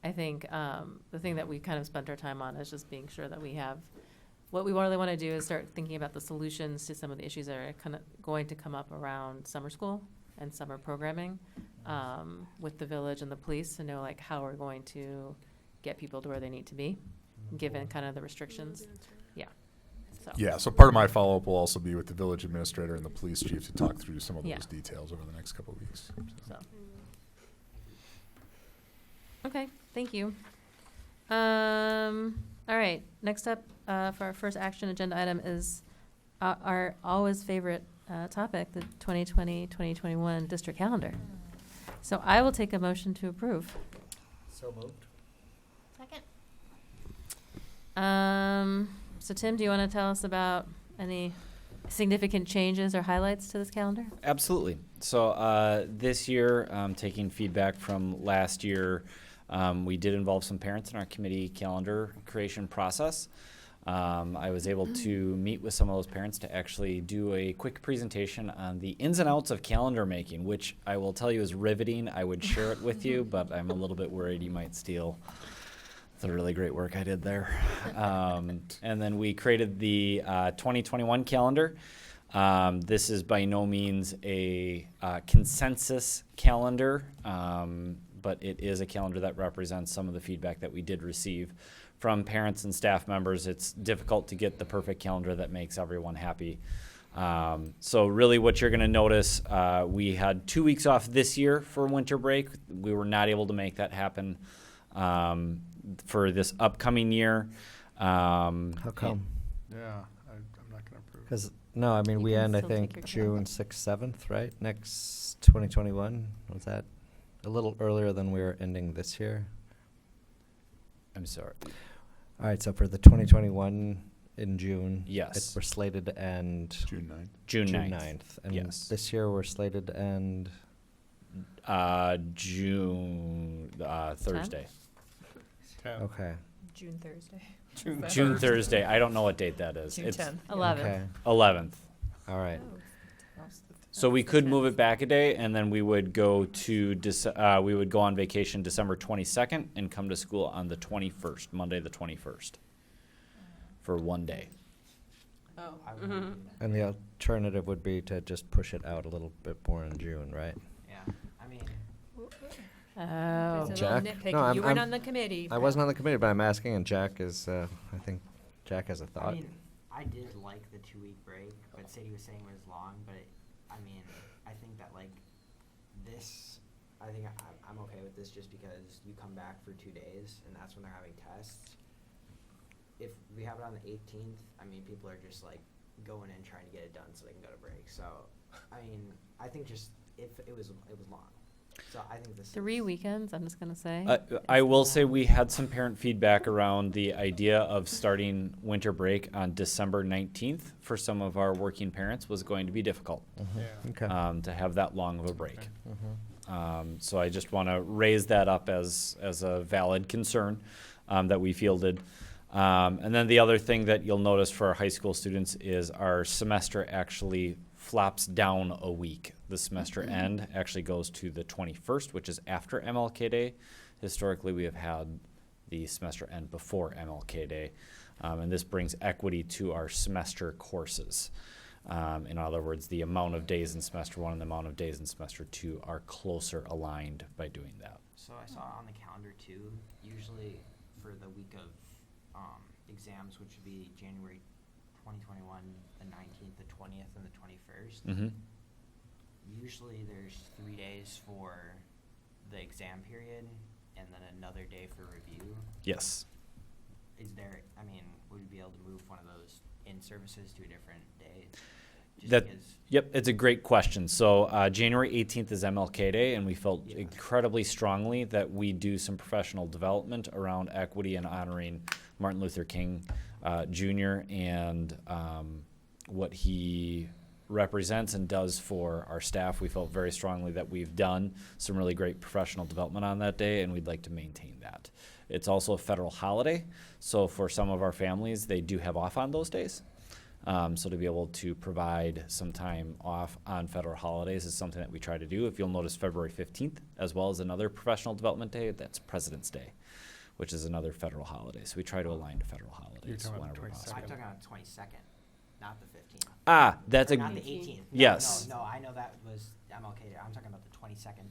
I think the thing that we kind of spent our time on is just being sure that we have, what we really want to do is start thinking about the solutions to some of the issues that are kind of going to come up around summer school and summer programming. with the village and the police to know like how we're going to get people to where they need to be, given kind of the restrictions. Yeah. So. Yeah, so part of my follow-up will also be with the village administrator and the police chief to talk through some of those Yeah. details over the next couple of weeks. So. Okay, thank you. All right, next up for our first action agenda item is our always favorite topic, the 2020-2021 district calendar. So I will take a motion to approve. So moved. Second. So Tim, do you want to tell us about any significant changes or highlights to this calendar? Absolutely. So this year, taking feedback from last year, we did involve some parents in our committee calendar creation process. I was able to meet with some of those parents to actually do a quick presentation on the ins and outs of calendar making, which I will tell you is riveting. I would share it with you, but I'm a little bit worried you might steal the really great work I did there. And then we created the 2021 calendar. This is by no means a consensus calendar, but it is a calendar that represents some of the feedback that we did receive from parents and staff members. It's difficult to get the perfect calendar that makes everyone happy. So really what you're gonna notice, we had 2 weeks off this year for winter break. We were not able to make that happen for this upcoming year. How come? Yeah, I'm not gonna approve. Because, no, I mean, You we can end, I still take think, your June 6th, 7th, right? Next 2021? Was that a little earlier than we were ending this year? I'm sorry. All right, so for the 2021 in June. Yes. We're slated to end June 9th. June 9th. And Yes. this year we're slated to end June Thursday. Okay. June Thursday. June Thursday. I don't know what date that is. June It's 10th. 11th. Okay. 11th. All right. So we could move it back a day, and then we would go to we would go on vacation December 22nd and come to school on the 21st, Monday the 21st, for 1 day. Oh. And the alternative would be to just push it out a little bit more in June, right? Yeah, I mean. Oh. It's a Jack? little nitpicky. No, I'm- You weren't I'm- on the committee. I wasn't on the committee, but I'm asking, and Jack is, I think Jack has a thought. I mean, I did like the 2-week break, but Sadie was saying it was long, but I mean, I think that like this, I think I'm okay with this just because you come back for 2 days and that's when they're having tests. If we have it on the 18th, I mean, people are just like going in trying to get it done so they can go to break. So, I mean, I think just if it was long. So I think this 3 weekends, I'm just gonna say. I will say we had some parent feedback around the idea of starting winter break on December 19th for some of our working parents was going to be difficult. Yeah. Okay. To have that long of a break. Mhm. So I just want to raise that up as a valid concern that we fielded. And then the other thing that you'll notice for our high school students is our semester actually flops down a week. The semester end actually goes to the 21st, which is after MLK Day. Historically, we have had the semester end before MLK Day. And this brings equity to our semester courses. In other words, the amount of days in semester 1 and the amount of days in semester 2 are closer aligned by doing that. So I saw on the calendar too, usually for the week of exams, which would be January 2021, the 19th, the 20th, and the 21st. Mm-hmm. Usually there's 3 days for the exam period and then another day for review. Yes. Is there, I mean, would we be able to move one of those in-services to a different day? Just That, because- yep, it's a great question. So January 18th is MLK Day, and we felt incredibly strongly that we do some professional development around equity and honoring Martin Luther King Jr. and what he represents and does for our staff. We felt very strongly that we've done some really great professional development on that day, and we'd like to maintain that. It's also a federal holiday, so for some of our families, they do have off on those days. So to be able to provide some time off on federal holidays is something that we try to do. If you'll notice February 15th, as well as another professional development day, that's President's Day, which is another federal holiday. So we try to align to federal holidays talking about whenever the possible. I'm talking about 22nd. not the 15th. Ah, that's Or a not the 18th. yes. No, I know that was MLK Day. I'm talking about the 22nd.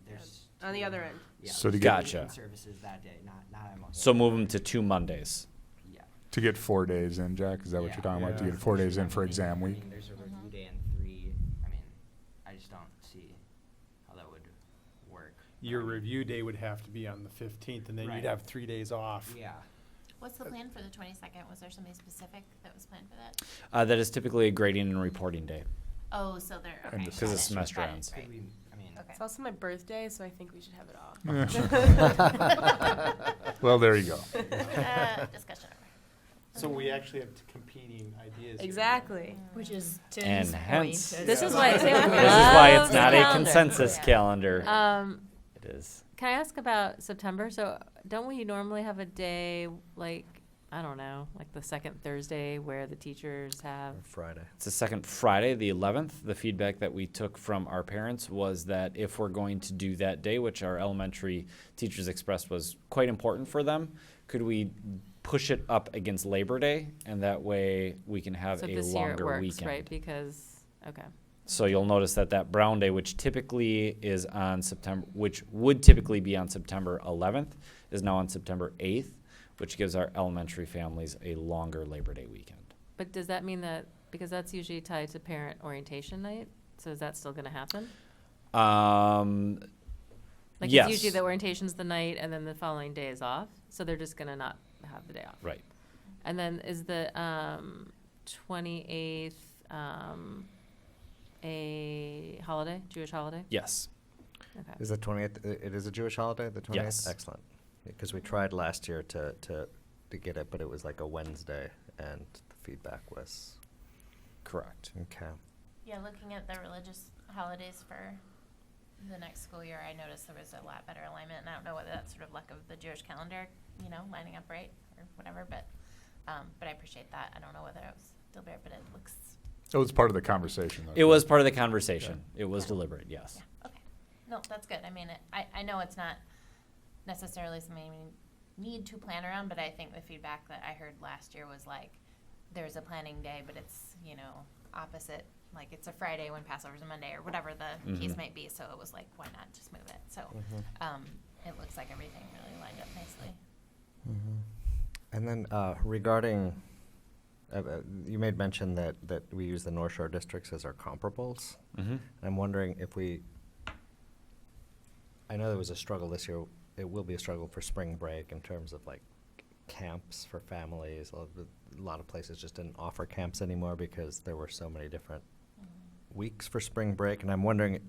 There's On the other end. Yeah, So to there's get- Gotcha. services that day, not MLK. So move them to 2 Mondays. Yeah. To get 4 days in, Jack, is that what you're talking about? To Yeah. get 4 days in for exam week? There's a review day and 3. I mean, I just don't see how that would work. Your review day would have to be on the 15th, and then Right. you'd have 3 days off. Yeah. What's the plan for the 22nd? Was there something specific that was planned for that? That is typically a grading and reporting day. Oh, so they're, okay. And the Because got the it, semester got it, ends. right. Could we, I mean, Okay. It's also my birthday, so I think we should have it off. Well, there you go. Discussion over. So we actually have competing ideas. here. Exactly. Which is And Tim's hence, point. This is this why is Tim why it's loves not the a calendar. consensus Yeah. calendar. It is. Can I ask about September? So don't we normally have a day like, I don't know, like the second Thursday where the teachers have? Friday. It's the second Friday, the 11th. The feedback that we took from our parents was that if we're going to do that day, which our elementary teachers expressed was quite important for them, could we push it up against Labor Day? And that way we can have So a this year it longer works, weekend. right? Because, okay. So you'll notice that that Brown Day, which typically is on September, which would typically be on September 11th, is now on September 8th, which gives our elementary families a longer Labor Day weekend. But does that mean that, because that's usually tied to parent orientation night, so is that still gonna happen? Like Yes. it's usually the orientation's the night and then the following day is off, so they're just gonna not have the day off. Right. And then is the 28th a holiday, Jewish holiday? Yes. Okay. Is the 20th, it is a Jewish holiday, the 20th? Yes. Excellent. Because we tried last year to get it, but it was like a Wednesday, and the feedback was, Correct. okay. Yeah, looking at the religious holidays for the next school year, I noticed there was a lot better alignment, and I don't know whether that's sort of luck of the Jewish calendar, you know, lining up right or whatever, but I appreciate that. I don't know whether it was deliberate, but it looks. It was part of the conversation, though. It was part of the conversation. It was deliberate, yes. Yeah, okay. No, that's good. I mean, I know it's not necessarily something we need to plan around, but I think the feedback that I heard last year was like, there's a planning day, but it's, you know, opposite. Like it's a Friday when Passover's a Monday or whatever the case might be. So it was like, why not just move it? So it looks like everything really lined up nicely. And then regarding, you made mention that we use the North Shore districts as our comparables. Mm-hmm. I'm wondering if I know there was a struggle this year. It will be a struggle for spring break in terms of like camps for families. A lot of places just didn't offer camps anymore because there were so many different weeks for spring break. And I'm wondering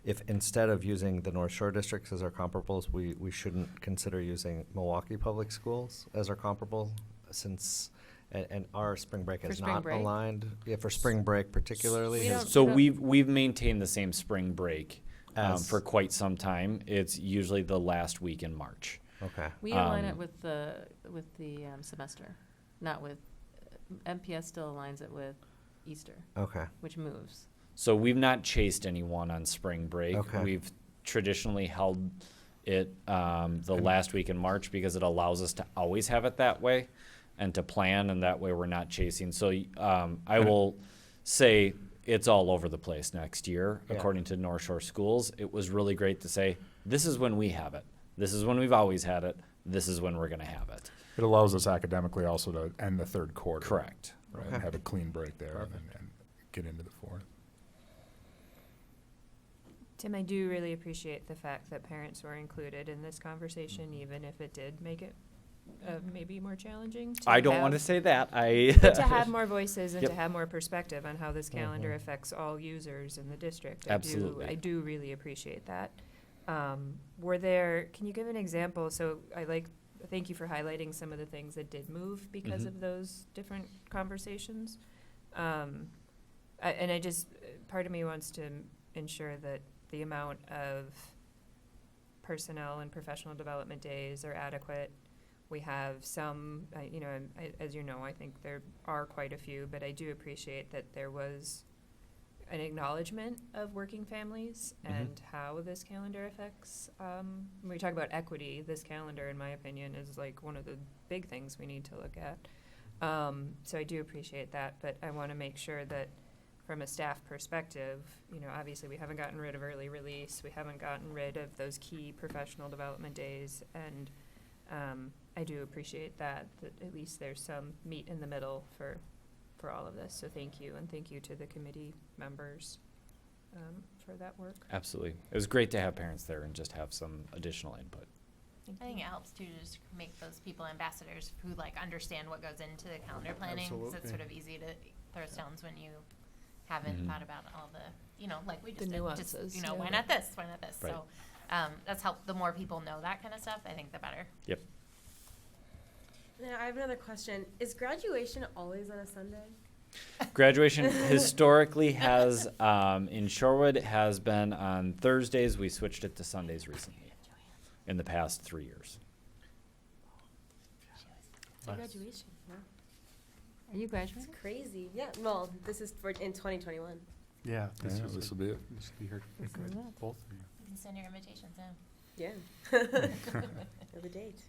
if instead of using the North Shore districts as our comparables, we shouldn't consider using Milwaukee Public Schools as our comparable, since and our spring break For is spring not break? aligned. Yeah, for spring break particularly. We don't- So we've maintained the same spring break As- for quite some time. It's usually the last week in March. Okay. We align it with the semester, not with, MPS still aligns it with Easter, Okay. which moves. So we've not chased anyone on spring break. Okay. We've traditionally held it the last week in March because it allows us to always have it that way and to plan, and that way we're not chasing. So I will say it's all over the place next year, Yeah. according to North Shore Schools. It was really great to say, this is when we have it. This is when we've always had it. This is when we're going to have it. It allows us academically also to end the third quarter. Correct. Right, Okay. and have a clean break there and get into the fourth. Tim, I do really appreciate the fact that parents were included in this conversation, even if it did make it maybe more challenging. I don't want to say that. But to have more voices and Yep. to have more perspective on how this calendar affects all users in the district. Absolutely. I do really appreciate that. Can you give an example? So thank you for highlighting some of the things that did move because Mhm. of those different conversations. Part of me wants to ensure that the amount of personnel and professional development days are adequate. We have some, as you know, I think there are quite a few, but I do appreciate that there was an acknowledgement of working families and how this calendar affects, when we talk about equity, this calendar, in my opinion, is like one of the big things we need to look at. So I do appreciate that, but I want to make sure that from a staff perspective, obviously we haven't gotten rid of early release, we haven't gotten rid of those key professional development days, and I do appreciate that at least there's some meat in the middle for all of this. So thank you, and thank you to the committee members for that work. Absolutely. It was great to have parents there and just have some additional input. I think it helps too to just make those people ambassadors who understand what goes into the calendar planning. So it's sort of easy to throw stones when you haven't thought about all the, like we just The did. nuances, Just, yeah. why not this? Why not this? Right. So that's helped. The more people know that kind of stuff, I think the better. Yep. Now, I have another question. Is graduation always on a Sunday? Graduation historically has, in Shorewood, has been on Thursdays. We switched it to Sundays recently in the past 3 years. It's a graduation. Wow. Are you graduating? It's crazy. Yeah. Well, this is in 2021. Yeah, This will be it. This will be here. This is it. Both of you. You can send your invitations in. Yeah. Know the date.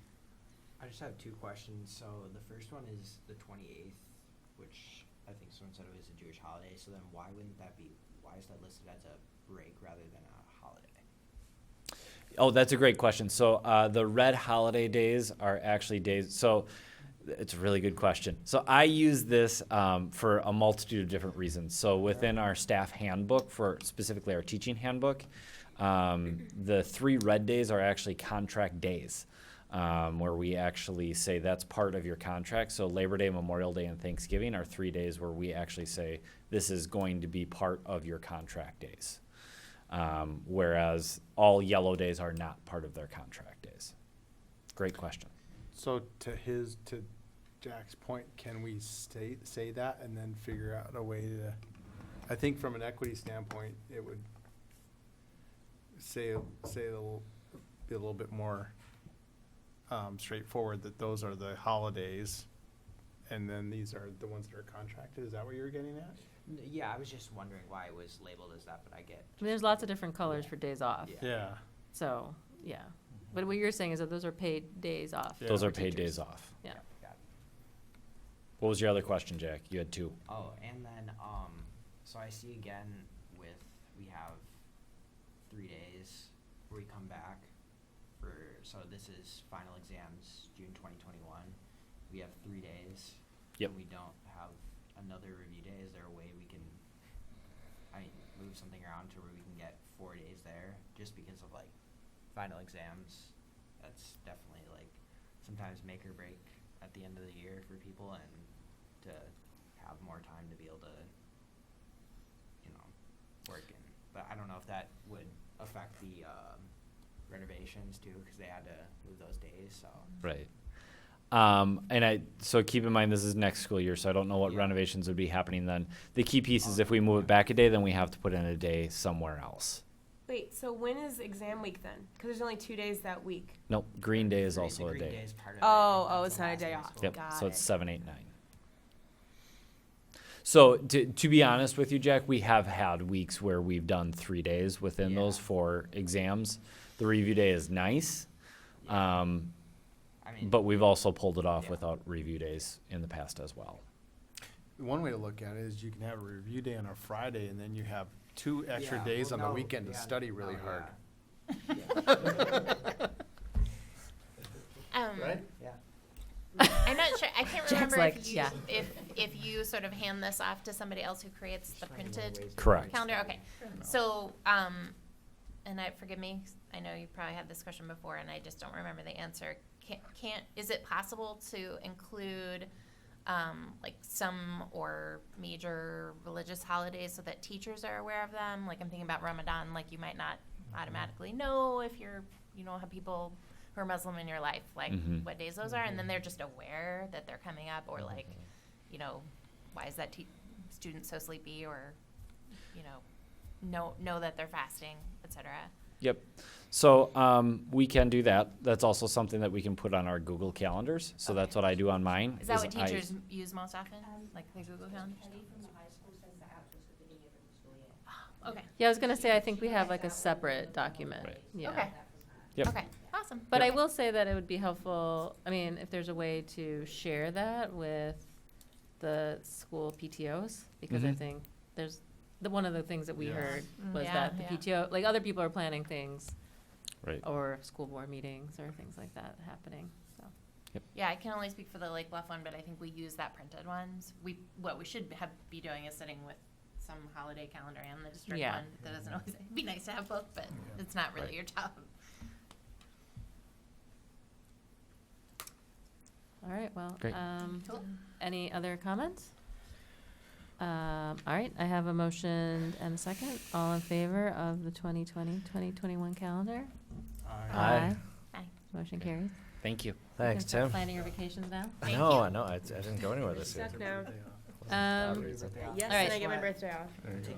I just have two questions. So the first one is the 28th, which I think someone said it was a Jewish holiday. So then why wouldn't that be, why is that listed as a break rather than a holiday? Oh, that's a great question. So the red holiday days are actually days. So it's a really good question. So I use this for a multitude of different reasons. So within our staff handbook, for specifically our teaching handbook, the 3 red days are actually contract days, where we actually say that's part of your contract. So Labor Day, Memorial Day, and Thanksgiving are 3 days where we actually say this is going to be part of your contract days. Whereas all yellow days are not part of their contract days. Great question. So to Jack's point, can we say that and then figure out a way to, I think from an equity standpoint, it would be a little bit more straightforward that those are the holidays and then these are the ones that are contracted. Is that what you were getting at? Yeah, I was just wondering why it was labeled as that, but I get. I mean, there's lots of different colors for days off. Yeah. So, yeah. But what you're saying is that those are paid days off. Yeah. Those are for paid teachers. days off. Yeah. Got it. What was your other question, Jack? You had 2. Oh, and then, so I see again we have 3 days where we come back so this is final exams, June 2021. We have 3 days. Yep. And we don't have another review day. Is there a way we can, move something around to where we can get 4 days there just because of final exams? That's definitely sometimes make or break at the end of the year for people, and to have more time to be able to, work in. But I don't know if that would affect the renovations too, because they had to move those days. So Right. So keep in mind this is next school year, so I don't know what renovations would be happening then. The key piece is if we move it back a day, then we have to put in a day somewhere else. Wait, so when is exam week then? Because there's only 2 days that week. Nope, Green Day is also a Green day. Day is part of it, Oh, and it's the not a last day of off. school. Yep, Got so it's it. 7, 8, 9. So to be honest with you, Jack, we have had weeks where we've done 3 days within those 4 exams. The review day is nice, but we've also pulled it off without review days in the past as well. One way to look at it is you can have a review day on a Friday and then you have 2 extra Yeah, days well, on the no, weekend to yeah, study really no, hard. Right? Yeah. I'm not sure. I can't Jack's remember like, if you yeah. if you sort of hand this off to somebody else who creates the printed Correct. calendar. Okay. So and forgive me, I know you probably had this question before, and I just don't remember the answer. Is it possible to include some or major religious holidays so that teachers are aware of them? Like I'm thinking about Ramadan. Like you might not automatically know if have people who are Muslim in your life, what days those are, and then they're just aware that they're coming up, or why is that student so sleepy, or know that they're fasting, etc. Yep. So we can do that. That's also something that we can put on our Google calendars. So that's what I do on mine. Is that what teachers use most often, like the Google calendar? Okay. Yeah, I was gonna say, I think we have a separate document. Right. Yeah. Okay. Yep. Okay. Awesome. But I will say that it would be helpful, I mean, if there's a way to share that with the school PTOs, because I Mhm. think there's, one of the things that we Yeah. heard Mm, was yeah, that the yeah. PTO, like other people are planning things, Right. or school board meetings or things like that happening, so. Yeah, I can only speak for the Lake Bluff one, but I think we use that printed ones. What we should be doing is sitting with some holiday calendar and the district Yeah. one. That doesn't always, it'd be nice to have both, but it's not really your job. All right, well, Great. Cool. any other comments? All right, I have a motion and a second. All in favor of the 2020-2021 calendar? Aye. Aye. Motion carries. Thank you. You Thanks, can start Tim. Planning your vacations now? Thank No, you. I know. I didn't go anywhere this year. Stuck now. Yes, All right. and I get my birthday off.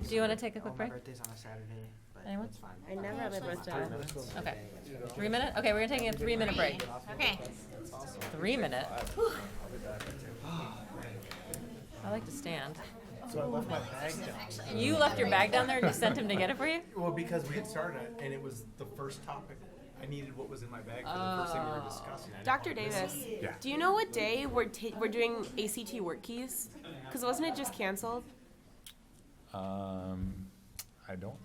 Do you want to take a quick My break? birthday's on a Saturday, but Anyone? it's fine. I never have my birthday off. Okay. 3 minute? Okay, we're gonna take a 3-minute break. Okay. 3 minute? I like to stand. So I left my bag down. You left your bag down there and you sent him to get it for you? Well, because we had started it, and it was the first topic. I needed what was in my bag for the first thing we were discussing. I didn't Dr. want to miss Davis, it. Yeah. do you know what day we're doing ACT work keys? Because wasn't it just canceled? I don't.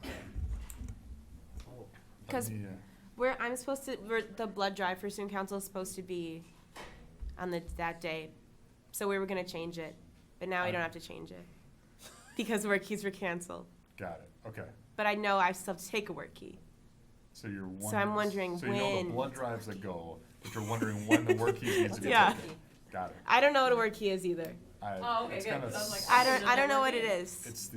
Because the blood drive for student council is supposed to be on that day, so we were gonna change it, but now we don't have to change it because work keys were canceled. Got it, okay. But I know I still have to take a work key. So you're wondering. So I'm wondering So you know the when. blood drives that go, but you're wondering when the work keys needs to be Yeah. taken. Got it. I don't know what a work key is either. Oh, okay, It's good. kinda I was like, I don't know what it is. It's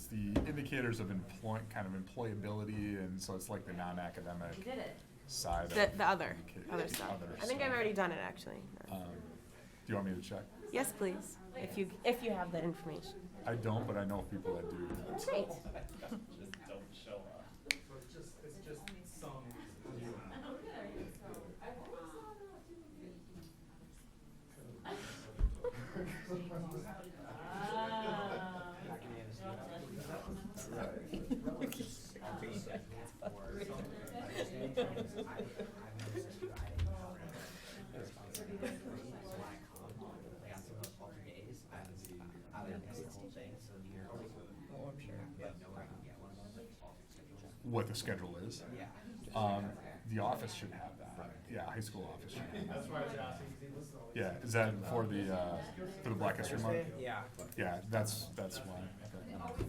the indicators of employability, and so it's like the non-academic You did it. side The of other indica- stuff. other I think stuff. I've already done it actually. Do you want me to check? Yes, please. If you have that information. I don't, but I know people that do. Great. What the schedule is? Yeah. The office should have that. Yeah, high school office should have that. That's why I was asking, yeah, is that for the Black History Month? Yeah. Yeah, that's why. Okay.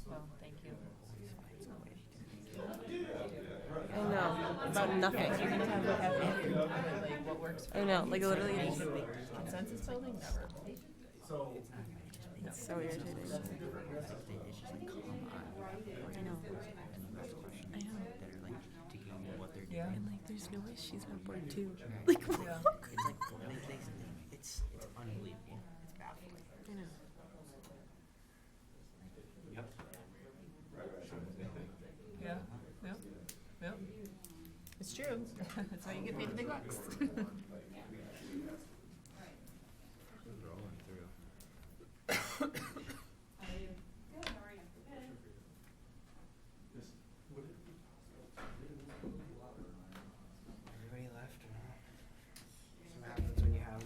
Well, thank you. I know about nothing. You're gonna have like what works for I know, like literally. consensus building? Never. It's so irritating. It's just like, come on. I know. I know. They're like taking what they're doing. And like, there's no way she's on board too. Like, it's like it's unbelievable. It's baffling. I know. Yep. Yeah, yep, yep. It's true. That's why you get paid the big bucks. Everybody left. That's what happens when you have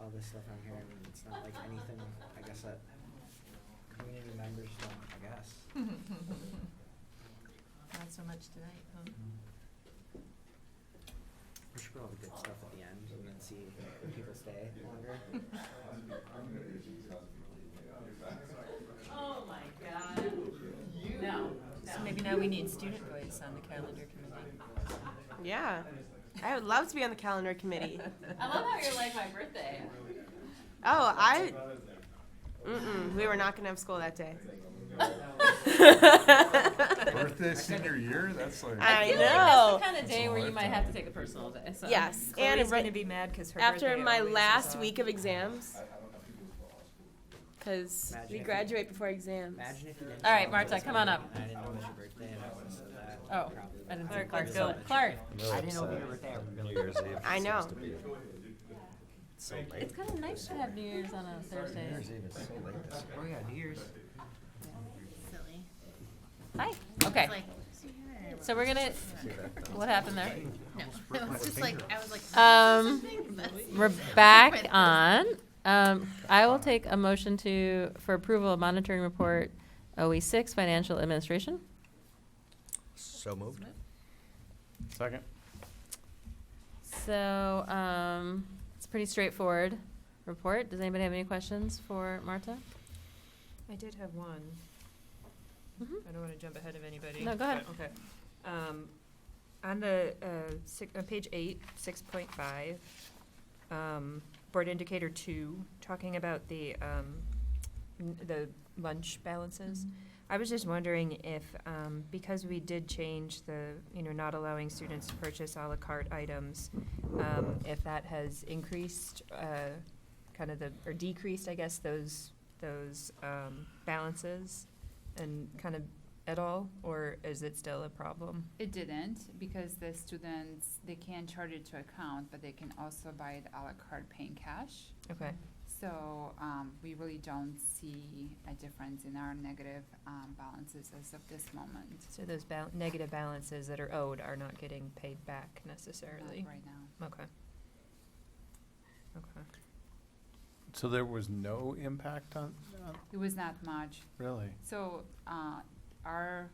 all this stuff on here. I mean, it's not like anything, I guess, that community members don't, I guess. Not so much tonight, huh? We should put all the good stuff at the end and then see if people stay longer. Oh my God. No. So maybe now we need student voice on the calendar committee. Yeah. I would love to be on the calendar committee. I love how you're like my birthday. Oh, we were not gonna have school that day. Birthday senior year? That's like. I feel know. like that's the kind of day where you might have to take a personal day. So. Yes, And and it's going to be mad because her after birthday my always is last off. week of exams, because Imagine we if graduate before exams. Imagine if you didn't. All right, show up Marta, to come on up. I didn't know it was your birthday and I would have said that. Oh, Probably I didn't see Clark, Clark. let's So, go. Clark. I didn't know it was your birthday. New Year's Eve. I know. so late. It's kind of nice to have New Year's on a Thursday. New Year's Eve is so late this year. Oh yeah, New Year's. Silly. Hi. Okay. It's like, So we're gonna. What happened there? no, it was just like, I was like. We're back on. I will take a motion for approval of monitoring report OE6 financial administration. So moved. Second. So it's a pretty straightforward report. Does anybody have any questions for Marta? I did have one. Mhm. I don't want to jump ahead of anybody. No, go ahead. but- Okay. On the page 8, 6.5, board indicator 2, talking about the lunch balances. I was just wondering if, because we did change the, not allowing students to purchase a la carte items, if that has increased, or decreased, I guess, those balances and kind of at all, or is it still a problem? It didn't, because the students, they can charge it to account, but they can also buy it a la carte paying cash. Okay. So we really don't see a difference in our negative balances as of this moment. So those negative balances that are owed are not getting paid back necessarily? Not right now. Okay. Okay. So there was no impact on, It was not much. really? So our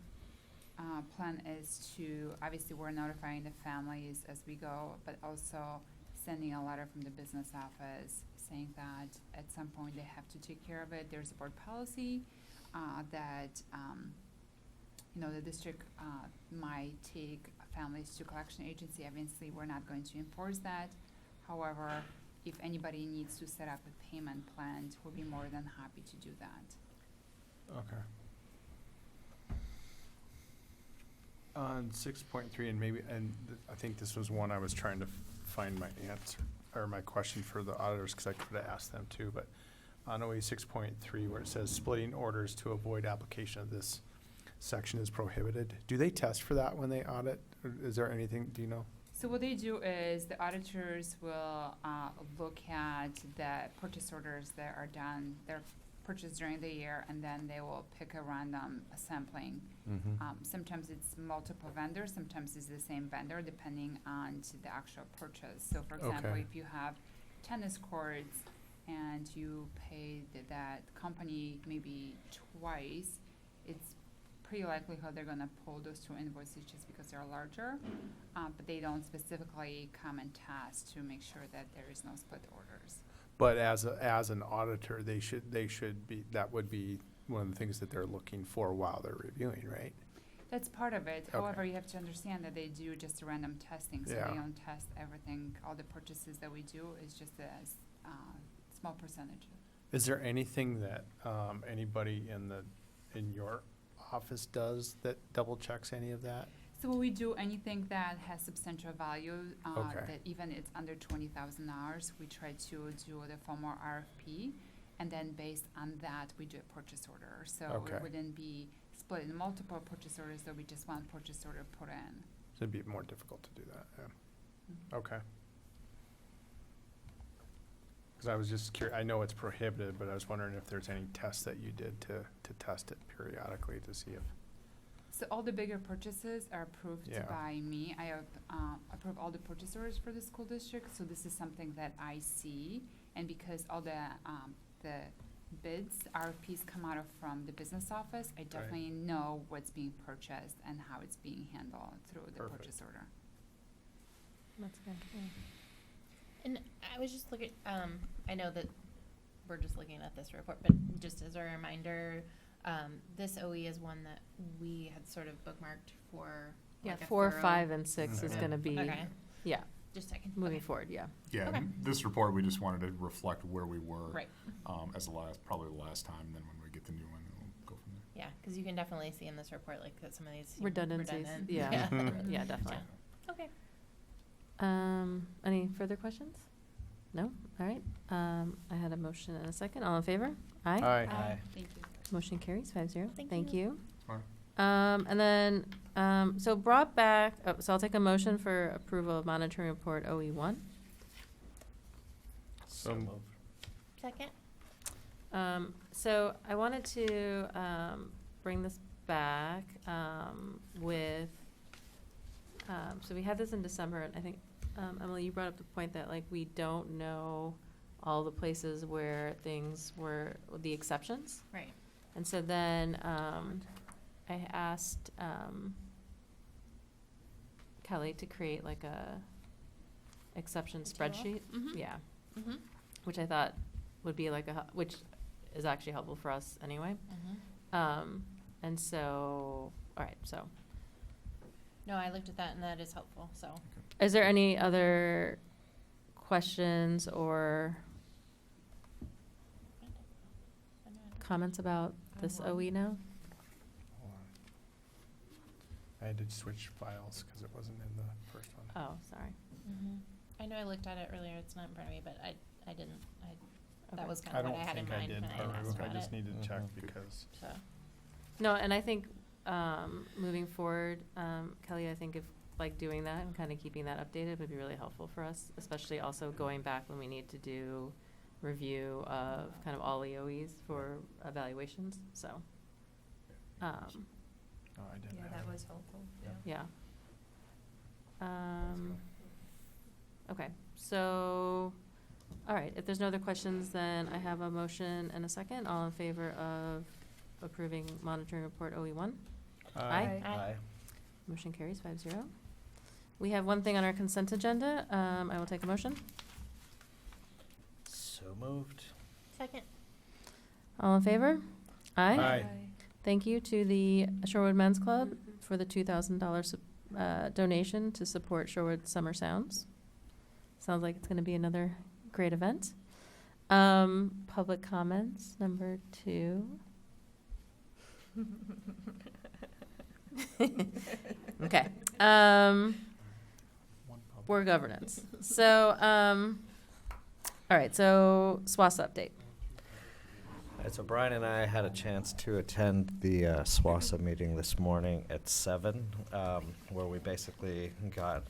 plan is to, obviously, we're notifying the families as we go, but also sending a letter from the business office saying that at some point they have to take care of it. There's a board policy that, the district might take families to collection agency. Obviously, we're not going to enforce that. However, if anybody needs to set up a payment plan, we'll be more than happy to do that. Okay. On 6.3, I think this was one I was trying to find my answer, or my question for the auditors, because I could have asked them too, but on OE 6.3, where it says splitting orders to avoid application of this section is prohibited, do they test for that when they audit? Or is there anything, do you know? So what they do is the auditors will look at the purchase orders that are done, they're purchased during the year, and then they will pick a random sampling. Sometimes it's multiple vendors, sometimes it's the same vendor, depending on the actual purchase. So for example, Okay. if you have tennis courts and you pay that company maybe twice, it's pretty likelihood they're gonna pull those two invoices just because they're larger, but they don't specifically come and test to make sure that there is no split orders. But as an auditor, they should be, that would be one of the things that they're looking for while they're reviewing, right? That's part of it. Okay. However, you have to understand that they do just random testing, so Yeah. they don't test everything. All the purchases that we do is just a small percentage. Is there anything that anybody in your office does that double checks any of that? So when we do anything that has substantial value, Okay. that even it's under $20,000, we try to do the formal RFP, and then based on that, we do a purchase order. So Okay. it wouldn't be split in multiple purchase orders, there'll be just one purchase order put in. So it'd be more difficult to do that, yeah. Okay. Because I was just curious, I know it's prohibited, but I was wondering if there's any tests that you did to test it periodically to see if, So all the bigger purchases are approved Yeah. by me. I approve all the purchase orders for the school district, so this is something that I see. And because all the bids, RFPs come out from the business office, I definitely know what's being purchased and how it's being handled through the Perfect. purchase order. That's good. And I was just looking, I know that we're just looking at this report, but just as a reminder, this OE is one that we had sort of bookmarked for. Yeah, like a 4, thorough- 5, and 6 is Okay. going to be, Okay. yeah, Just checking. moving Okay. forward, yeah. Yeah, Okay. this report, we just wanted to reflect where we were. Right. As probably the last time, then when we get the new one, we'll go from there. Yeah, because you can definitely see in this report, like, that some of these seem Redundancies, redundant. yeah. Yeah, definitely. Okay. Any further questions? No? All right. I had a motion and a second. All in favor? Aye. Aye. Aye. Thank you. Motion carries 5-0. Thank you. Fine. And then, so brought back, so I'll take a motion for approval of monitoring report OE1. Second? So I wanted to bring this back with, so we had this in December, and I think, Emily, you brought up the point that like we don't know all the places where things were, the exceptions. Right. And so then I asked Kelly to create like a exception spreadsheet. Mhm. Yeah. Mm-hmm. Which I thought would be like which is actually helpful for us anyway. Mm-hmm. And so, all right, so. No, I looked at that and that is helpful, so. Is there any other questions or comments about this OE now? I had to switch files because it wasn't in the first one. Oh, sorry. Mm-hmm. I know I looked at it earlier, it's not in front of me, but I didn't, that was kind I of what don't I had in think I mind did, when I or asked about I just it. needed to check because. So, No, and I think, moving forward, Kelly, I think if, like, doing that and kind of keeping that updated would be really helpful for us, especially also going back when we need to do review of kind of all EOEs for evaluations, so. Oh, I didn't Yeah, have that it. was helpful. Yeah. Okay, so, all right, if there's no other questions, then I have a motion and a second. All in favor of approving monitoring report OE1? Aye. Aye. Motion carries 5-0. We have one thing on our consent agenda. I will take a motion. So moved. second. All in favor? Aye. Aye. Thank you to the Shorewood Men's Club for the $2,000 donation to support Shorewood Summer Sounds. Sounds like it's going to be another great event. Public comments, number 2. Okay. Board governance. So, all right, so SWAS update. All right, so Brian and I had a chance to attend the SWASA meeting this morning at 7, where we basically got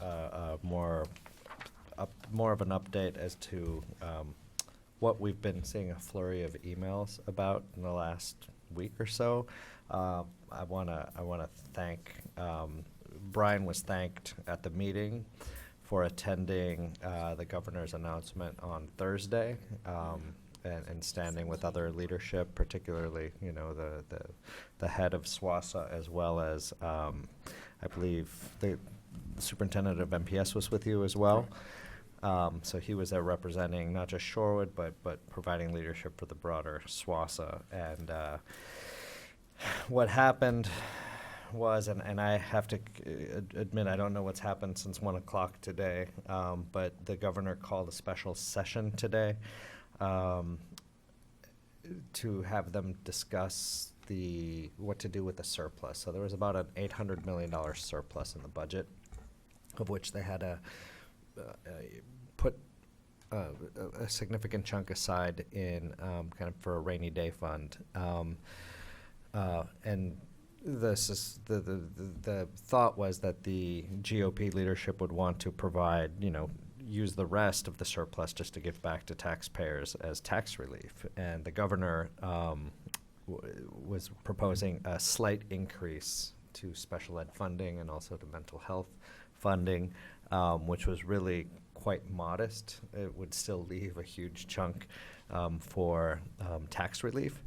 more of an update as to what we've been seeing a flurry of emails about in the last week or so. I wanna thank Brian was thanked at the meeting for attending the governor's announcement on Thursday. And standing with other leadership, particularly, you know, the head of SWASA, as well as, I believe, the superintendent of MPS was with you as well. So he was there representing not just Shorewood, but providing leadership for the broader SWASA. And what happened was, and I have to admit, I don't know what's happened since 1 o'clock today, but the governor called a special session today to have them discuss what to do with the surplus. So there was about an $800 million surplus in the budget, of which they had to put a significant chunk aside in kind of for a rainy day fund. And this is the thought was that the GOP leadership would want to provide, use the rest of the surplus just to give back to taxpayers as tax relief. And the governor was proposing a slight increase to special ed funding and also to mental health funding, which was really quite modest. It would still leave a huge chunk for tax relief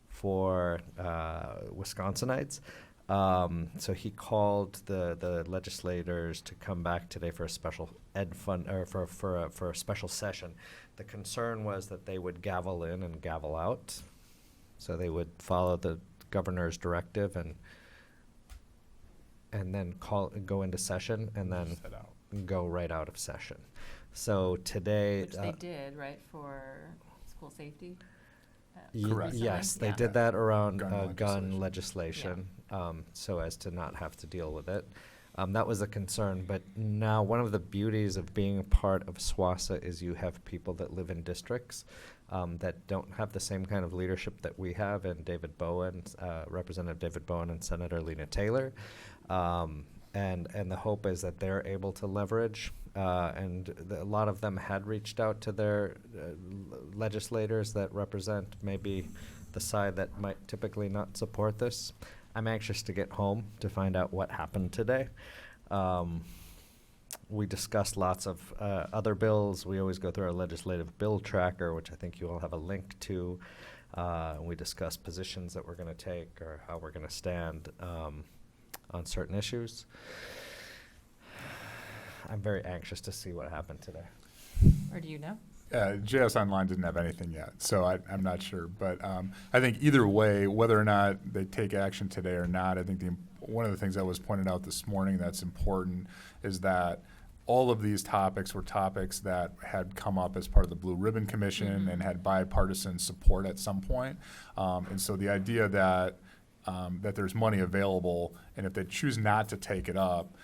for Wisconsinites. So he called the legislators to come back today for a special ed fund, or for a special session. The concern was that they would gavel in and gavel out. So they would follow the governor's directive and then go into session and then go right out of session. So today, Which they did, right, for school safety? Correct. Yes, they did that around gun legislation, so as to not have to deal with it. That was a concern, but now one of the beauties of being a part of SWASA is you have people that live in districts that don't have the same kind of leadership that we have, and David Bowen, Representative David Bowen and Senator Lena Taylor. And the hope is that they're able to leverage and a lot of them had reached out to their legislators that represent maybe the side that might typically not support this. I'm anxious to get home to find out what happened today. We discussed lots of other bills. We always go through our legislative bill tracker, which I think you all have a link to. We discussed positions that we're going to take or how we're going to stand on certain issues. I'm very anxious to see what happened today. Or do you know? JS Online didn't have anything yet, so I'm not sure. But I think either way, whether or not they take action today or not, I think one of the things that was pointed out this morning that's important is that all of these topics were topics that had come up as part of the Blue Ribbon Commission and had bipartisan support at some point. And so the idea that there's money available, and if they choose not to take it up,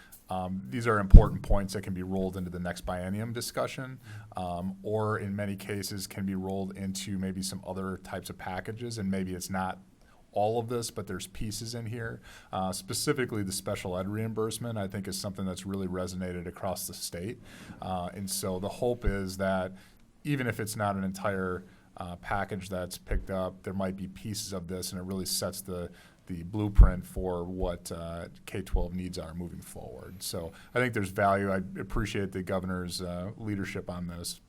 these are important points that can be rolled into the next biennium discussion, or in many cases can be rolled into maybe some other types of packages, and maybe it's not all of this, but there's pieces in here. Specifically, the special ed reimbursement, I think, is something that's really resonated across the state. And so the hope is that even if it's not an entire package that's picked up, there might be pieces of this, and it really sets the blueprint for what K-12 needs are moving forward. So I think there's value. I appreciate the governor's leadership on this.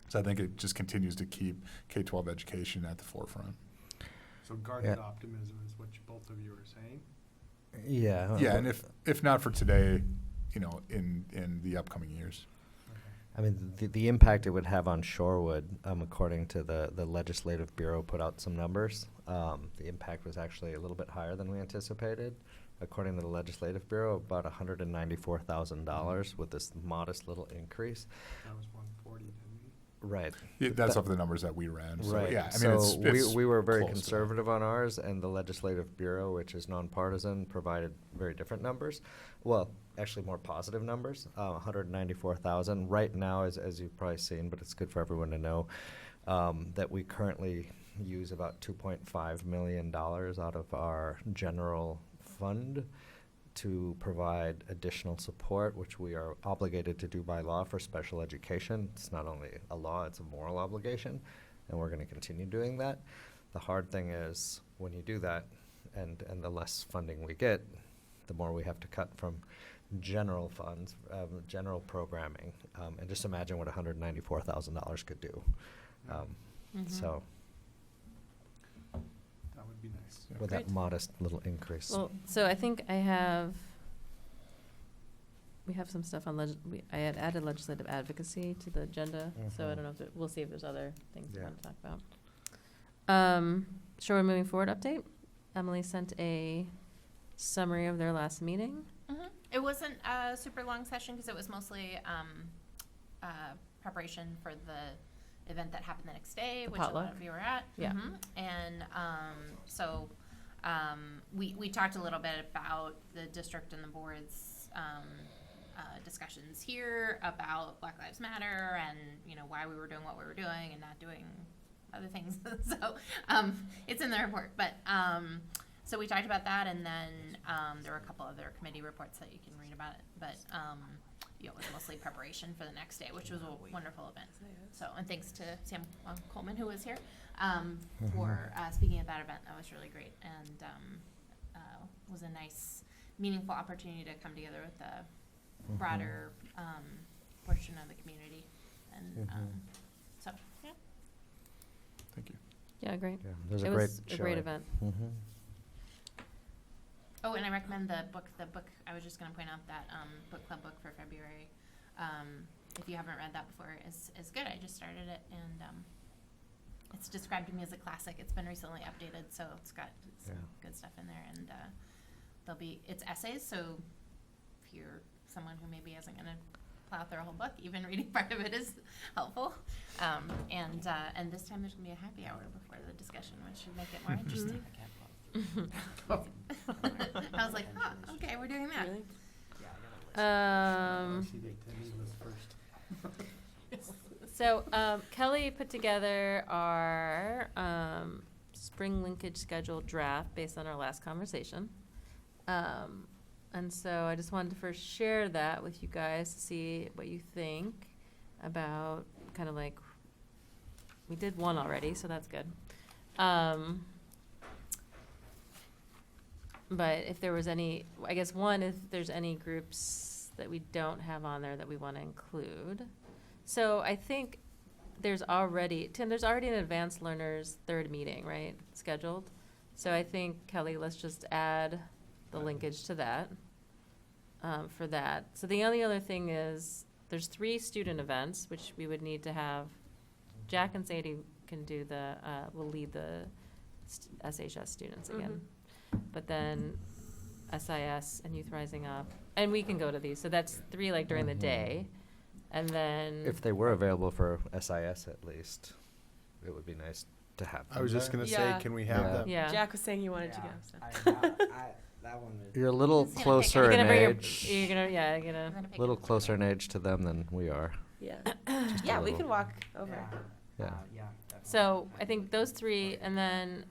So I think it just continues to keep K-12 education at the forefront. So guarded optimism is what both of you are saying? Yeah. Yeah, and if not for today, in the upcoming years. I mean, the impact it would have on Shorewood, according to the Legislative Bureau, put out some numbers. The impact was actually a little bit higher than we anticipated. According to the Legislative Bureau, about $194,000 with this modest little increase. That was 140, didn't we? Right. Yeah, that's off the numbers that we ran. So, right. yeah, I mean, so it's we were very close to that. conservative on ours, and the Legislative Bureau, which is nonpartisan, provided very different numbers. Well, actually more positive numbers, 194,000. Right now, as you've probably seen, but it's good for everyone to know, that we currently use about $2.5 million out of our general fund to provide additional support, which we are obligated to do by law for special education. It's not only a law, it's a moral obligation, and we're going to continue doing that. The hard thing is when you do that, and the less funding we get, the more we have to cut from general funds, general programming. And just imagine what $194,000 could do. So that would be nice. with that modest little increase. Well, so I think we have some stuff on I had added legislative advocacy to the agenda, so I don't know if we'll see if there's other things we want to talk about. Sure, we're moving forward update. Emily sent a summary of their last meeting. It wasn't a super long session because it was mostly preparation for the event that happened the next day, The which a lot potluck? of you were at. Yeah. And so we talked a little bit about the district and the board's discussions here about Black Lives Matter and why we were doing what we were doing and not doing other things. So it's in the report, but so we talked about that, and then there were a couple other committee reports that you can read about it, but it was mostly preparation for the next day, which was a wonderful event. So, and thanks to Sam Coleman, who was here, for speaking at that event. That was really great, and was a nice, meaningful opportunity to come together with the broader portion of the community. And so, yeah. Thank you. Yeah, great. Yeah, there's It a great was a great event. Oh, and I recommend the book, I was just going to point out that book club book for February. If you haven't read that before, is good. I just started it, and it's described to me as a classic. It's been recently updated, so it's got some good stuff in there. And it's essays, so if you're someone who maybe isn't going to plow through a whole book, even reading part of it is helpful. And this time there's going to be a happy hour before the discussion, which should make it more interesting. I was like, okay, we're doing that. So Kelly put together our spring linkage schedule draft based on our last conversation. And so I just wanted to first share that with you guys to see what you think about kind of like, we did one already, so that's good. But if there was any, I guess one, if there's any groups that we don't have on there that we want to include. So I think there's already, Tim, there's already an advanced learners third meeting, right, scheduled? So I think, Kelly, let's just add the linkage to that, for that. So the only other thing is, there's 3 student events, which we would need to have. Jack and Sadie can do the, will lead the SHS students again. But then SIS and Youth Rising Up, and we can go to these. So that's 3 like during the day. And then. If they were available for SIS at least, it would be nice to have them I was just there. going to say, can we have them? Yeah. Jack was saying he wanted to go. So. That one. You're a little Just gonna closer You're in gonna bring your, age. you're gonna, yeah, you're gonna. A little closer in age to them than we are. Yeah. Just a Yeah, we little. could walk over. Yeah. So I think those 3, and then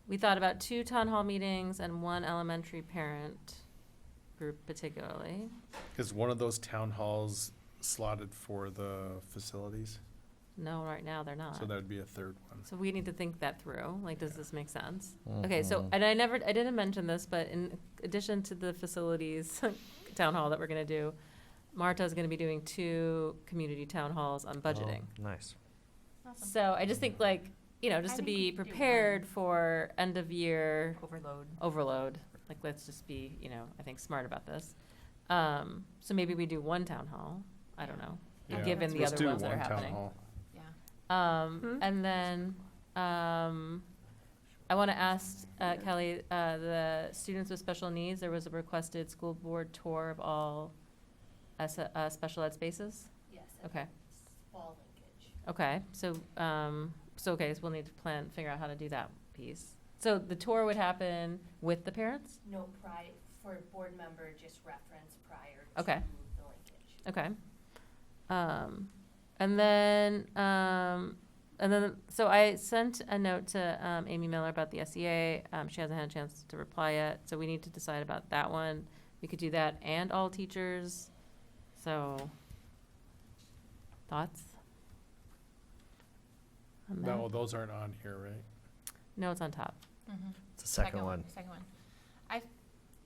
we thought about 2 town hall meetings and 1 elementary parent group particularly. Is one of those town halls slotted for the facilities? No, right now they're not. So that would be a third one. So we need to think that through. Like, does this make sense? Okay, so, and I didn't mention this, but in addition to the facilities town hall that we're gonna do, Marta's gonna be doing 2 community town halls on budgeting. Oh, nice. So I just think like, you know, just I to think we be could do prepared for end of year Overload. Like, let's just be, you know, I think smart about this. So maybe we do 1 town hall. I don't know, Yeah. given the Let's other do ones that are one town happening. hall. And then, I want to ask, Kelly, the students with special needs, there was a requested school board tour of all special ed spaces? Yes. Okay. Fall linkage. Okay, so, so we'll need to figure out how to do that piece. So the tour would happen with the parents? No, for a board member, just reference prior Okay. to the linkage. Okay. And then, so I sent a note to Amy Miller about the SEA. She hasn't had a chance to reply yet, so we need to decide about that one. We could do that and all teachers. So, thoughts? On that? No, those aren't on here, right? No, it's on top. It's the second one. Second one. I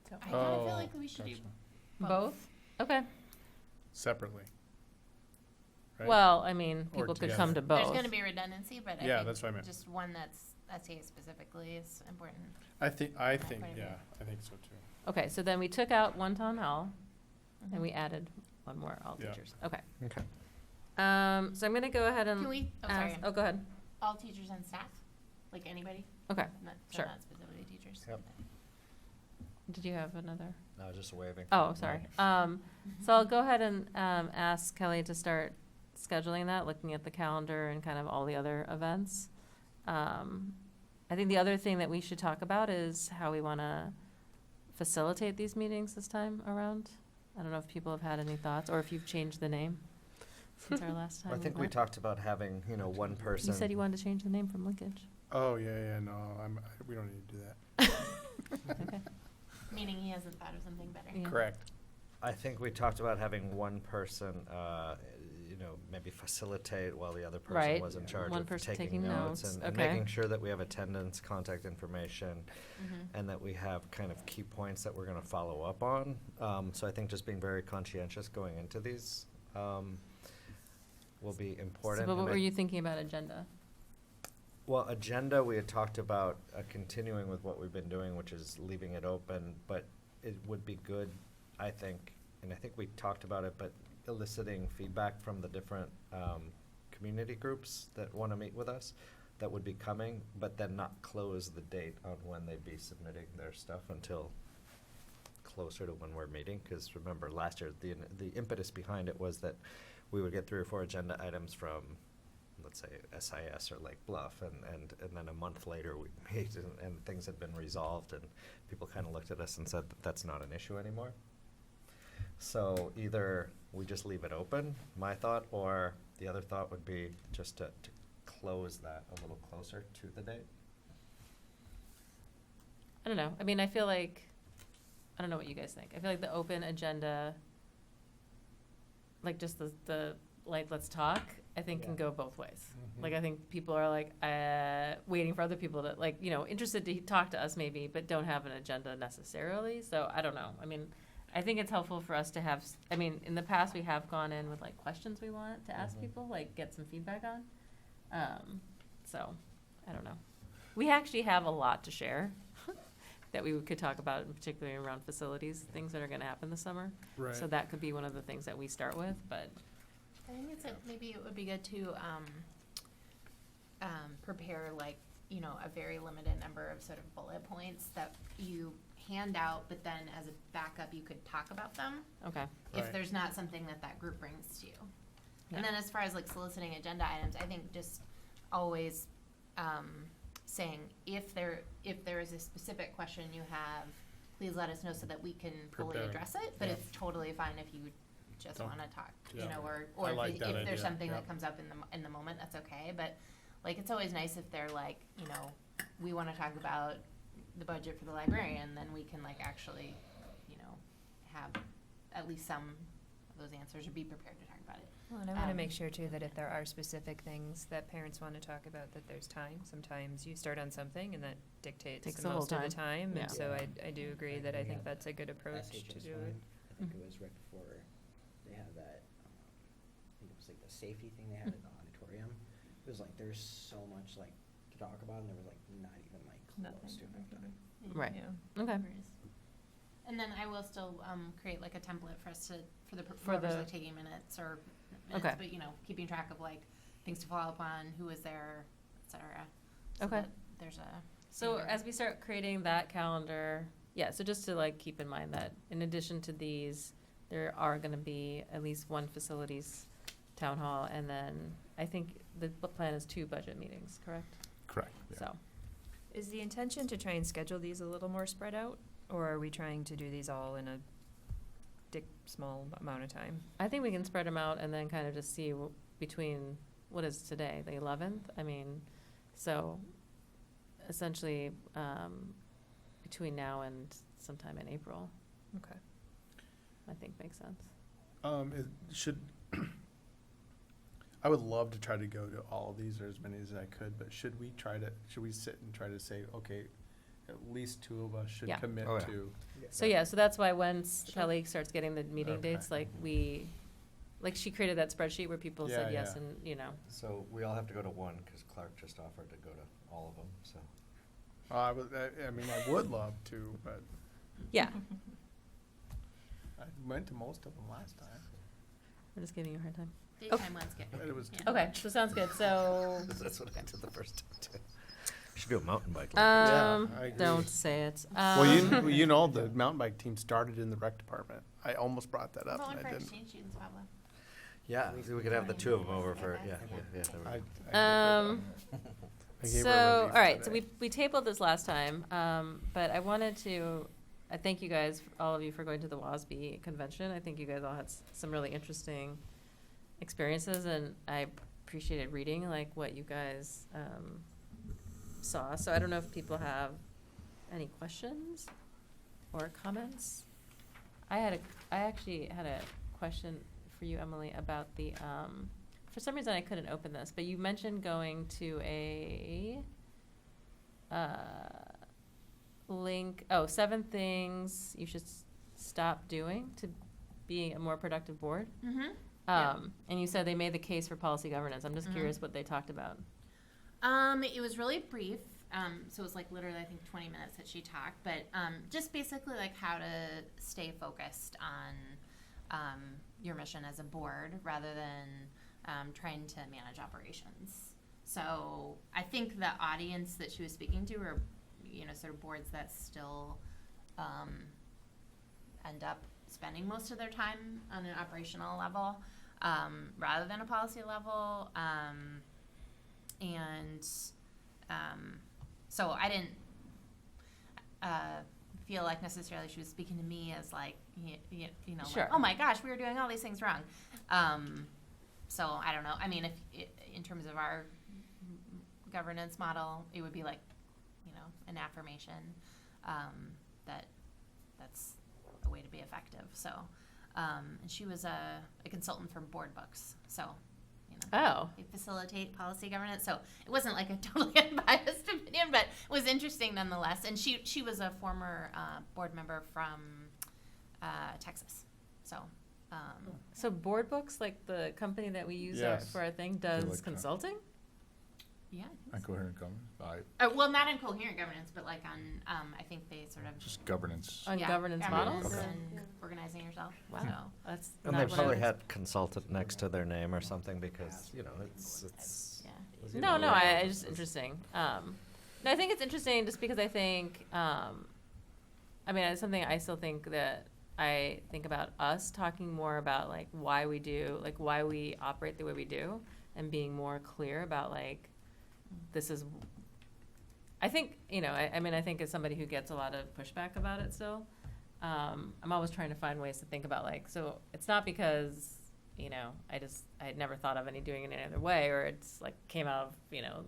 kind of Oh, feel like we should do gotcha. Both? Okay. Separately. Right? Well, I mean, Or people could come to together. both. There's going to be redundancy, but I Yeah, think that's what I meant. just one that's SEA specifically is important. I think, quite a bit. yeah, I think so too. Okay, so then we took out 1 town hall, and we added 1 more all Yeah. teachers. Okay. Okay. So I'm gonna go ahead and Can we? Oh, ask- sorry. Oh, go ahead. All teachers and staff, like anybody. Okay, Not, so sure. not specifically teachers. Yep. Did you have another? No, just waving. Oh, sorry. So I'll go ahead and ask Kelly to start scheduling that, looking at the calendar and kind of all the other events. I think the other thing that we should talk about is how we want to facilitate these meetings this time around. I don't know if people have had any thoughts, or if you've changed the name since our last time. I think we met. talked about having, one person. You said you wanted to change the name from Linkage. Oh, yeah, no, we don't need to do that. Okay. Meaning he hasn't thought of something better. Yeah. Correct. I think we talked about having one person, maybe facilitate while the other person Right. was in charge One of person taking taking notes notes. and Okay. making sure that we have attendance, contact information, and that we have kind of key points that we're going to follow up on. So I think just being very conscientious going into these will be important. So, but And what I- were you thinking about agenda? Well, agenda, we had talked about continuing with what we've been doing, which is leaving it open, but it would be good, I think, and I think we talked about it, but eliciting feedback from the different community groups that want to meet with us that would be coming, but then not close the date on when they'd be submitting their stuff until closer to when we're meeting. Because remember, last year, the impetus behind it was that we would get 3 or 4 agenda items from, let's say, SIS or Lake Bluff, and then a month later we meet and things had been resolved, and people kind of looked at us and said that that's not an issue anymore. So either we just leave it open, my thought, or the other thought would be just to close that a little closer to the date. I don't know. I mean, I feel like, I don't know what you guys think. I feel like the open agenda, like just the like, let's talk, I think can Yeah. go both ways. Like, I think people are like, waiting for other people to, like, interested to talk to us maybe, but don't have an agenda necessarily. So I don't know. I mean, I think it's helpful for us to have, I mean, in the past, we have gone in with like questions we want to ask people, like get some feedback on. So, I don't know. We actually have a lot to share that we could talk about, in particularly around facilities, things that are gonna happen this summer. Right. So that could be one of the things that we start with, but. I think maybe it would be good to prepare like, a very limited number of sort of bullet points that you hand out, but then as a backup, you could talk about them. Okay. If Right. there's not something that group brings to you. Yeah. And then as far as like soliciting agenda items, I think just always saying if there is a specific question you have, please let us know so that we can fully Prepare. address it. But Yeah. it's totally fine if you just Don't- want to talk, Yeah. or I like if that there's idea. something Yeah. that comes up in the moment, that's okay. But like, it's always nice if they're like, we want to talk about the budget for the librarian, then we can like actually, have at least some of those answers or be prepared to talk about it. Well, and I want to make sure too that if there are specific things that parents want to talk about, that there's time. Sometimes you start on something and that dictates Takes the the whole most of the time. time. Yeah. And so I do agree that I think Yeah. that's a good approach to SHS do it. one, I think it was right before they had that, I think it was like the safety thing they had in the auditorium. It was like, there's so much like to talk about, and there was like not even like close to enough time. Right. Yeah. Okay. And then I will still create like a template for us for For whoever's the- like taking minutes or minutes, Okay. but keeping track of like things to follow up on, who was there, et cetera. So Okay. that there's a. So standard. as we start creating that calendar, yeah, so just to like keep in mind that in addition to these, there are gonna be at least one facilities town hall, and then I think the plan is 2 budget meetings, correct? Correct. Yeah. So, Is the intention to try and schedule these a little more spread out? Or are we trying to do these all in a small amount of time? I think we can spread them out and then kind of just see between, what is today, the 11th? I mean, so essentially, between now and sometime in April, Okay. I think makes sense. It should, I would love to try to go to all of these, or as many as I could, but should we sit and try to say, okay, at least 2 of us should Yeah. commit Oh, yeah. to? So yeah, so that's why once Sure. Kelly starts getting the meeting Okay. dates, like she created that spreadsheet where people said Yeah, yes yeah. and, So we all have to go to one, because Clark just offered to go to all of them, so. I mean, I would love to, but yeah, I went to most of them last time. we're just giving you a hard time. Daytime ones get. It was Yeah. Okay, so sounds good, so, That's what I did the first time too. We should do a mountain bike. I agree. don't say it. Well, you know, the mountain bike team started in the rec department. I almost brought that up, Going and for I didn't. exchange students, Pablo. Yeah, so we could have the 2 of them over for, yeah, yeah. there we I go. gave her So, a all relief right, so today. we tabled this last time, but I wanted to, I thank you guys, all of you, for going to the WASB convention. I think you guys all had some really interesting experiences, and I appreciated reading, like, what you guys saw. So I don't know if people have any questions or comments. I actually had a question for you, Emily, about the, for some reason I couldn't open this, but you mentioned going to a link, 7 things you should stop doing to be a more productive board. Mm-hmm. And you said they made the case for policy governance. I'm just Mhm. curious what they talked about. It was really brief. So it was like literally, I think, 20 minutes that she talked, but just basically like how to stay focused on your mission as a board rather than trying to manage operations. So I think the audience that she was speaking to were, sort of boards that still end up spending most of their time on an operational level rather than a policy level. So I didn't feel like necessarily she was speaking to me as like, Sure. like, oh my gosh, we were doing all these things wrong. So I don't know. I mean, in terms of our governance model, it would be like, an affirmation. that's a way to be effective. So, and she was a consultant for board books. So, you know, they facilitate policy governance. So it wasn't like a totally unbiased opinion, but it was interesting nonetheless. And she was a former board member from Texas. So. So board books, like the company that we use Yes. for our thing, They're does like consulting? Yeah. Incoherent governance. Well, not in coherent governance, but like on, I think they sort of Just governance. On governance models? and organizing yourself. Wow. So. That's And not they what I probably was- had consultant next to their name or something because, you know, it's. you No, know, I just interesting. No, I think it's interesting just because I think, I mean, it's something I still think that I think about us talking more about like why we do, like why we operate the way we do, and being more clear about like, this is, I think, you know, I mean, I think as somebody who gets a lot of pushback about it still, I'm always trying to find ways to think about like, so it's not because, you know, I had never thought of doing it any other way, or it's like came out of, you know,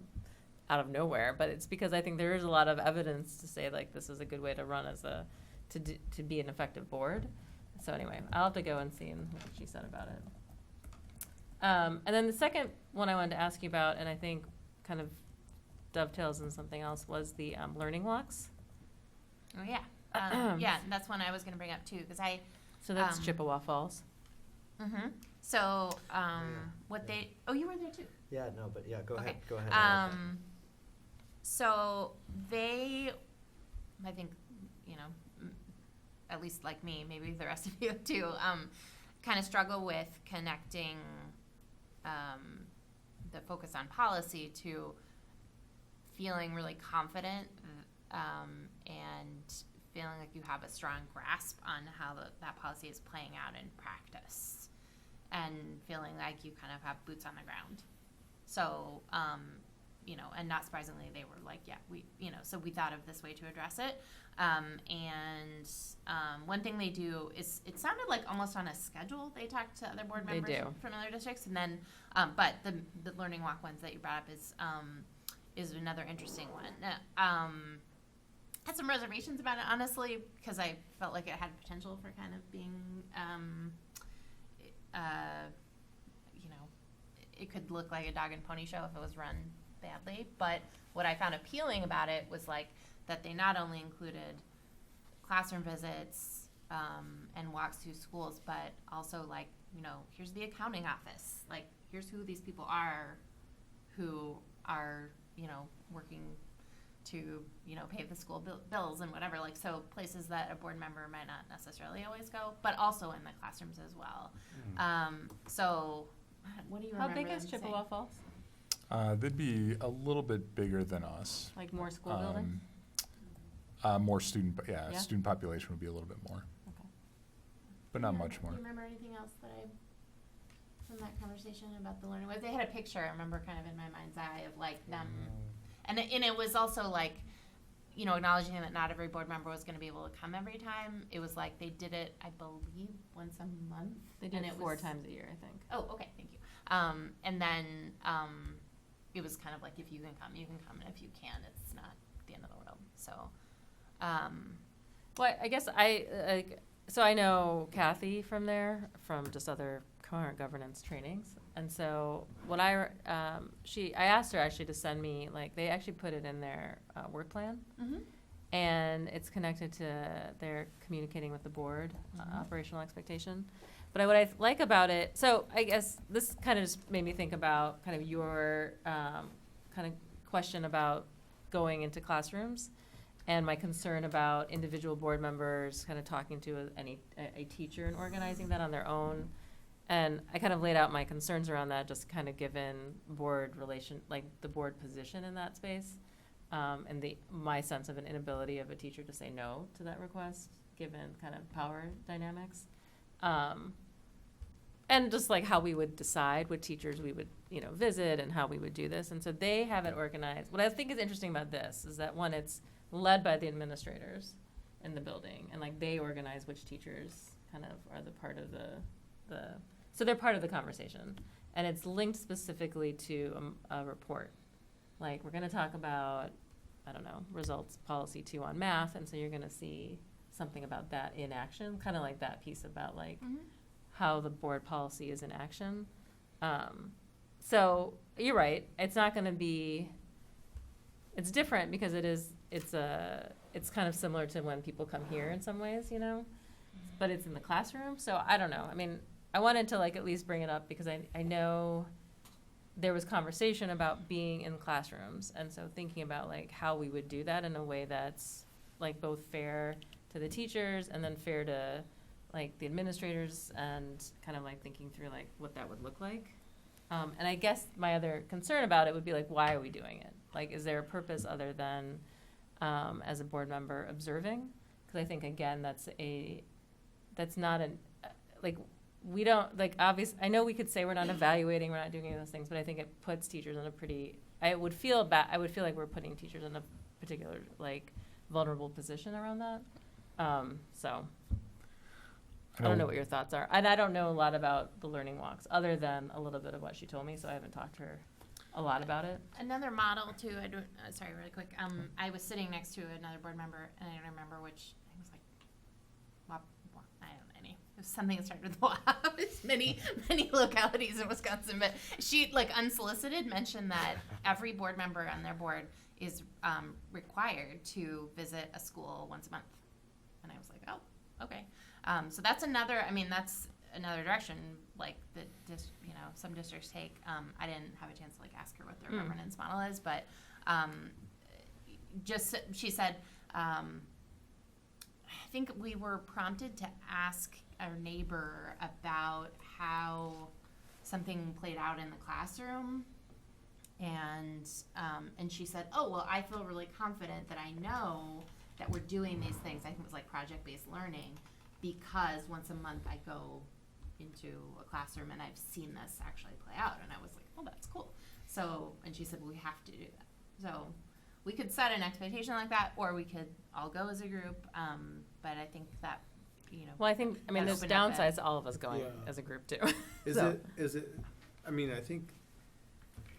out of nowhere, but it's because I think there is a lot of evidence to say like this is a good way to run as a, to be an effective board. So anyway, I'll have to go and see what she said about it. And then the second one I wanted to ask you about, and I think kind of dovetails in something else, was the learning walks. Oh yeah, yeah. That's one I was going to bring up too, because So that's Chippewa Falls. Mm-hmm. So what they? Oh, you were there too. Yeah, no, but yeah, go Okay. ahead. Go ahead. So they, I think, you know, at least like me, maybe the rest of you too, kind of struggle with connecting the focus on policy to feeling really confident and feeling like you have a strong grasp on how that policy is playing out in practice, and feeling like you kind of have boots on the ground. So, you know, and not surprisingly, they were like, yeah, so we thought of this way to address it. One thing they do is, it sounded like almost on a schedule, they talk to other board They members do. from other districts, and then, but the learning walk ones that you brought up is another interesting one. Had some reservations about it, honestly, because I felt like it had potential for kind of being, you know, it could look like a dog and pony show if it was run badly. But what I found appealing about it was like that they not only included classroom visits and walks through schools, but also like, you know, here's the accounting office, like here's who these people are who are, you know, working to, you know, pay the school bills and whatever, like, so places that a board member might not necessarily always go, but also in the classrooms as well. So what do you remember How big is them Chippewa saying? Falls? They'd be a little bit bigger than us. Like more school building? More student, Yeah? student population would be a little bit more. Okay. But not much more. Do you remember anything else from that conversation about the learning? They had a picture, I remember, kind of in my mind's eye of like them, and it was also like, you know, acknowledging that not every board member was going to be able to come every time. It was like they did it, I believe, once a month. They did and it 4 times a year, I think. Oh, okay, thank you. And then it was kind of like, if you can come, you can come, and if you can't, it's not the end of the world. So. Well, I guess so I know Kathy from there, from just other current governance trainings. And so what I asked her actually to send me, like, they actually put it in their work plan. Mm-hmm. And it's connected to their communicating with the board, operational expectation. But what I like about it, so I guess this kind of just made me think about kind of your kind of question about going into classrooms, and my concern about individual board members kind of talking to a teacher and organizing that on their own. And I kind of laid out my concerns around that, just kind of given board like the board position in that space, and my sense of an inability of a teacher to say no to that request, given kind of power dynamics. And just like how we would decide what teachers we would, you know, visit and how we would do this. And so they have it organized. What I think is interesting about this is that, one, it's led by the administrators in the building, and like they organize which teachers kind of are the part of so they're part of the conversation, and it's linked specifically to a report. Like, we're going to talk about I don't know, results policy 2 on math, and so you're gonna see something about that in action, kind of like that piece about like how the board policy is in action. So you're right, it's not gonna be, it's different because it's kind of similar to when people come here in some ways, you know, but it's in the classroom, so I don't know. I mean, I wanted to like at least bring it up because I know there was conversation about being in classrooms, and so thinking about like how we would do that in a way that's like both fair to the teachers and then fair to like the administrators, and kind of like thinking through like what that would look like. And I guess my other concern about it would be like, why are we doing it? Like, is there a purpose other than as a board member observing? Because I think again, that's not an like, we don't, like, I know we could say we're not evaluating, we're not doing any of those things, but I think it puts teachers in a pretty, I would feel like we're putting teachers in a particular, like, vulnerable position around that. So, I don't know what your thoughts are. And I don't know a lot about the learning walks, other than a little bit of what she told me, so I haven't talked to her a lot about it. Another model, too, sorry, really quick. I was sitting next to another board member, and I don't remember which, I was like, I don't know, any. It was something that started with WAP. It's many localities in Wisconsin, but she, like, unsolicited mentioned that every board member on their board is required to visit a school once a month. And I was like, oh, okay. So that's another direction, like, that some districts take. I didn't have a chance to, like, ask her what their governance model is, but she said, I think we were prompted to ask our neighbor about how something played out in the classroom, and she said, oh, well, I feel really confident that I know that we're doing these things. I think it was like project-based learning, because once a month I go into a classroom and I've seen this actually play out, and I was like, oh, that's cool. So, and she said, well, we have to do that. So we could set an expectation like that, or we could all go as a group, but I think that, well, I think, there's downsides to all of us going as a group too. Is it, I think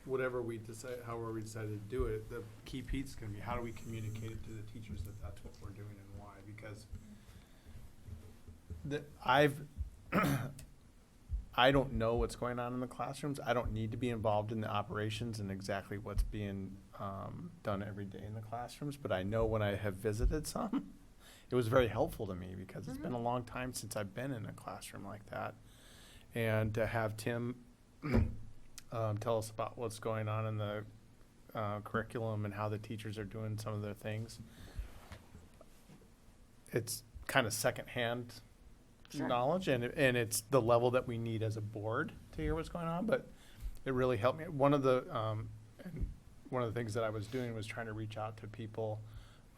whatever we decide, however we decide to do it, the key piece is gonna be how do we communicate it to the teachers that that's what we're doing and why, because I don't know what's going on in the classrooms. I don't need to be involved in the operations and exactly what's being done every day in the classrooms, but I know when I have visited some, it was very helpful to me because it's been a long time since I've been in a classroom like that. And to have Tim tell us about what's going on in the curriculum and how the teachers are doing some of their things, it's kind of secondhand knowledge, and it's the level that we need as a board to hear what's going on. But it really helped me. One of the things that I was doing was trying to reach out to people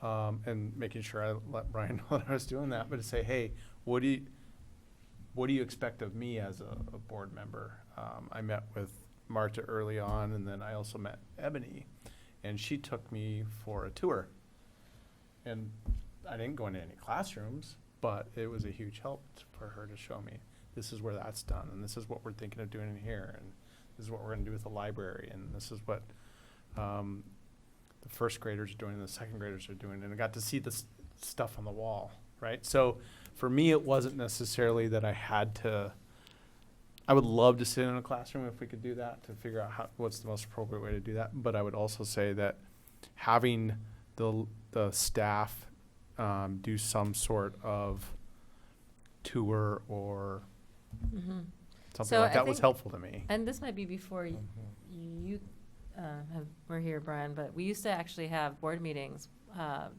and making sure I let Brian know that I was doing that, but to say, hey, what do you expect of me as a board member? I met with Marta early on, and then I also met Ebony, and she took me for a tour. And I didn't go into any classrooms, but it was a huge help for her to show me this is where that's done, and this is what we're thinking of doing in here, and this is what we're going to do with the library, and this is what the first graders are doing and the second graders are doing. And I got to see the stuff on the wall, right? So for me, it wasn't necessarily that I had to. I would love to sit in a classroom if we could do that, to figure out what's the most appropriate way to do that. But I would also say that having the staff do some sort of tour or something like that was helpful to me. And this might be before you were here, Brian, but we used to actually have board meetings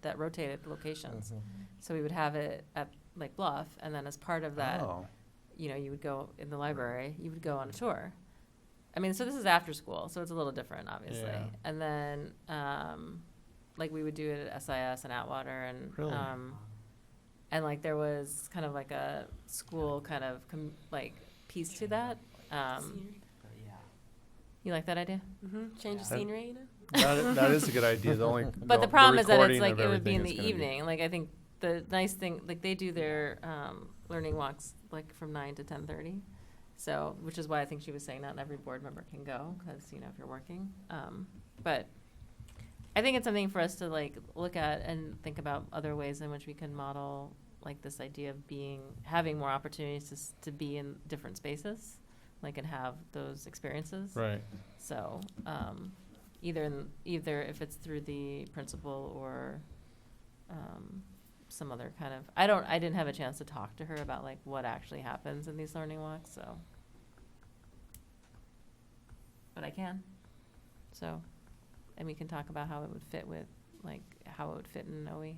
that rotated locations. So we would have it at like Bluff, and then as part of that, you would go in the library, you would go on a tour. So this is after school, so it's a little different, obviously. Yeah. And then, like, we would do it at SIS and Atwater, and Really? And like there was kind of like a school kind of piece to that. You like that idea? Change the scenery, you know? That is a good idea. But the problem is that it's like recording it would be in of the everything is gonna evening. Like, I think the nice thing, like, they do their learning walks like from 9 to 10:30. So, which is why I think she was saying not every board member can go, because if you're working. But I think it's something for us to like look at and think about other ways in which we can model like this idea of having more opportunities to be in different spaces, like, and have those experiences. Right. So, either if it's through the principal or, some other kind of, I didn't have a chance to talk to her about like what actually happens in these learning walks, so. But I can. So, and we can talk about how it would fit with, like, how it would fit in OE.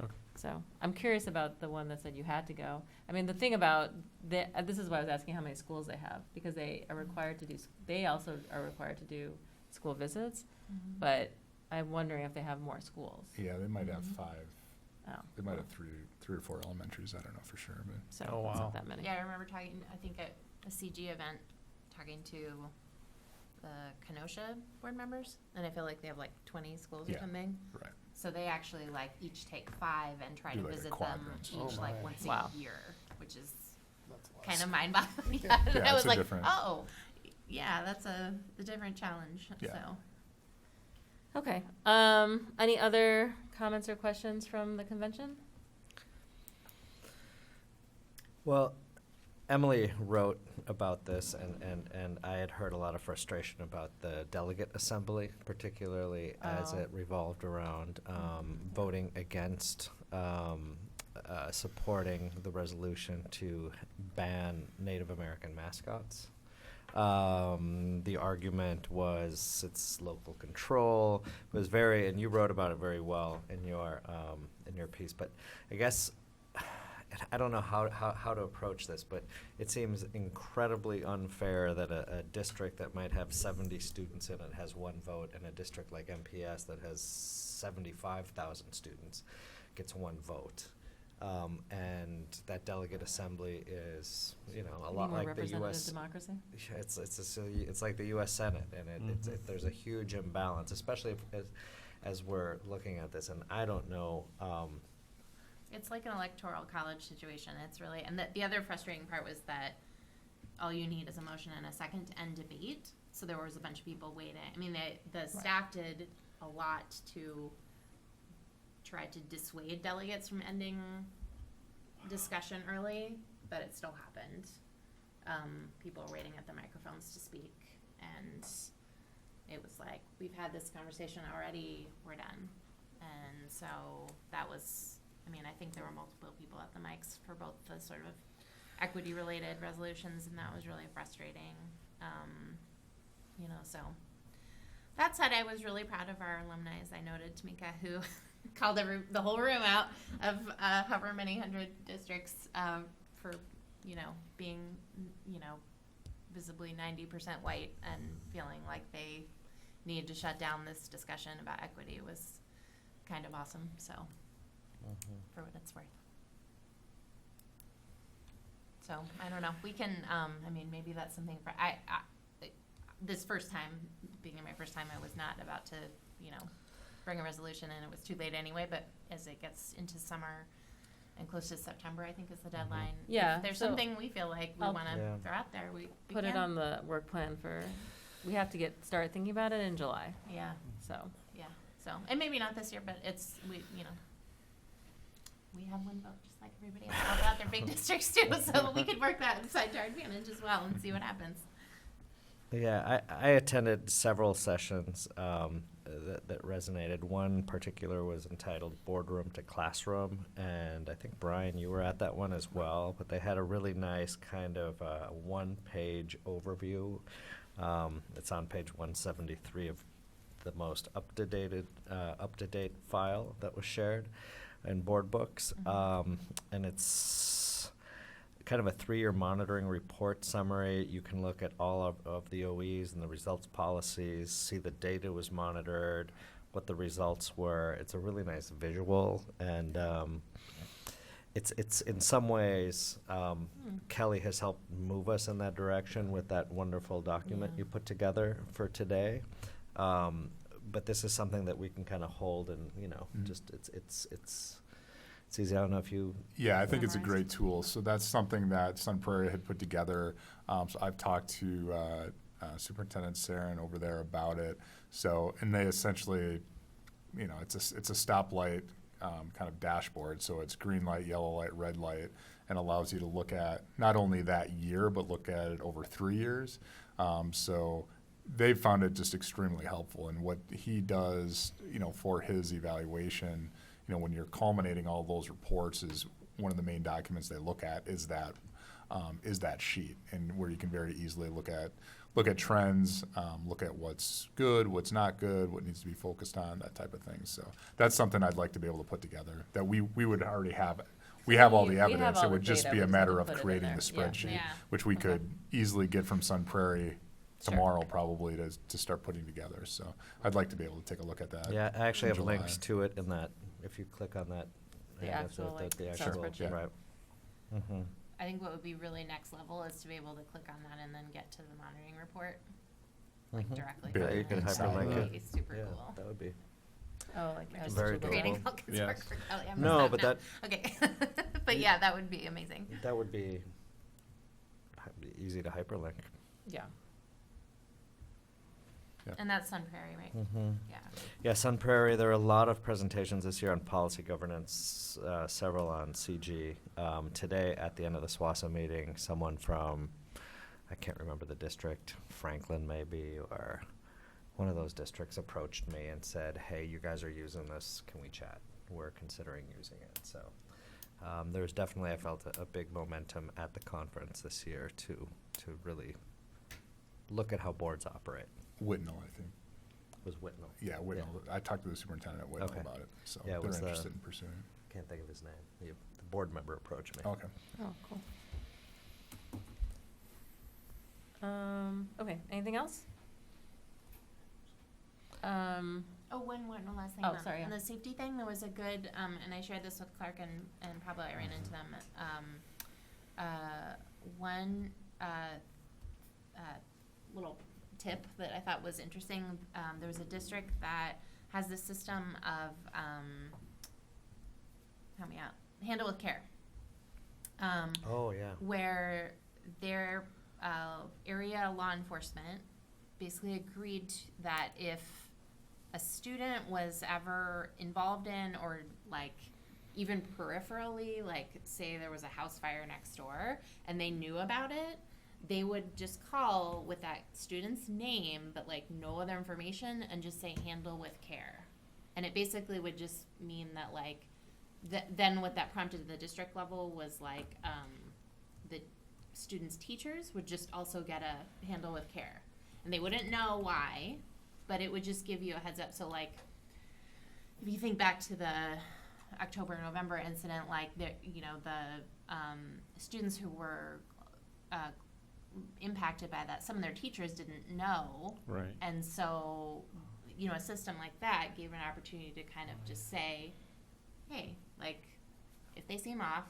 Okay. So, I'm curious about the one that said you had to go. I mean, the thing about, this is why I was asking how many schools they have, because they are required to they also are required to do school visits, but I'm wondering if they have more schools. Yeah, they might have 5. Oh. They might have three or 4 elementaries. I don't know for sure, but. So, Oh, it's wow. not that many. Yeah, I remember talking, I think at a CG event, talking to the Kenosha board members, and I feel like they have like 20 schools or Yeah, something. right. So they actually like each take 5 and try Do to like a visit them quadrant. each Oh, like my. once Wow. a year, which is That's a lot kind of of mind-boggling. Yeah, I was it's a like, different- oh, yeah, that's a different challenge. Yeah. So Okay. Any other comments or questions from the convention? Well, Emily wrote about this, and I had heard a lot of frustration about the delegate assembly, particularly as Oh. it revolved around voting against supporting the resolution to ban Native American mascots. The argument was it's local control. It was very, and you wrote about it very well in your piece. But I guess I don't know how to approach this, but it seems incredibly unfair that a district that might have 70 students in it has 1 vote, and a district like MPS that has 75,000 students gets 1 vote. And that delegate assembly is, you know, a lot More like the representative U.S. democracy? Yeah, it's like the U.S. Senate, and there's a huge imbalance, especially as we're looking at this. And I don't know. it's like an electoral college situation. It's really, and the other frustrating part was that all you need is a motion and a second to end debate. So there was a bunch of people waiting. I mean, the staff did a lot to try to dissuade delegates from ending discussion early, but it still happened. People were waiting at the microphones to speak, and it was like, we've had this conversation already, we're done. And so that was, I mean, I think there were multiple people at the mics for both the sort of equity-related resolutions, and that was really frustrating. You know, so that said, I was really proud of our alumni, as I noted, Tamika, who called the whole room out of however many hundred districts for, you know, being, you know, visibly 90% white and feeling like they needed to shut down this discussion about equity was kind of awesome. So, for what it's worth. So, I don't know. We can, I mean, maybe that's something for, this first time, being my first time, I was not about to, you know, bring a resolution, and it was too late anyway, but as it gets into summer and close to September, I think is the deadline. Yeah, If there's so something we feel like we I'll want to throw out there, we put it can. on the work plan we have to start thinking about it in July. Yeah. So, Yeah. So, and maybe not this year, but you know, we have 1 vote just like everybody else about their big districts too, so we could work that side to our advantage as well and see what happens. Yeah, I attended several sessions that resonated. One particular was entitled Boardroom to Classroom, and I think, Brian, you were at that one as well, but they had a really nice kind of 1-page overview. It's on page 173 of the most up-to-date file that was shared in board books, and it's kind of a 3-year monitoring report summary. You can look at all of the OEs and the results policies, see the data was monitored, what the results were. It's a really nice visual, and it's in some ways, Kelly has helped move us in that direction with that wonderful document you put together for today. But this is something that we can kind of hold, and, you know, just it's easy. I don't know if you. Yeah, I think it's a great tool. So that's something that Sun Prairie had put together. So I've talked to Superintendent Sarin over there about it. So, and they essentially it's a stoplight kind of dashboard. So it's green light, yellow light, red light, and allows you to look at not only that year, but look at it over 3 years. So they've found it just extremely helpful. And what he does, for his evaluation, when you're culminating all those reports, is one of the main documents they look at is that sheet, and where you can very easily look at trends, look at what's good, what's not good, what needs to be focused on, that type of thing. So that's something I'd like to be able to put together, that we would already have it. We have all the have evidence. all It the would just data, be we a just matter need to of put it in creating there. the Yeah. spreadsheet, Yeah. which we Okay. could easily get from Sun Prairie Sure. tomorrow probably to start putting together. So I'd like to be able to take a look at that. Yeah, I actually in have July. links to it in that, if you click on that. The and actual, the like, actual, Excel spreadsheet. right. Mm-hmm. I think what would be really next level is to be able to click on that and then get to the monitoring report, like Mhm. directly. Yeah, from you it. could That hyperlink would it. be super Yeah, cool. that would be. Oh, like I was Very creating doable. all kinds of Yes. work for Kelly. I'm No, gonna but stop now. Okay. But yeah, that would be amazing. That would be easy to hyperlink. Yeah. And that's Sun Prairie, right? Mm-hmm. Yeah. Yeah, Sun Prairie, there are a lot of presentations this year on policy governance, several on CG. Today, at the end of the SWASA meeting, someone from, I can't remember the district, Franklin maybe, or one of those districts approached me and said, hey, you guys are using this, can we chat? We're considering using it. So there's definitely, I felt, a big momentum at the conference this year to really look at how boards operate. Whitnell, I think. Was Whitnell? Yeah, Whitnell. I talked to the superintendent at Whitnell Okay. about it, so Yeah, it they're was the- interested in pursuing it. Can't think of his name. The board member approached me. Okay. Oh, cool. Okay, anything else? Oh, one last thing. Oh, sorry, On yeah. the safety thing, there was a good, and I shared this with Clark and Pablo, I ran into them. One little tip that I thought was interesting, there was a district that has this system of, help me out, Handle with Care. Oh, yeah. Where their area law enforcement basically agreed that if a student was ever involved in, or like even peripherally, like say there was a house fire next door and they knew about it, they would just call with that student's name but like no other information and just say handle with care. And it basically would just mean that like then what that prompted at the district level was like the students' teachers would just also get a handle with care, and they wouldn't know why, but it would just give you a heads up. So like if you think back to the October, November incident, like the students who were impacted by that, some of their teachers didn't know. Right. And so, a system like that gave an opportunity to kind of just say, hey, like, if they seem off,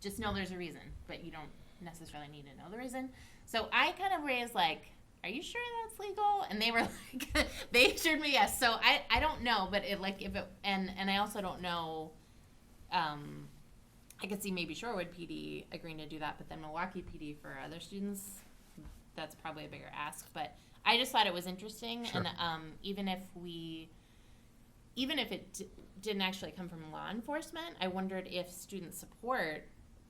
just know there's a reason, but you don't necessarily need to know the reason. So I kind of raised like, are you sure that's legal? And they were like, they assured me yes. So I don't know, but and I also don't know, I could see maybe Shorewood PD agreeing to do that, but then Milwaukee PD for other students, that's probably a bigger ask. But I just thought it was interesting. Sure. And even if it didn't actually come from law enforcement, I wondered if student support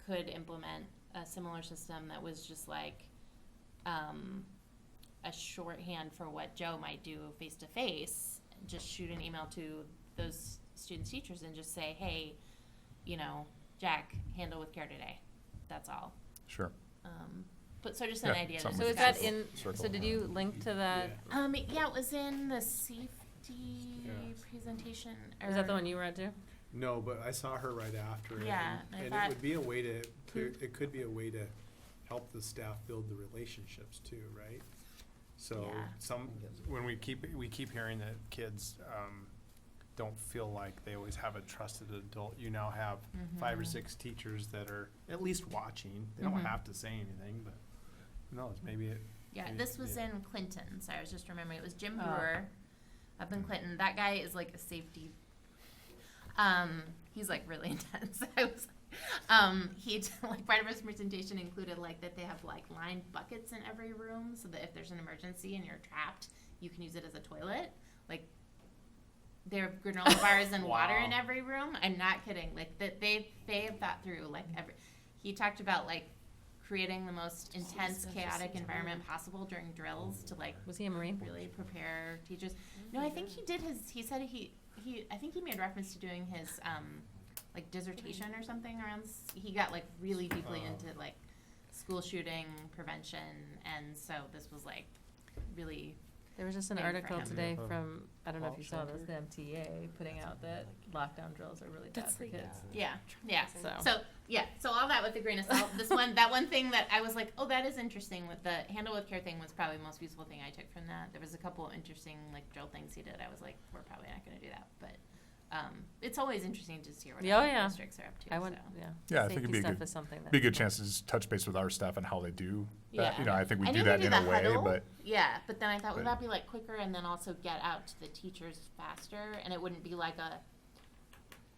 could implement a similar system that was just like a shorthand for what Joe might do face to face. Just shoot an email to those students' teachers and just say, hey, Jack, handle with care today. That's all. Sure. But so just an Yeah, idea. to something So is discuss. that in, so did you link to that? Yeah, it was in the safety presentation. Is that the one you read too? No, but I saw her right after it. Yeah, and I it thought- would be a way to, it could be a way to help the staff build the relationships too, right? So Yeah. When we keep hearing that kids don't feel like they always have a trusted adult. You now have 5 or 6 teachers that are at least watching. They don't have to say anything, but who knows, maybe it. Yeah, maybe- this was yeah. in Clinton, so I was just remembering, it was Jim Oh. Brewer up in Clinton. That guy is like a safety, he's like really intense. He, like, part of his presentation included like that they have like lined buckets in every room so that if there's an emergency and you're trapped, you can use it as a toilet. Like, there are granola bars and water in Wow. every room. I'm not kidding. Like that they have thought through like he talked about like creating the most intense, chaotic environment possible during drills to like Was he a Marine? really prepare teachers. No, I think he did he said he I think he made reference to doing his like dissertation or something around he got like really deeply into like school shooting prevention, and so this was like really. There was just an big for article him. today from, I don't know if you saw Shelter. this, the MTA putting out that lockdown drills are really bad for kids. Yeah, yeah. So- So all that with a grain of salt. That one thing that I was like, oh, that is interesting. With the handle with care thing was probably the most useful thing I took from that. There was a couple of interesting like drill things he did. I was like, we're probably not going to do that, but it's always interesting to hear what other districts are up to. I would, so. Yeah, I think it'd be a stuff good, is something that be a good chance to just touch base with our staff and how they do that. Yeah. You know, I think we I do knew that they in did a the way, huddle. but Yeah, but then I thought, would but- that be like quicker and then also get out to the teachers faster, and it wouldn't be like a,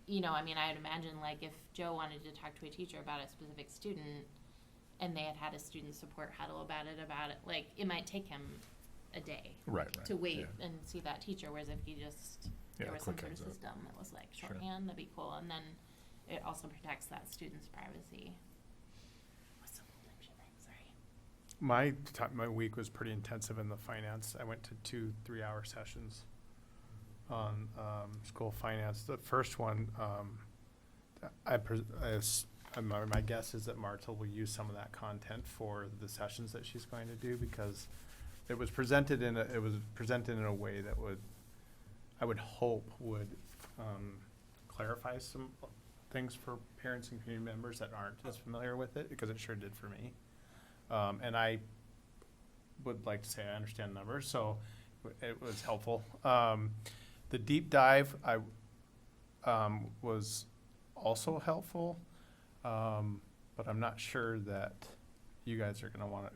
you know, I mean, I would imagine like if Joe wanted to talk to a teacher about a specific student, and they had a student support huddle about it, like it might take him a day Right, to wait yeah. and see that teacher, whereas if he just there Yeah, was some quick sort of heads up. system that was like Sure. shorthand, that'd be cool, and then it also protects that student's privacy. What's the whole time shipping? Sorry. My week was pretty intensive in the finance. I went to 2 3-hour sessions on school finance. The first one, my guess is that Marta will use some of that content for the sessions that she's going to do, because it was presented in a way that I would hope would clarify some things for parents and community members that aren't as familiar with it, because it sure did for me. And I would like to say I understand numbers, so it was helpful. The deep dive was also helpful, but I'm not sure that you guys are going to want to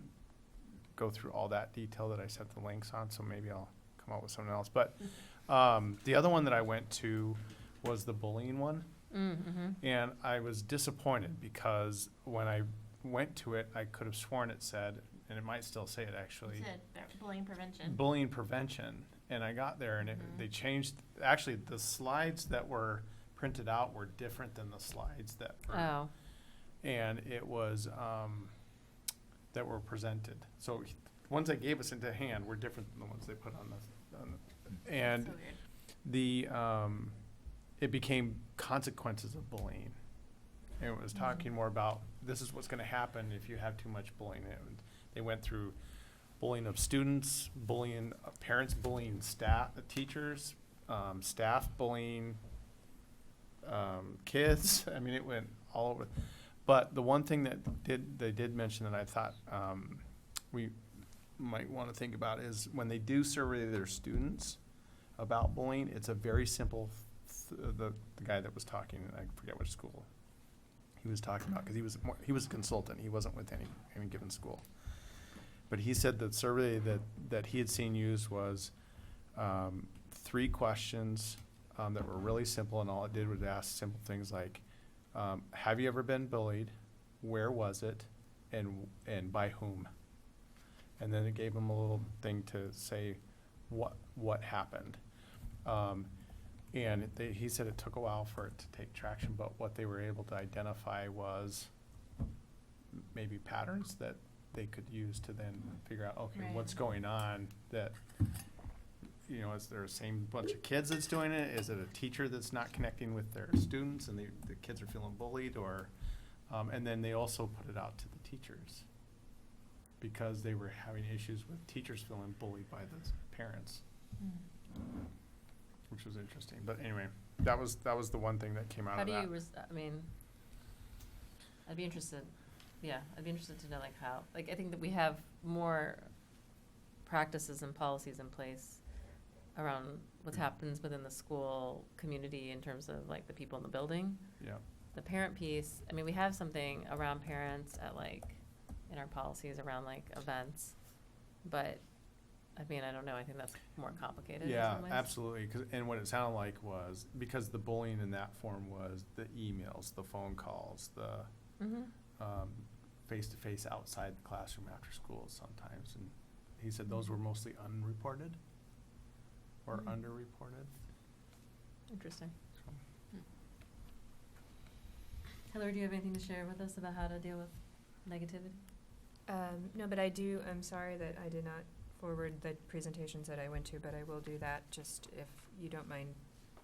go through all that detail that I sent the links on, so maybe I'll come up with something else. But the other one that I went to was the bullying one. Mm-hmm. And I was disappointed because when I went to it, I could have sworn it said, and it might still say it actually, It said bullying prevention. bullying prevention. And I got there and they changed, actually the slides that were printed out were different than the slides that were. Oh. And it was, that were presented. So the ones they gave us into hand were different than the ones they put on the, and So weird. the, it became consequences of bullying. And it was talking more about, this is what's gonna happen if you have too much bullying. And they went through bullying of students, bullying of parents, bullying staff, teachers, staff bullying, kids. I mean, it went all over. But the one thing that they did mention that I thought, we might wanna think about is when they do survey their students about bullying, it's a very simple, the guy that was talking, I forget which school he was talking about, because he was a consultant, he wasn't with any given school. But he said the survey that he had seen used was 3 questions that were really simple, and all it did was ask simple things like, have you ever been bullied? Where was it? And by whom? And then it gave him a little thing to say what happened. And he said it took a while for it to take traction, but what they were able to identify was maybe patterns that they could use to then figure out, okay, Right. what's going on that, you know, is there the same bunch of kids that's doing it? Is it a teacher that's not connecting with their students and the kids are feeling bullied? Or, and then they also put it out to the teachers because they were having issues with teachers feeling bullied by the parents. Which was interesting, but anyway, that was the one thing that came out How of do that. you, I mean, I'd be interested, I'd be interested to know like how, like I think that we have more practices and policies in place around what happens within the school community in terms of like the people in the building. Yeah. The parent piece, I mean, we have something around parents at like, in our policies around like events, but I mean, I don't know, I think that's more complicated in Yeah, some ways. absolutely. And what it sounded like was, because the bullying in that form was the emails, the phone calls, the Mhm. face-to-face outside the classroom after school sometimes. And he said those were mostly unreported or underreported. Interesting. Hillary, do you have anything to share with us about how to deal with negativity? No, but I'm sorry that I did not forward the presentations that I went to, but I will do that, just if you don't mind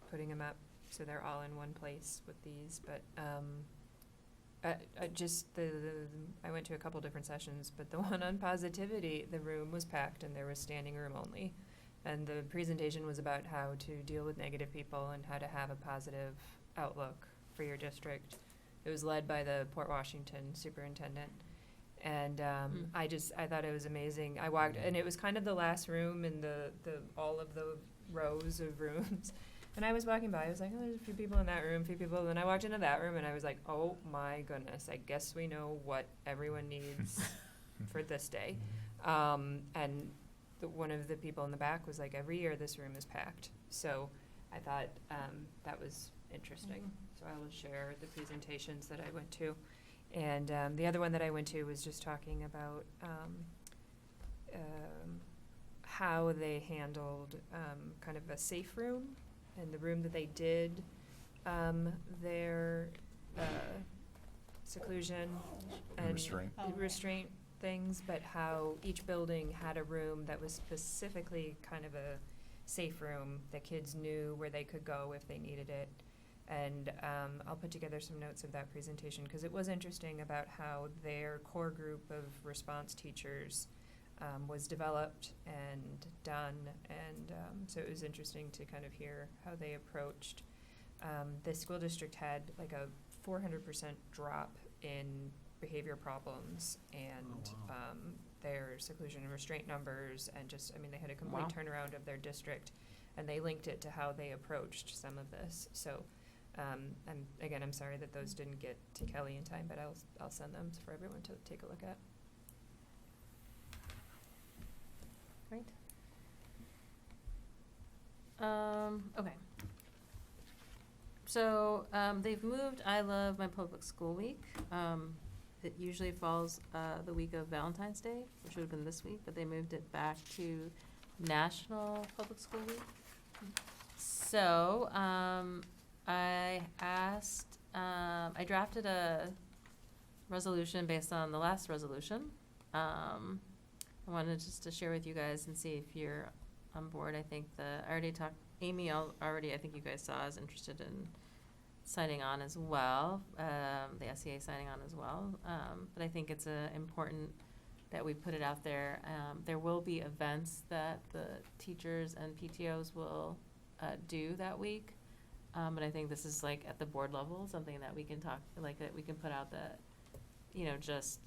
putting them up, so they're all in one place with these, but, I went to a couple different sessions, but the one on positivity, the room was packed and there was standing room only. And the presentation was about how to deal with negative people and how to have a positive outlook for your district. It was led by the Port Washington superintendent. And I thought it was amazing. I walked, and it was kind of the last room in all of the rows of rooms. And I was walking by, I was like, oh, there's a few people in that room, a few people. And then I walked into that room and I was like, oh my goodness, I guess we know what everyone needs for this day. And one of the people in the back was like, every year this room is packed. So I thought that was interesting. So I will share the presentations that I went to. And the other one that I went to was just talking about how they handled kind of a safe room, and the room that they did their seclusion and restraint things, but how each building had a room that was specifically kind of a safe room that kids knew where they could go if they needed it. And I'll put together some notes of that presentation, because it was interesting about how their core group of response teachers was developed and done. And so it was interesting to kind of hear how they approached. The school district had like a 400% drop in behavior problems and their seclusion and restraint numbers, and just, I mean, they had a complete turnaround of their district, and they linked it to how they approached some of this. So I'm sorry that those didn't get to Kelly in time, but I'll send them for everyone to take a look at. Great. Okay. So they've moved I Love My Public School Week. It usually falls the week of Valentine's Day, which would have been this week, but they moved it back to National Public School Week. So I drafted a resolution based on the last resolution. I wanted just to share with you guys and see if you're on board. I think Amy already, I think you guys saw, is interested in signing on as well, the SEA signing on as well. But I think it's important that we put it out there. There will be events that the teachers and PTOs will do that week. But I think this is like at the board level, something that we can talk, like that we can put out that, just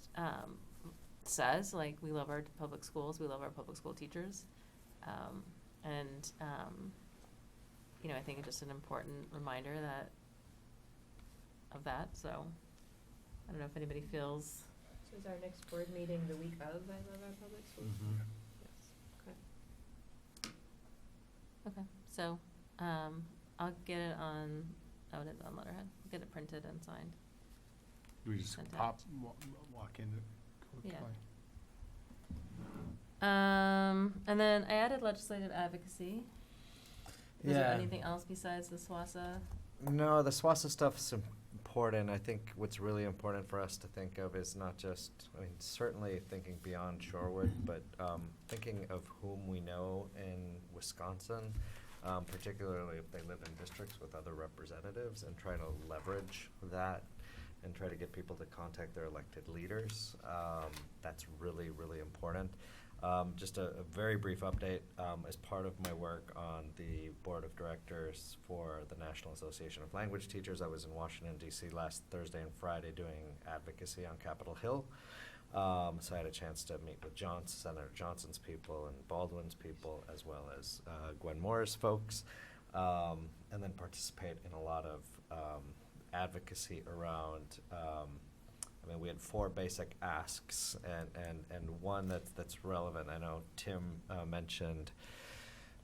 says like, we love our public schools, we love our public school teachers. I think it's just an important reminder of that. So I don't know if anybody feels. So is our next board meeting the week of I Love Our Public Schools? Mm-hmm. Yes. Okay. So I'll get it on letterhead. Get it printed and signed. Do we just Sent out. walk in? Yeah. And then I added legislative advocacy. Was there anything else besides the SWASA? No, the SWASA stuff is important. I think what's really important for us to think of is not just, certainly thinking beyond Shorewood, but thinking of whom we know in Wisconsin, particularly if they live in districts with other representatives, and try to leverage that and try to get people to contact their elected leaders. That's really, really important. Just a very brief update. As part of my work on the board of directors for the National Association of Language Teachers, I was in Washington, D.C. last Thursday and Friday doing advocacy on Capitol Hill. So I had a chance to meet with Senator Johnson's people and Baldwin's people, as well as Gwen Moore's folks, and then participate in a lot of advocacy around we had 4 basic asks, and one that's relevant. I know Tim mentioned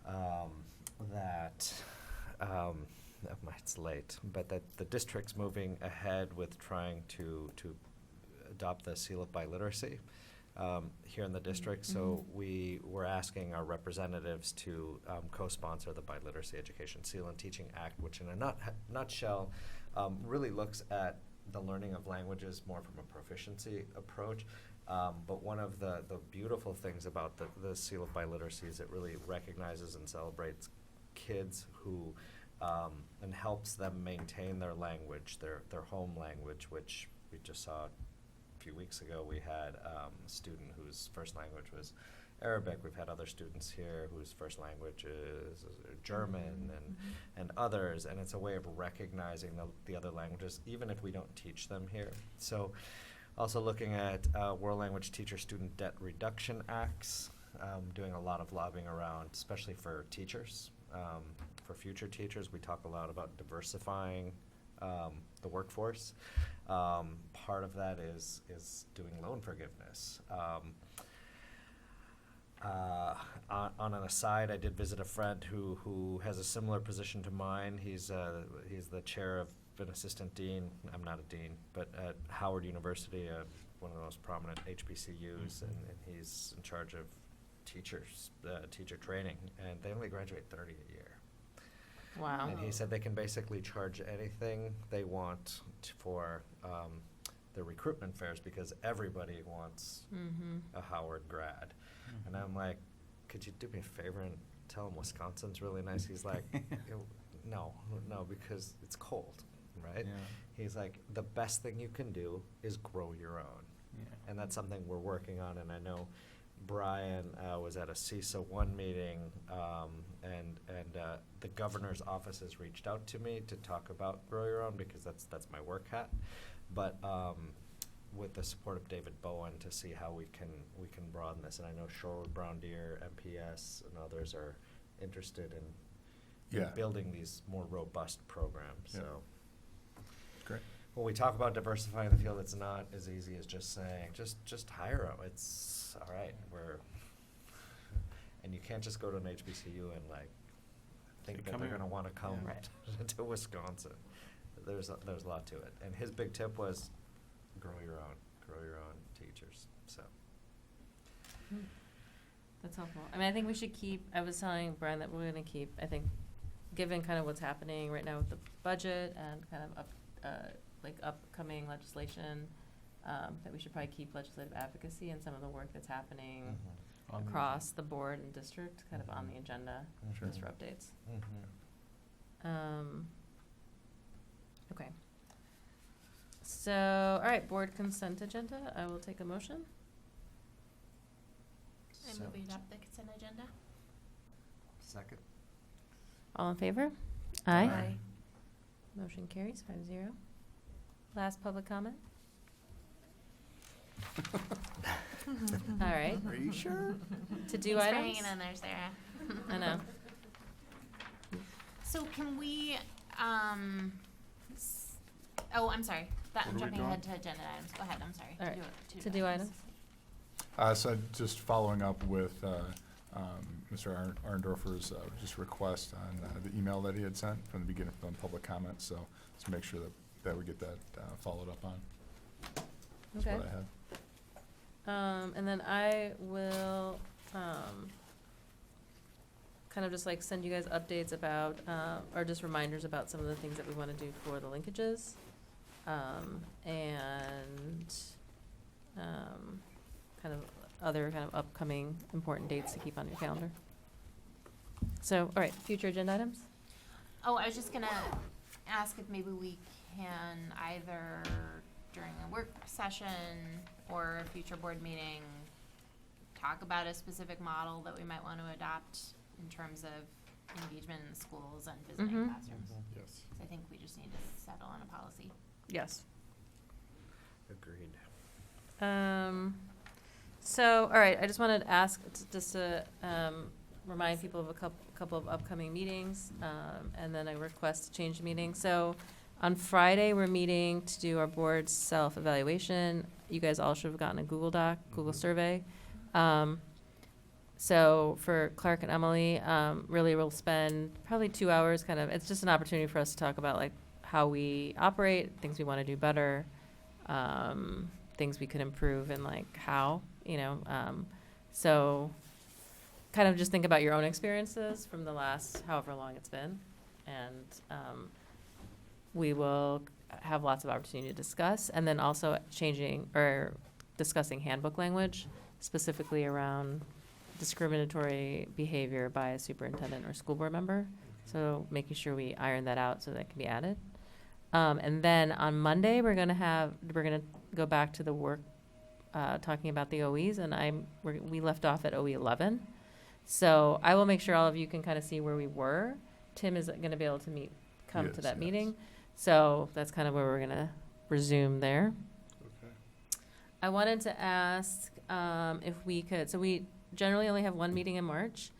that it's late, but that the district's moving ahead with trying to adopt the seal of biliteracy. here in the district. So we were asking our representatives to co-sponsor the Biliteracy Education Seal and Teaching Act, which in a nutshell really looks at the learning of languages more from a proficiency approach. But one of the beautiful things about the Seal of Biliteracy is it really recognizes and celebrates kids who and helps them maintain their language, their home language, which we just saw a few weeks ago. We had a student whose first language was Arabic. We've had other students here whose first language is German and others, and it's a way of recognizing the other languages, even if we don't teach them here. So also looking at World Language Teacher Student Debt Reduction Acts, doing a lot of lobbying around, especially for teachers. For future teachers, we talk a lot about diversifying the workforce. Part of that is doing loan forgiveness. On an aside, I did visit a friend who has a similar position to mine. He's the chair of an assistant dean. I'm not a dean, but at Howard University, one of the most prominent HBCUs, and he's in charge of teachers, teacher training, and they only graduate 30 a year. Wow. And he said they can basically charge anything they want for their recruitment fairs because everybody wants a Howard grad. And I'm like, could you do me a favor and tell him Wisconsin's really nice? He's like, no, because it's cold, right? Yeah. He's like, the best thing you can do is grow your own. Yeah. And that's something we're working on, and I know Brian was at a CISA 1 meeting, and the governor's office has reached out to me to talk about Grow Your Own because that's my work hat. But with the support of David Bowen to see how we can broaden this, and I know Shorewood Brown Deer, MPS, and others are interested in building these more robust programs. Yeah. So Great. when we talk about diversifying the field, it's not as easy as just saying just hire them. It's all right. And you can't just go to an HBCU and like think that they're going to want to come to Wisconsin. There's a lot to it. And his big tip was grow your own teachers. So That's helpful. I mean, I think we should keep, I was telling Brian that we're going to keep, I think, given kind of what's happening right now with the budget and kind of upcoming legislation, that we should probably keep legislative advocacy and some of the work that's happening across the board and district kind of on the agenda just for updates. Okay. So, all right, board consent agenda. I will take a motion. I move we adopt the consent agenda. Second. All in favor? Aye. Motion carries 5-0. Last public comment? All right. Are you sure? To do Thanks for items? hanging in there, Sarah. I know. So can we, I'm sorry. What are I'm we jumping doing? ahead to agenda items. Go ahead, I'm sorry. All right. To do items? So just following up with Mr. Arndorfer's just request on the email that he had sent from the beginning from public comments. So let's make sure that we get that followed up on. That's Okay. what I had. And then I will kind of just like send you guys updates about, or just reminders about some of the things that we want to do for the linkages. And kind of other kind of upcoming important dates to keep on your calendar. So, all right, future agenda items? Oh, I was just gonna ask if maybe we can either during a work session or a future board meeting talk about a specific model that we might want to adopt in terms of engagement in the schools and visiting classrooms. Yes. So I think we just need to settle on a policy. Yes. Agreed. So, all right, I just wanted to ask, just to remind people of a couple of upcoming meetings, and then a request to change the meeting. So, on Friday, we're meeting to do our board's self-evaluation. You guys all should have gotten a Google Doc, Google survey. So for Clark and Emily, really we'll spend probably 2 hours kind of, it's just an opportunity for us to talk about like how we operate, things we want to do better, things we could improve and like how you know, so kind of just think about your own experiences from the last however long it's been. And we will have lots of opportunity to discuss, and then also changing or discussing handbook language, specifically around discriminatory behavior by a superintendent or school board member. So making sure we iron that out so that can be added. And then on Monday, we're gonna go back to the work, talking about the OEs, and we left off at OE 11. So I will make sure all of you can kind of see where we were. Tim is gonna be able to come to Yes, that yes. meeting. So that's kind of where we're gonna resume there. Okay. I wanted to ask if we could, so we generally only have one meeting in March,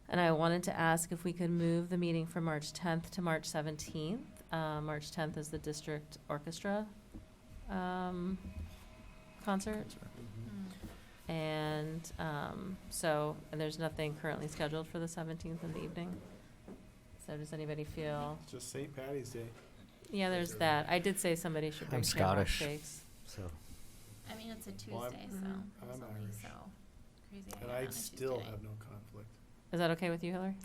and I wanted to ask if we could move the meeting from March 10th to March 17th. March 10th is the district orchestra concert. And and there's nothing currently scheduled for the 17th in the evening. So does anybody feel? Just St. Patty's Day. Yeah, there's that. I did say somebody should bring I'm shamrock Scottish, shakes. so. I mean, it's a Well, Tuesday, so I'm it's only Irish. so crazy. And on I a still Tuesday. have no conflict. Is that okay with you, Hillary?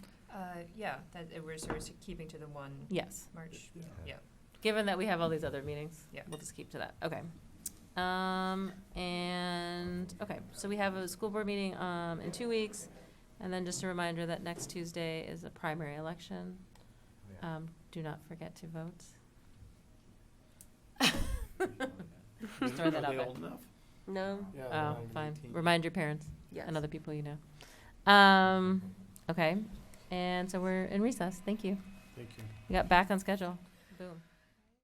Yeah, that we're sort of keeping to the one. Yes. March. Yeah. Yeah. Given that we have all these other meetings, Yeah. we'll just keep to that. Okay. Okay, so we have a school board meeting in 2 weeks, and then just a reminder that next Tuesday is a primary election. Do not forget to vote. Just throw that Are out they there. old enough? No. Yeah, they're Oh, not even fine. 18. Remind your parents Yes. and other people you know. Okay, and so we're in recess. Thank you. Thank you. We got back on schedule. Boom.